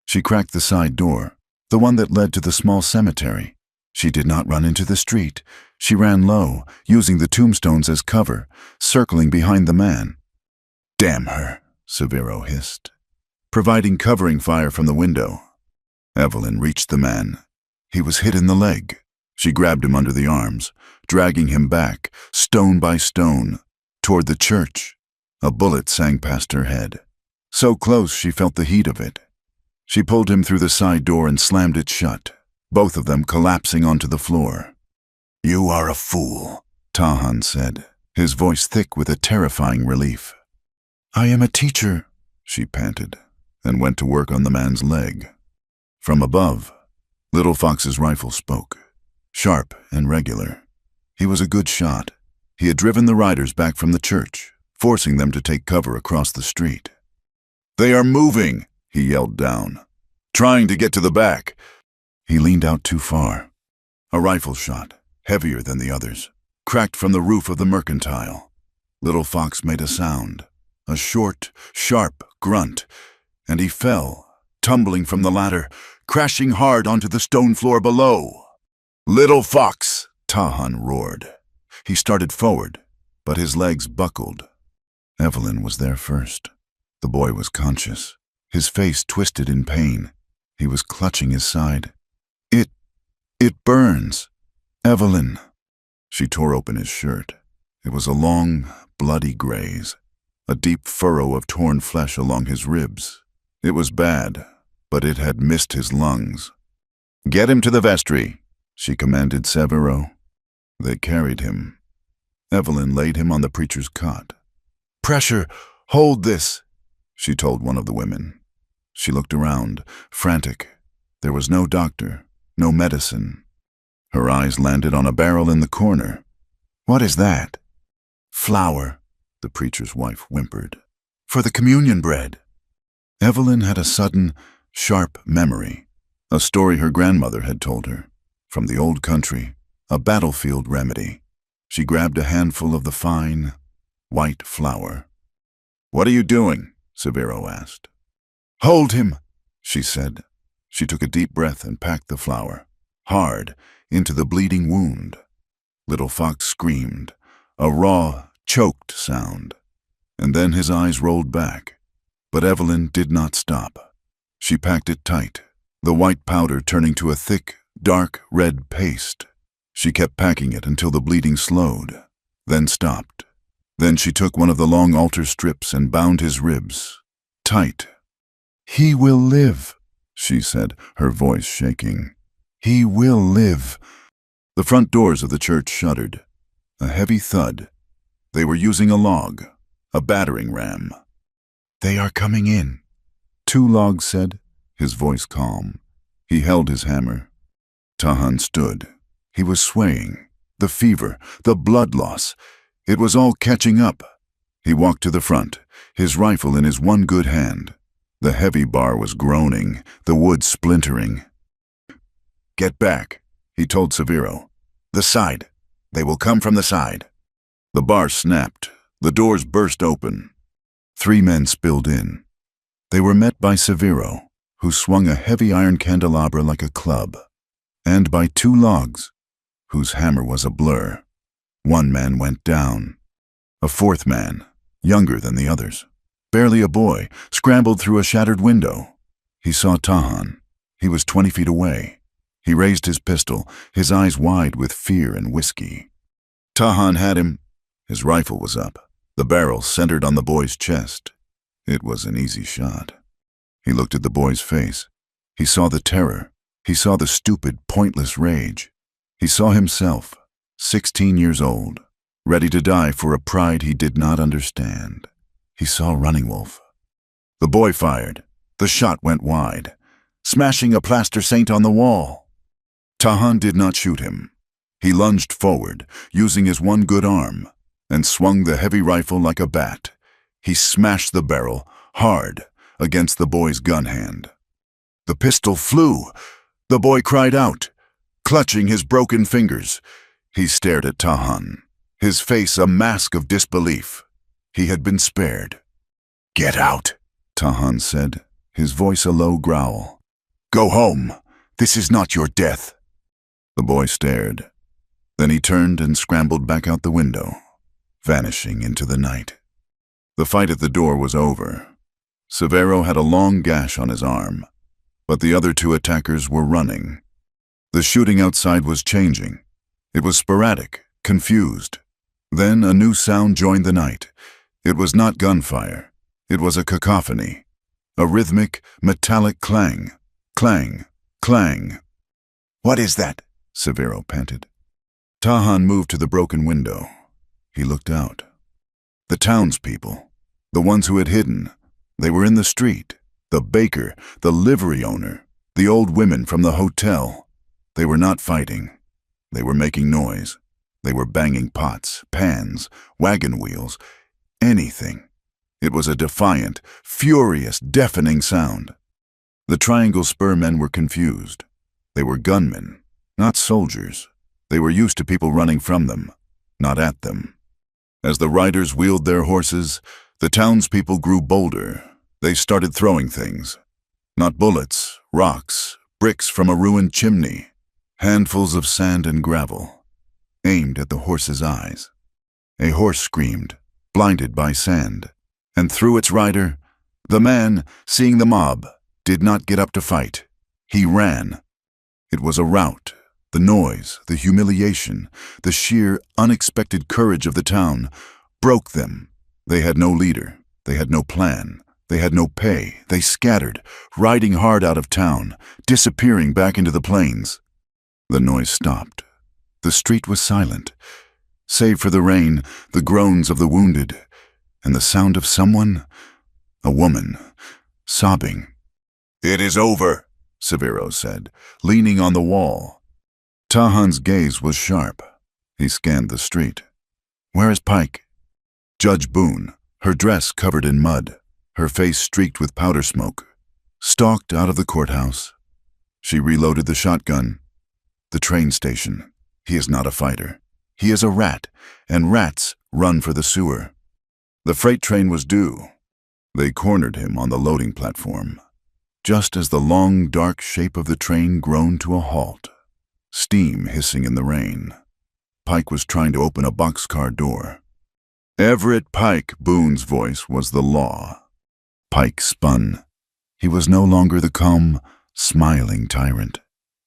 She cracked the side door, the one that led to the small cemetery. She did not run into the street. She ran low, using the tombstones as cover, circling behind the man. "Damn her," Severo hissed, providing covering fire from the window. Evelyn reached the man. He was hit in the leg. She grabbed him under the arms, dragging him back, stone by stone, toward the church. A bullet sang past her head. So close she felt the heat of it. She pulled him through the side door and slammed it shut, both of them collapsing onto the floor. "You are a fool," Tahan said, his voice thick with a terrifying relief. "I am a teacher," she panted, and went to work on the man's leg. From above, Little Fox's rifle spoke, sharp and regular. He was a good shot. He had driven the riders back from the church, forcing them to take cover across the street. "They are moving," he yelled down, "trying to get to the back." He leaned out too far. A rifle shot, heavier than the others, cracked from the roof of the mercantile. Little Fox made a sound, a short, sharp grunt, and he fell, tumbling from the ladder, crashing hard onto the stone floor below. "Little Fox!" Tahan roared. He started forward, but his legs buckled. Evelyn was there first. The boy was conscious, his face twisted in pain. He was clutching his side. It burns. Evelyn." She tore open his shirt. It was a long, bloody graze, a deep furrow of torn flesh along his ribs. It was bad, but it had missed his lungs. "Get him to the vestry," she commanded Severo. They carried him. Evelyn laid him on the preacher's cot. "Pressure, hold this," she told one of the women. She looked around, frantic. There was no doctor, no medicine. Her eyes landed on a barrel in the corner. "What is that?" "Flour," the preacher's wife whimpered. "For the communion bread." Evelyn had a sudden, sharp memory, a story her grandmother had told her, from the old country, a battlefield remedy. She grabbed a handful of the fine, white flour. "What are you doing?" Severo asked. "Hold him," she said. She took a deep breath and packed the flour, hard, into the bleeding wound. Little Fox screamed, a raw, choked sound, and then his eyes rolled back. But Evelyn did not stop. She packed it tight, the white powder turning to a thick, dark red paste. She kept packing it until the bleeding slowed, then stopped. Then she took one of the long altar strips and bound his ribs, tight. "He will live," she said, her voice shaking. "He will live." The front doors of the church shuddered. A heavy thud. They were using a log, a battering ram. "They are coming in," 2 logs said, his voice calm. He held his hammer. Tahan stood. He was swaying. The fever, the blood loss, it was all catching up. He walked to the front, his rifle in his one good hand. The heavy bar was groaning, the wood splintering. "Get back," he told Severo. "The side. They will come from the side." The bar snapped. The doors burst open. 3 men spilled in. They were met by Severo, who swung a heavy iron candelabra like a club, and by 2 logs, whose hammer was a blur. 1 man went down. A 4th man, younger than the others, barely a boy, scrambled through a shattered window. He saw Tahan. He was 20 feet away. He raised his pistol, his eyes wide with fear and whiskey. Tahan had him. His rifle was up, the barrel centered on the boy's chest. It was an easy shot. He looked at the boy's face. He saw the terror. He saw the stupid, pointless rage. He saw himself, 16 years old, ready to die for a pride he did not understand. He saw Running Wolf. The boy fired. The shot went wide, smashing a plaster saint on the wall. Tahan did not shoot him. He lunged forward, using his one good arm, and swung the heavy rifle like a bat. He smashed the barrel, hard, against the boy's gun hand. The pistol flew. The boy cried out, clutching his broken fingers. He stared at Tahan, his face a mask of disbelief. He had been spared. "Get out," Tahan said, his voice a low growl. "Go home. This is not your death." The boy stared. Then he turned and scrambled back out the window, vanishing into the night. The fight at the door was over. Severo had a long gash on his arm, but the other two attackers were running. The shooting outside was changing. It was sporadic, confused. Then a new sound joined the night. It was not gunfire. It was a cacophony, a rhythmic, metallic clang, clang, clang. "What is that?" Severo panted. Tahan moved to the broken window. He looked out. The townspeople, the ones who had hidden, they were in the street. The baker, the livery owner, the old women from the hotel. They were not fighting. They were making noise. They were banging pots, pans, wagon wheels, anything. It was a defiant, furious, deafening sound. The Triangle Spur men were confused. They were gunmen, not soldiers. They were used to people running from them, not at them. As the riders wheeled their horses, the townspeople grew bolder. They started throwing things. Not bullets, rocks, bricks from a ruined chimney, handfuls of sand and gravel, aimed at the horse's eyes. A horse screamed, blinded by sand, and through its rider, the man, seeing the mob, did not get up to fight. He ran. It was a rout. The noise, the humiliation, the sheer, unexpected courage of the town broke them. They had no leader. They had no plan. They had no pay. They scattered, riding hard out of town, disappearing back into the plains. The noise stopped. The street was silent, save for the rain, the groans of the wounded, and the sound of someone, a woman, sobbing. "It is over," Severo said, leaning on the wall. Tahan's gaze was sharp. He scanned the street. "Where is Pike?" Judge Boone, her dress covered in mud, her face streaked with powder smoke, stalked out of the courthouse. She reloaded the shotgun. "The train station. He is not a fighter. He is a rat, and rats run for the sewer." The freight train was due. They cornered him on the loading platform, just as the long, dark shape of the train groaned to a halt, steam hissing in the rain. Pike was trying to open a boxcar door. Everett Pike, Boone's voice was the law. Pike spun. He was no longer the calm, smiling tyrant.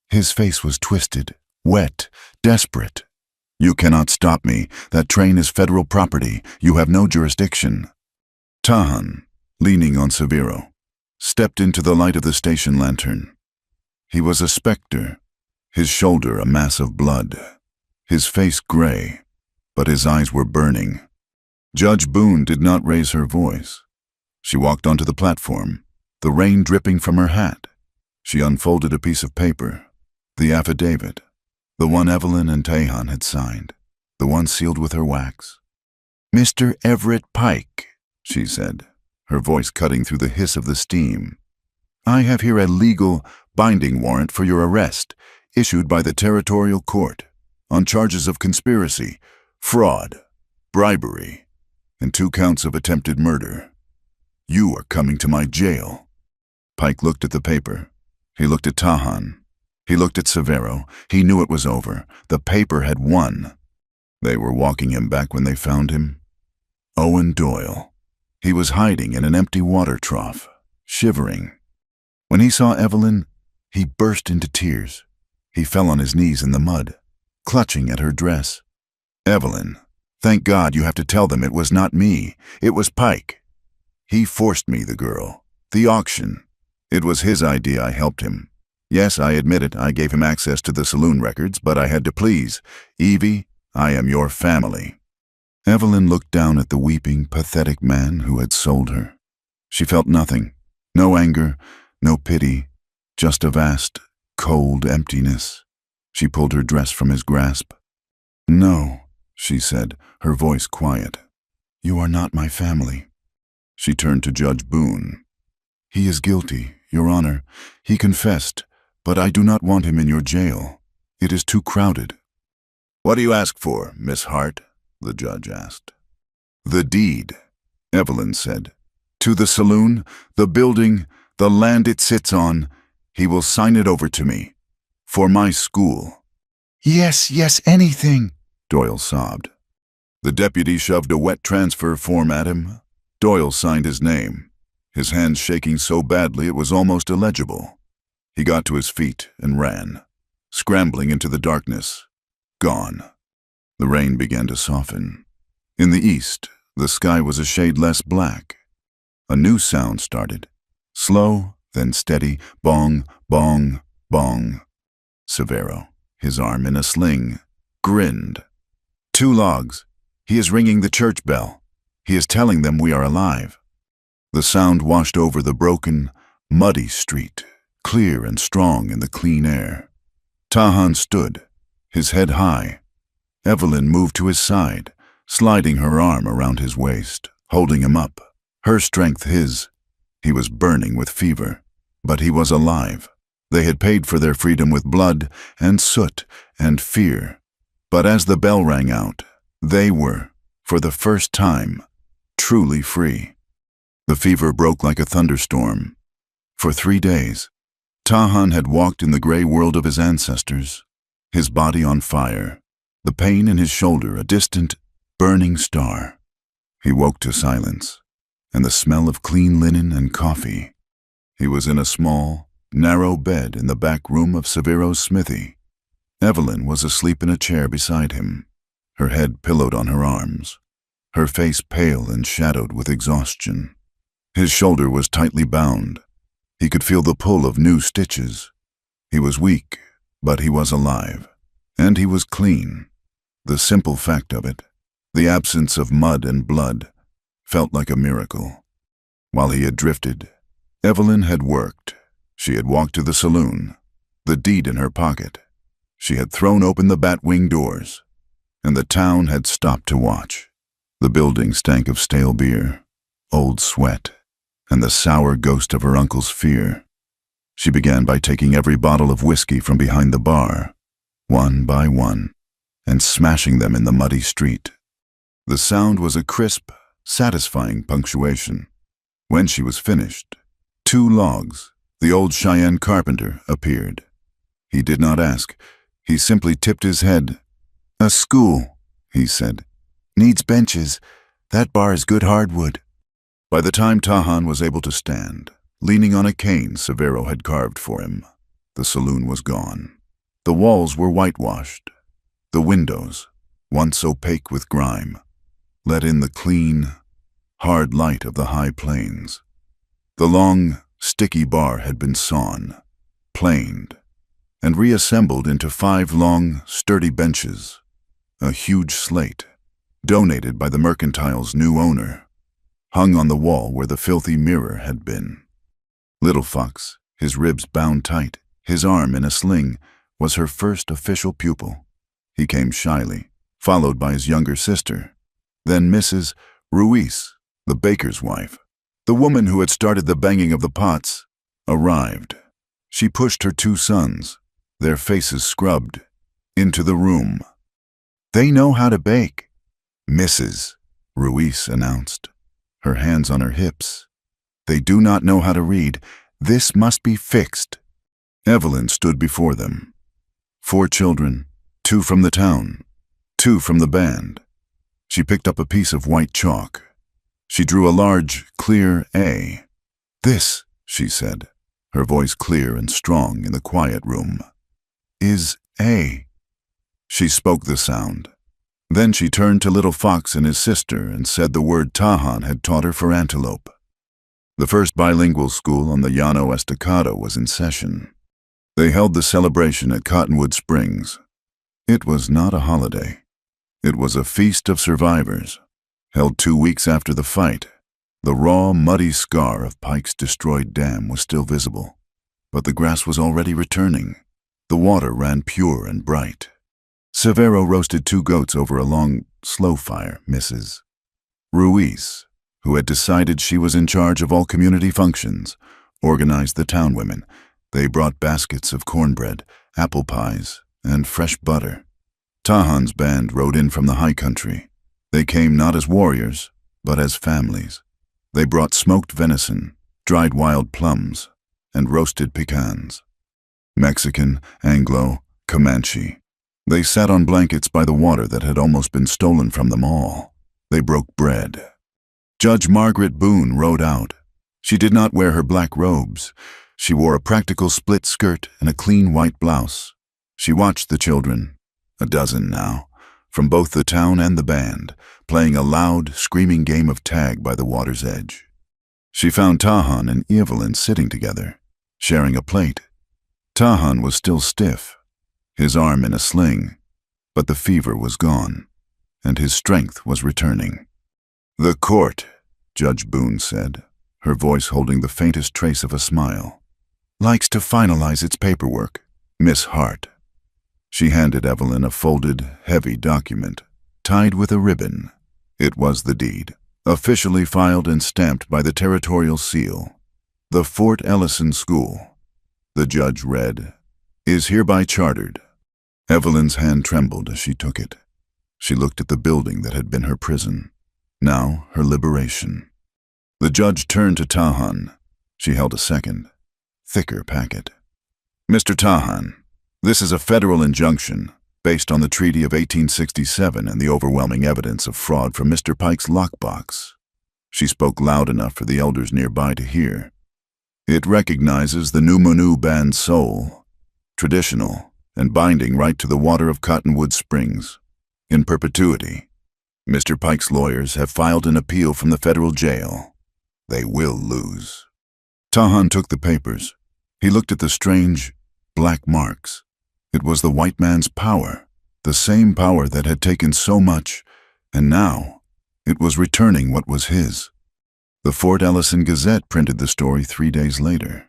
His face was twisted, wet, desperate. "You cannot stop me. That train is federal property. You have no jurisdiction." Tahan, leaning on Severo, stepped into the light of the station lantern. He was a specter, his shoulder a mass of blood, his face gray, but his eyes were burning. Judge Boone did not raise her voice. She walked onto the platform, the rain dripping from her hat. She unfolded a piece of paper, the affidavit, the one Evelyn and Tahan had signed, the one sealed with her wax. "Mr. Everett Pike," she said, her voice cutting through the hiss of the steam. "I have here a legal, binding warrant for your arrest, issued by the Territorial Court, on charges of conspiracy, fraud, bribery, and 2 counts of attempted murder. You are coming to my jail." Pike looked at the paper. He looked at Tahan. He looked at Severo. He knew it was over. The paper had won. They were walking him back when they found him. Owen Doyle. He was hiding in an empty water trough, shivering. When he saw Evelyn, he burst into tears. He fell on his knees in the mud, clutching at her dress. "Evelyn, thank God you have to tell them it was not me. It was Pike. He forced me, the girl. The auction. It was his idea. I helped him. Yes, I admit it, I gave him access to the saloon records, but I had to please. Evie, I am your family. Evelyn looked down at the weeping, pathetic man who had sold her. She felt nothing. No anger, no pity, just a vast, cold emptiness. She pulled her dress from his grasp. No, she said, her voice quiet. You are not my family. She turned to Judge Boone. He is guilty, Your Honor. He confessed, but I do not want him in your jail. It is too crowded. What do you ask for, Miss Hart? The judge asked. The deed, Evelyn said. To the saloon, the building, the land it sits on. He will sign it over to me. For my school. Yes, anything, Doyle sobbed. The deputy shoved a wet transfer form at him. Doyle signed his name, his hands shaking so badly it was almost illegible. He got to his feet and ran, scrambling into the darkness. Gone. The rain began to soften. In the east, the sky was a shade less black. A new sound started. Slow, then steady. Bong, bong, bong. Severo, his arm in a sling, grinned. 2 logs. He is ringing the church bell. He is telling them we are alive. The sound washed over the broken, muddy street, clear and strong in the clean air. Tahan stood, his head high. Evelyn moved to his side, sliding her arm around his waist, holding him up. Her strength his. He was burning with fever, but he was alive. They had paid for their freedom with blood and soot and fear. But as the bell rang out, they were, for the first time, truly free. The fever broke like a thunderstorm. For 3 days, Tahan had walked in the gray world of his ancestors, his body on fire, the pain in his shoulder a distant, burning star. He woke to silence, and the smell of clean linen and coffee. He was in a small, narrow bed in the back room of Severo's smithy. Evelyn was asleep in a chair beside him, her head pillowed on her arms, her face pale and shadowed with exhaustion. His shoulder was tightly bound. He could feel the pull of new stitches. He was weak, but he was alive, and he was clean. The simple fact of it, the absence of mud and blood, felt like a miracle. While he had drifted, Evelyn had worked. She had walked to the saloon, the deed in her pocket. She had thrown open the bat-wing doors, and the town had stopped to watch. The building stank of stale beer, old sweat, and the sour ghost of her uncle's fear. She began by taking every bottle of whiskey from behind the bar, one by one, and smashing them in the muddy street. The sound was a crisp, satisfying punctuation. When she was finished, 2 logs, the old Cheyenne carpenter, appeared. He did not ask. He simply tipped his head. A school, he said. Needs benches. That bar is good hardwood. By the time Tahan was able to stand, leaning on a cane Severo had carved for him, the saloon was gone. The walls were whitewashed. The windows, once opaque with grime, let in the clean, hard light of the high plains. The long, sticky bar had been sawn, planed, and reassembled into 5 long, sturdy benches, a huge slate, donated by the mercantile's new owner, hung on the wall where the filthy mirror had been. Little Fox, his ribs bound tight, his arm in a sling, was her first official pupil. He came shyly, followed by his younger sister, then Mrs. Ruiz, the baker's wife. The woman who had started the banging of the pots arrived. She pushed her 2 sons, their faces scrubbed, into the room. They know how to bake, Mrs. Ruiz announced, her hands on her hips. They do not know how to read. This must be fixed. Evelyn stood before them. 4 children, 2 from the town, 2 from the band. She picked up a piece of white chalk. She drew a large, clear A. This, she said, her voice clear and strong in the quiet room, is A. She spoke the sound. Then she turned to Little Fox and his sister and said the word Tahan had taught her for antelope. The first bilingual school on the Llano Estacado was in session. They held the celebration at Cottonwood Springs. It was not a holiday. It was a feast of survivors, held 2 weeks after the fight. The raw, muddy scar of Pike's destroyed dam was still visible, but the grass was already returning. The water ran pure and bright. Severo roasted 2 goats over a long, slow fire, Mrs. Ruiz, who had decided she was in charge of all community functions, organized the town women. They brought baskets of cornbread, apple pies, and fresh butter. Tahan's band rode in from the high country. They came not as warriors, but as families. They brought smoked venison, dried wild plums, and roasted pecans. Mexican, Anglo, Comanche. They sat on blankets by the water that had almost been stolen from them all. They broke bread. Judge Margaret Boone rode out. She did not wear her black robes. She wore a practical split skirt and a clean white blouse. She watched the children, a dozen now, from both the town and the band, playing a loud, screaming game of tag by the water's edge. She found Tahan and Evelyn sitting together, sharing a plate. Tahan was still stiff, his arm in a sling, but the fever was gone, and his strength was returning. "The court," Judge Boone said, her voice holding the faintest trace of a smile, "likes to finalize its paperwork, Miss Hart." She handed Evelyn a folded, heavy document, tied with a ribbon. It was the deed, officially filed and stamped by the territorial seal. "The Fort Ellison School," the judge read, "is hereby chartered." Evelyn's hand trembled as she took it. She looked at the building that had been her prison, now her liberation. The judge turned to Tahan. She held a second, thicker packet. "Mr. Tahan, this is a federal injunction based on the Treaty of 1867 and the overwhelming evidence of fraud from Mr. Pike's lockbox." She spoke loud enough for the elders nearby to hear. "It recognizes the Numanu band's soul, traditional and binding right to the water of Cottonwood Springs, in perpetuity. Mr. Pike's lawyers have filed an appeal from the federal jail. They will lose." Tahan took the papers. He looked at the strange, black marks. It was the white man's power, the same power that had taken so much, and now it was returning what was his. The Fort Ellison Gazette printed the story 3 days later.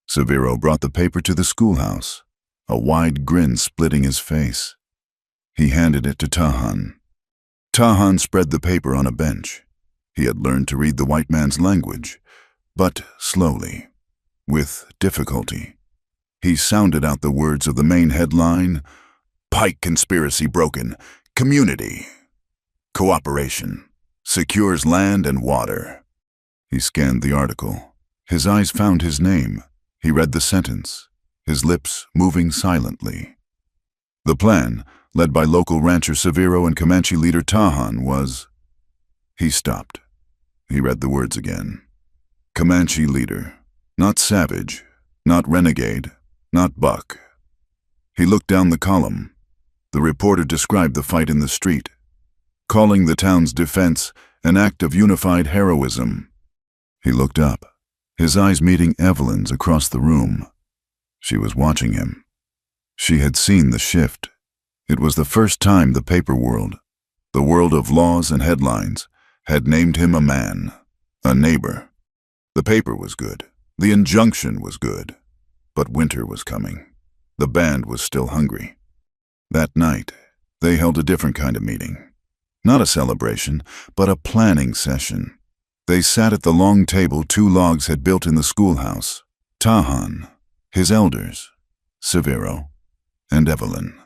Severo brought the paper to the schoolhouse, a wide grin splitting his face. He handed it to Tahan. Tahan spread the paper on a bench. He had learned to read the white man's language, but slowly, with difficulty. He sounded out the words of the main headline: "Pike conspiracy broken. Community. Cooperation. Secures land and water." He scanned the article. His eyes found his name. He read the sentence, his lips moving silently. The plan, led by local rancher Severo and Comanche leader Tahan, was... He stopped. He read the words again. Comanche leader. Not savage, not renegade, not buck. He looked down the column. The reporter described the fight in the street, calling the town's defense an act of unified heroism. He looked up, his eyes meeting Evelyn's across the room. She was watching him. She had seen the shift. It was the first time the paper world, the world of laws and headlines, had named him a man, a neighbor. The paper was good. The injunction was good. But winter was coming. The band was still hungry. That night, they held a different kind of meeting. Not a celebration, but a planning session. They sat at the long table 2 logs had built in the schoolhouse. Tahan, his elders, Severo, and Evelyn.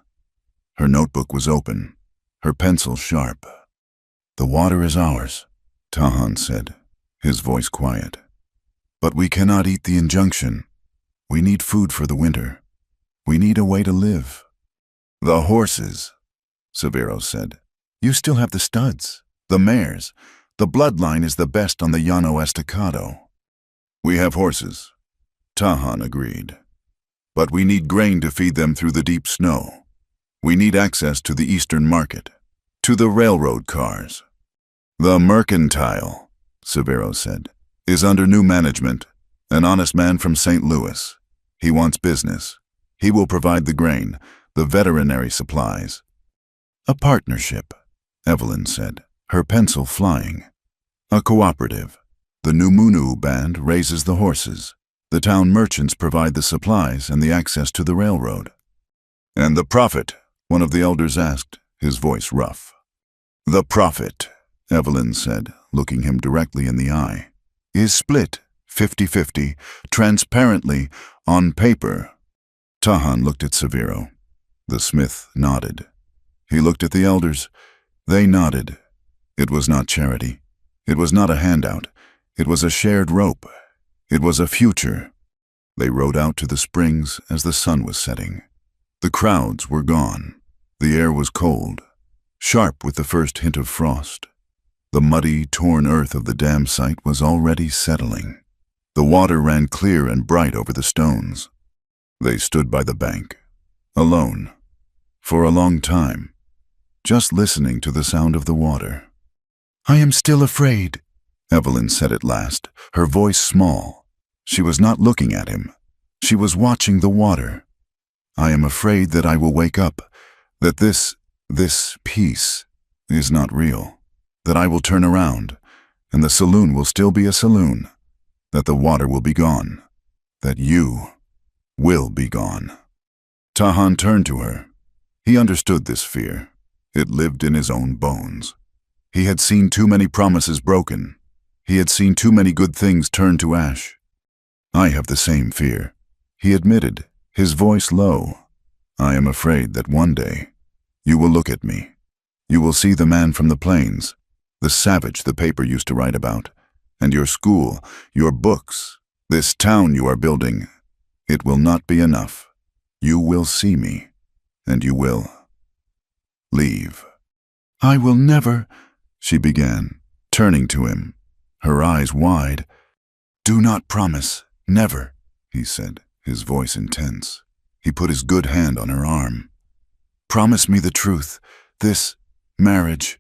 Her notebook was open, her pencil sharp. "The water is ours," Tahan said, his voice quiet. "But we cannot eat the injunction. We need food for the winter. We need a way to live." "The horses," Severo said. "You still have the studs, the mares. The bloodline is the best on the Llano Estacado." "We have horses," Tahan agreed. "But we need grain to feed them through the deep snow. We need access to the eastern market, to the railroad cars." "The mercantile," Severo said, is under new management, an honest man from St. Louis. He wants business. He will provide the grain, the veterinary supplies. A partnership, Evelyn said, her pencil flying. A cooperative. The Numunu band raises the horses. The town merchants provide the supplies and the access to the railroad. And the profit? One of the elders asked, his voice rough. The profit, Evelyn said, looking him directly in the eye, is split 50-50, transparently, on paper. Tahan looked at Severo. The smith nodded. He looked at the elders. They nodded. It was not charity. It was not a handout. It was a shared rope. It was a future. They rode out to the springs as the sun was setting. The crowds were gone. The air was cold, sharp with the first hint of frost. The muddy, torn earth of the dam site was already settling. The water ran clear and bright over the stones. They stood by the bank, alone, for a long time, just listening to the sound of the water. I am still afraid, Evelyn said at last, her voice small. She was not looking at him. She was watching the water. I am afraid that I will wake up, that this peace is not real, that I will turn around, and the saloon will still be a saloon, that the water will be gone, that you will be gone. Tahan turned to her. He understood this fear. It lived in his own bones. He had seen too many promises broken. He had seen too many good things turn to ash. I have the same fear, he admitted, his voice low. I am afraid that one day you will look at me. You will see the man from the plains, the savage the paper used to write about, and your school, your books, this town you are building. It will not be enough. You will see me, and you will leave. I will never, she began, turning to him, her eyes wide. Do not promise, never, he said, his voice intense. He put his good hand on her arm. Promise me the truth. This marriage,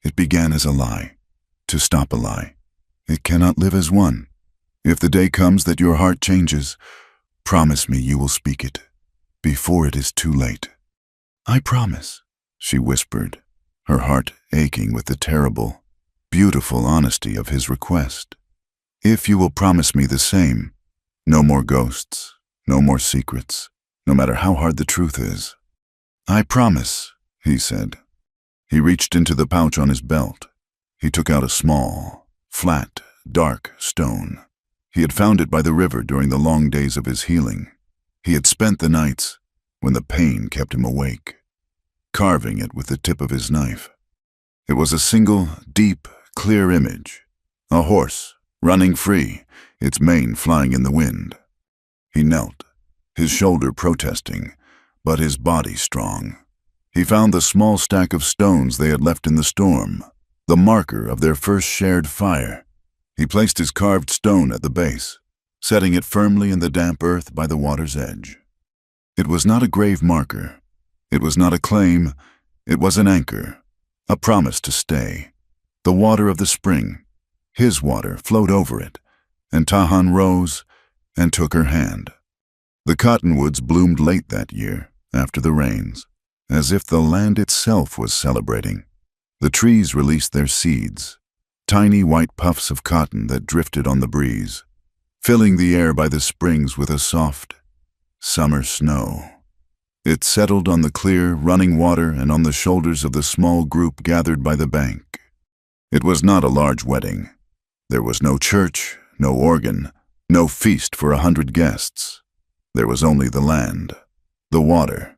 it began as a lie. To stop a lie. It cannot live as one. If the day comes that your heart changes, promise me you will speak it, before it is too late. I promise, she whispered, her heart aching with the terrible, beautiful honesty of his request. If you will promise me the same, no more ghosts, no more secrets, no matter how hard the truth is. I promise, he said. He reached into the pouch on his belt. He took out a small, flat, dark stone. He had found it by the river during the long days of his healing. He had spent the nights, when the pain kept him awake, carving it with the tip of his knife. It was a single, deep, clear image. A horse, running free, its mane flying in the wind. He knelt, his shoulder protesting, but his body strong. He found the small stack of stones they had left in the storm, the marker of their first shared fire. He placed his carved stone at the base, setting it firmly in the damp earth by the water's edge. It was not a grave marker. It was not a claim. It was an anchor, a promise to stay. The water of the spring, his water, flowed over it, and Tahan rose and took her hand. The cottonwoods bloomed late that year, after the rains, as if the land itself was celebrating. The trees released their seeds, tiny white puffs of cotton that drifted on the breeze, filling the air by the springs with a soft, summer snow. It settled on the clear, running water and on the shoulders of the small group gathered by the bank. It was not a large wedding. There was no church, no organ, no feast for 100 guests. There was only the land, the water,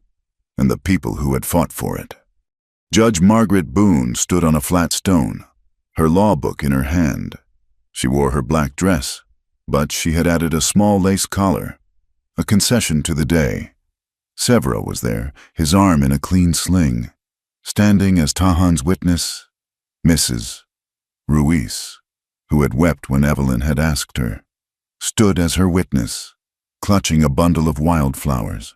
and the people who had fought for it. Judge Margaret Boone stood on a flat stone, her law book in her hand. She wore her black dress, but she had added a small lace collar, a concession to the day. Severo was there, his arm in a clean sling, standing as Tahan's witness, Mrs. Ruiz, who had wept when Evelyn had asked her, stood as her witness, clutching a bundle of wildflowers.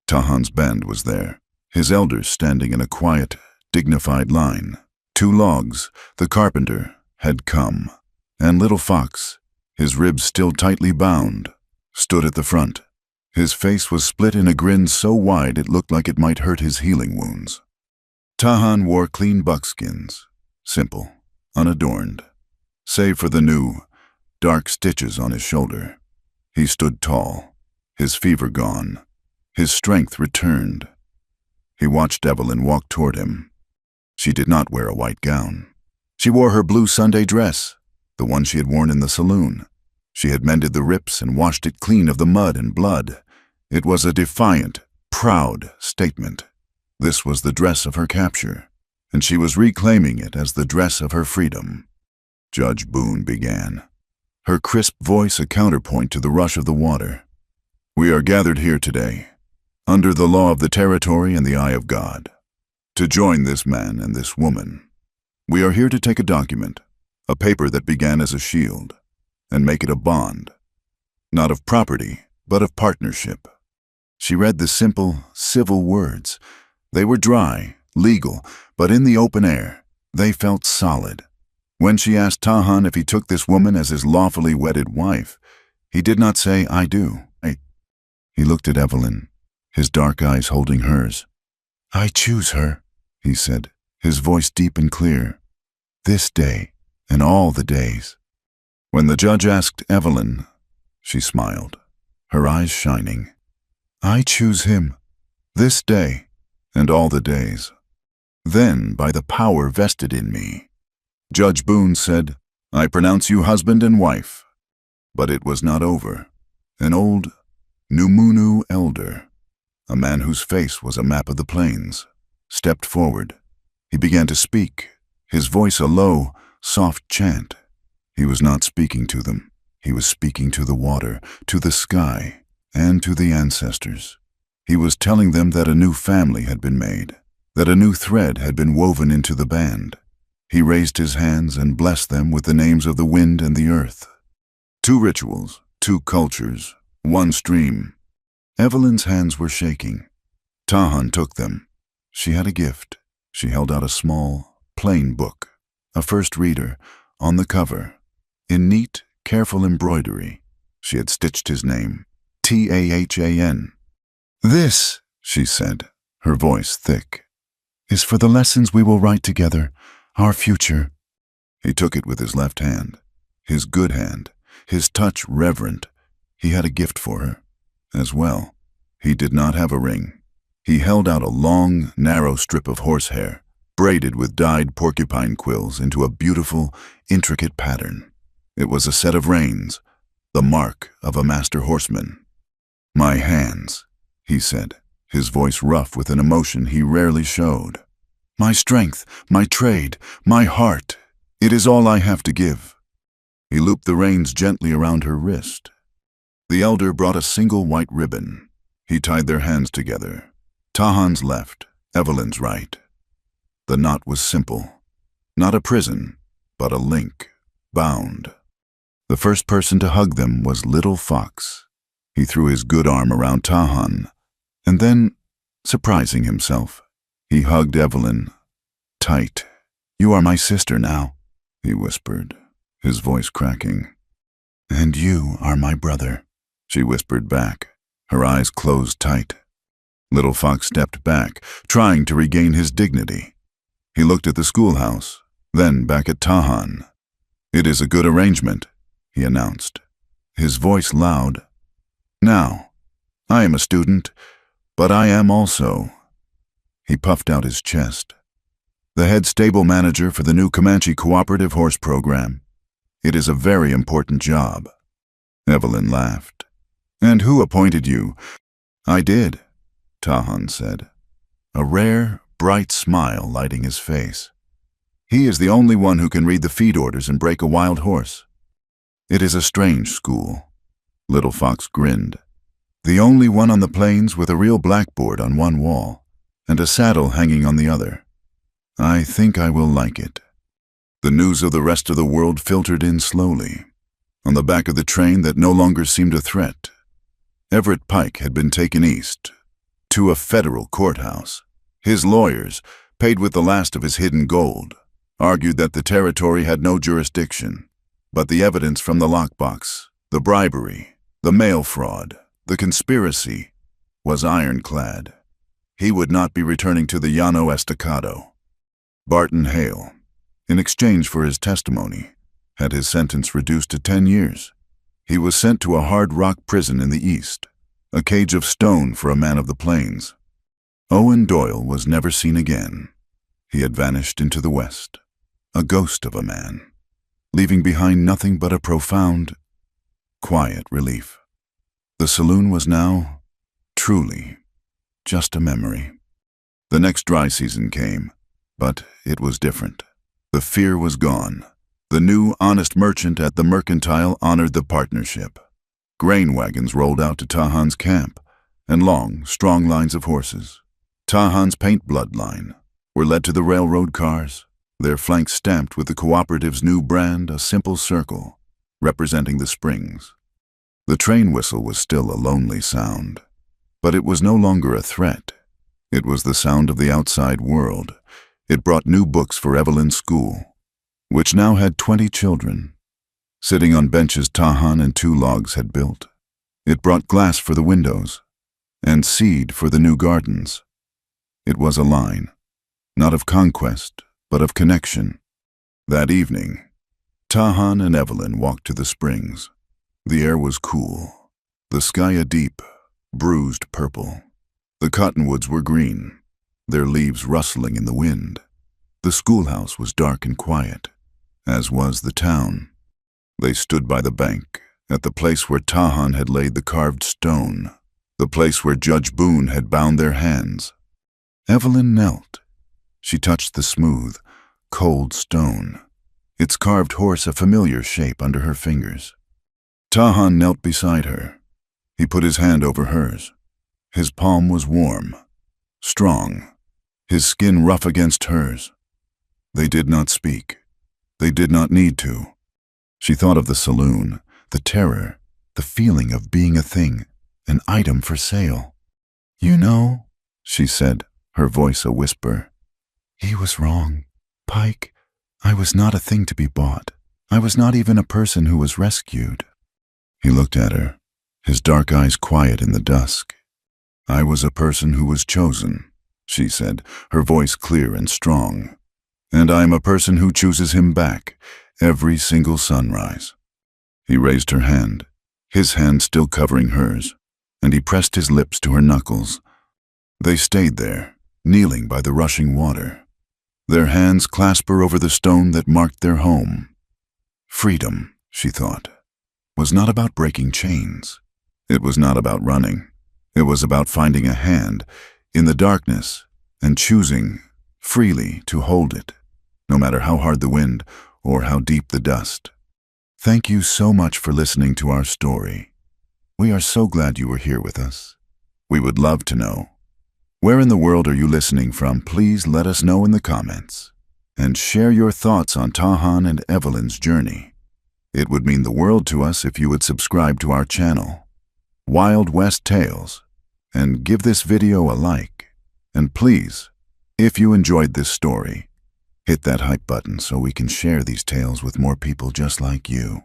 Tahan's band was there, his elders standing in a quiet, dignified line. 2 logs, the carpenter, had come, and Little Fox, his ribs still tightly bound, stood at the front. His face was split in a grin so wide it looked like it might hurt his healing wounds. Tahan wore clean buckskins, simple, unadorned, save for the new, dark stitches on his shoulder. He stood tall, his fever gone, his strength returned. He watched Evelyn walk toward him. She did not wear a white gown. She wore her blue Sunday dress, the one she had worn in the saloon. She had mended the rips and washed it clean of the mud and blood. It was a defiant, proud statement. This was the dress of her capture, and she was reclaiming it as the dress of her freedom. Judge Boone began, her crisp voice a counterpoint to the rush of the water. We are gathered here today, under the law of the territory and the eye of God, to join this man and this woman. We are here to take a document, a paper that began as a shield, and make it a bond, not of property, but of partnership. She read the simple, civil words. They were dry, legal, but in the open air, they felt solid. When she asked Tahan if he took this woman as his lawfully wedded wife, he did not say, I do. He looked at Evelyn, his dark eyes holding hers. I choose her, he said, his voice deep and clear. This day, and all the days. When the judge asked Evelyn, she smiled, her eyes shining. I choose him, this day, and all the days. Then, by the power vested in me, Judge Boone said, I pronounce you husband and wife. But it was not over. An old Numunu elder, a man whose face was a map of the plains, stepped forward. He began to speak, his voice a low, soft chant. He was not speaking to them. He was speaking to the water, to the sky, and to the ancestors. He was telling them that a new family had been made, that a new thread had been woven into the band. He raised his hands and blessed them with the names of the wind and the earth. 2 rituals, 2 cultures, 1 stream. Evelyn's hands were shaking. Tahan took them. She had a gift. She held out a small, plain book, a first reader, on the cover. In neat, careful embroidery, she had stitched his name, Tahan. This, she said, her voice thick, is for the lessons we will write together, our future. He took it with his left hand, his good hand, his touch reverent. He had a gift for her, as well. He did not have a ring. He held out a long, narrow strip of horsehair, braided with dyed porcupine quills into a beautiful, intricate pattern. It was a set of reins, the mark of a master horseman. My hands, he said, his voice rough with an emotion he rarely showed. My strength, my trade, my heart, it is all I have to give. He looped the reins gently around her wrist. The elder brought a single white ribbon. He tied their hands together. Tahan's left, Evelyn's right. The knot was simple. Not a prison, but a link, bound. The first person to hug them was Little Fox. He threw his good arm around Tahan, and then, surprising himself, he hugged Evelyn tight. You are my sister now, he whispered, his voice cracking. And you are my brother, she whispered back, her eyes closed tight. Little Fox stepped back, trying to regain his dignity. He looked at the schoolhouse, then back at Tahan. It is a good arrangement, he announced, his voice loud. Now, I am a student, but I am also. He puffed out his chest. The head stable manager for the new Comanche cooperative horse program. It is a very important job. Evelyn laughed. And who appointed you? I did, Tahan said, a rare, bright smile lighting his face. He is the only one who can read the feed orders and break a wild horse. It is a strange school. Little Fox grinned. The only one on the plains with a real blackboard on one wall and a saddle hanging on the other. I think I will like it. The news of the rest of the world filtered in slowly. On the back of the train that no longer seemed a threat, Everett Pike had been taken east, to a federal courthouse. His lawyers, paid with the last of his hidden gold, argued that the territory had no jurisdiction. But the evidence from the lockbox, the bribery, the mail fraud, the conspiracy, was ironclad. He would not be returning to the Llano Estacado. Barton Hale, in exchange for his testimony, had his sentence reduced to 10 years. He was sent to a hard rock prison in the east, a cage of stone for a man of the plains. Owen Doyle was never seen again. He had vanished into the west, a ghost of a man, leaving behind nothing but a profound, quiet relief. The saloon was now, truly, just a memory. The next dry season came, but it was different. The fear was gone. The new, honest merchant at the Mercantile honored the partnership. Grain wagons rolled out to Tahan's camp, and long, strong lines of horses. Tahan's paint bloodline were led to the railroad cars, their flanks stamped with the cooperative's new brand, a simple circle, representing the springs. The train whistle was still a lonely sound, but it was no longer a threat. It was the sound of the outside world. It brought new books for Evelyn's school, which now had 20 children, sitting on benches Tahan and 2 logs had built. It brought glass for the windows, and seed for the new gardens. It was a line, not of conquest, but of connection. That evening, Tahan and Evelyn walked to the springs. The air was cool, the sky a deep, bruised purple. The cottonwoods were green, their leaves rustling in the wind. The schoolhouse was dark and quiet, as was the town. They stood by the bank, at the place where Tahan had laid the carved stone, the place where Judge Boone had bound their hands. Evelyn knelt. She touched the smooth, cold stone, its carved horse a familiar shape under her fingers. Tahan knelt beside her. He put his hand over hers. His palm was warm, strong, his skin rough against hers. They did not speak. They did not need to. She thought of the saloon, the terror, the feeling of being a thing, an item for sale. "You know," she said, her voice a whisper, "he was wrong. Pike, I was not a thing to be bought. I was not even a person who was rescued." He looked at her, his dark eyes quiet in the dusk. "I was a person who was chosen," she said, her voice clear and strong. "And I am a person who chooses him back every single sunrise." He raised her hand, his hand still covering hers, and he pressed his lips to her knuckles. They stayed there, kneeling by the rushing water, their hands clasped her over the stone that marked their home. Freedom, she thought, was not about breaking chains. It was not about running. It was about finding a hand in the darkness and choosing freely to hold it, no matter how hard the wind or how deep the dust. Thank you so much for listening to our story. We are so glad you were here with us. We would love to know, where in the world are you listening from? Please let us know in the comments and share your thoughts on Tahan and Evelyn's journey. It would mean the world to us if you would subscribe to our channel, Wild West Tales, and give this video a like. And please, if you enjoyed this story, hit that hype button so we can share these tales with more people just like you.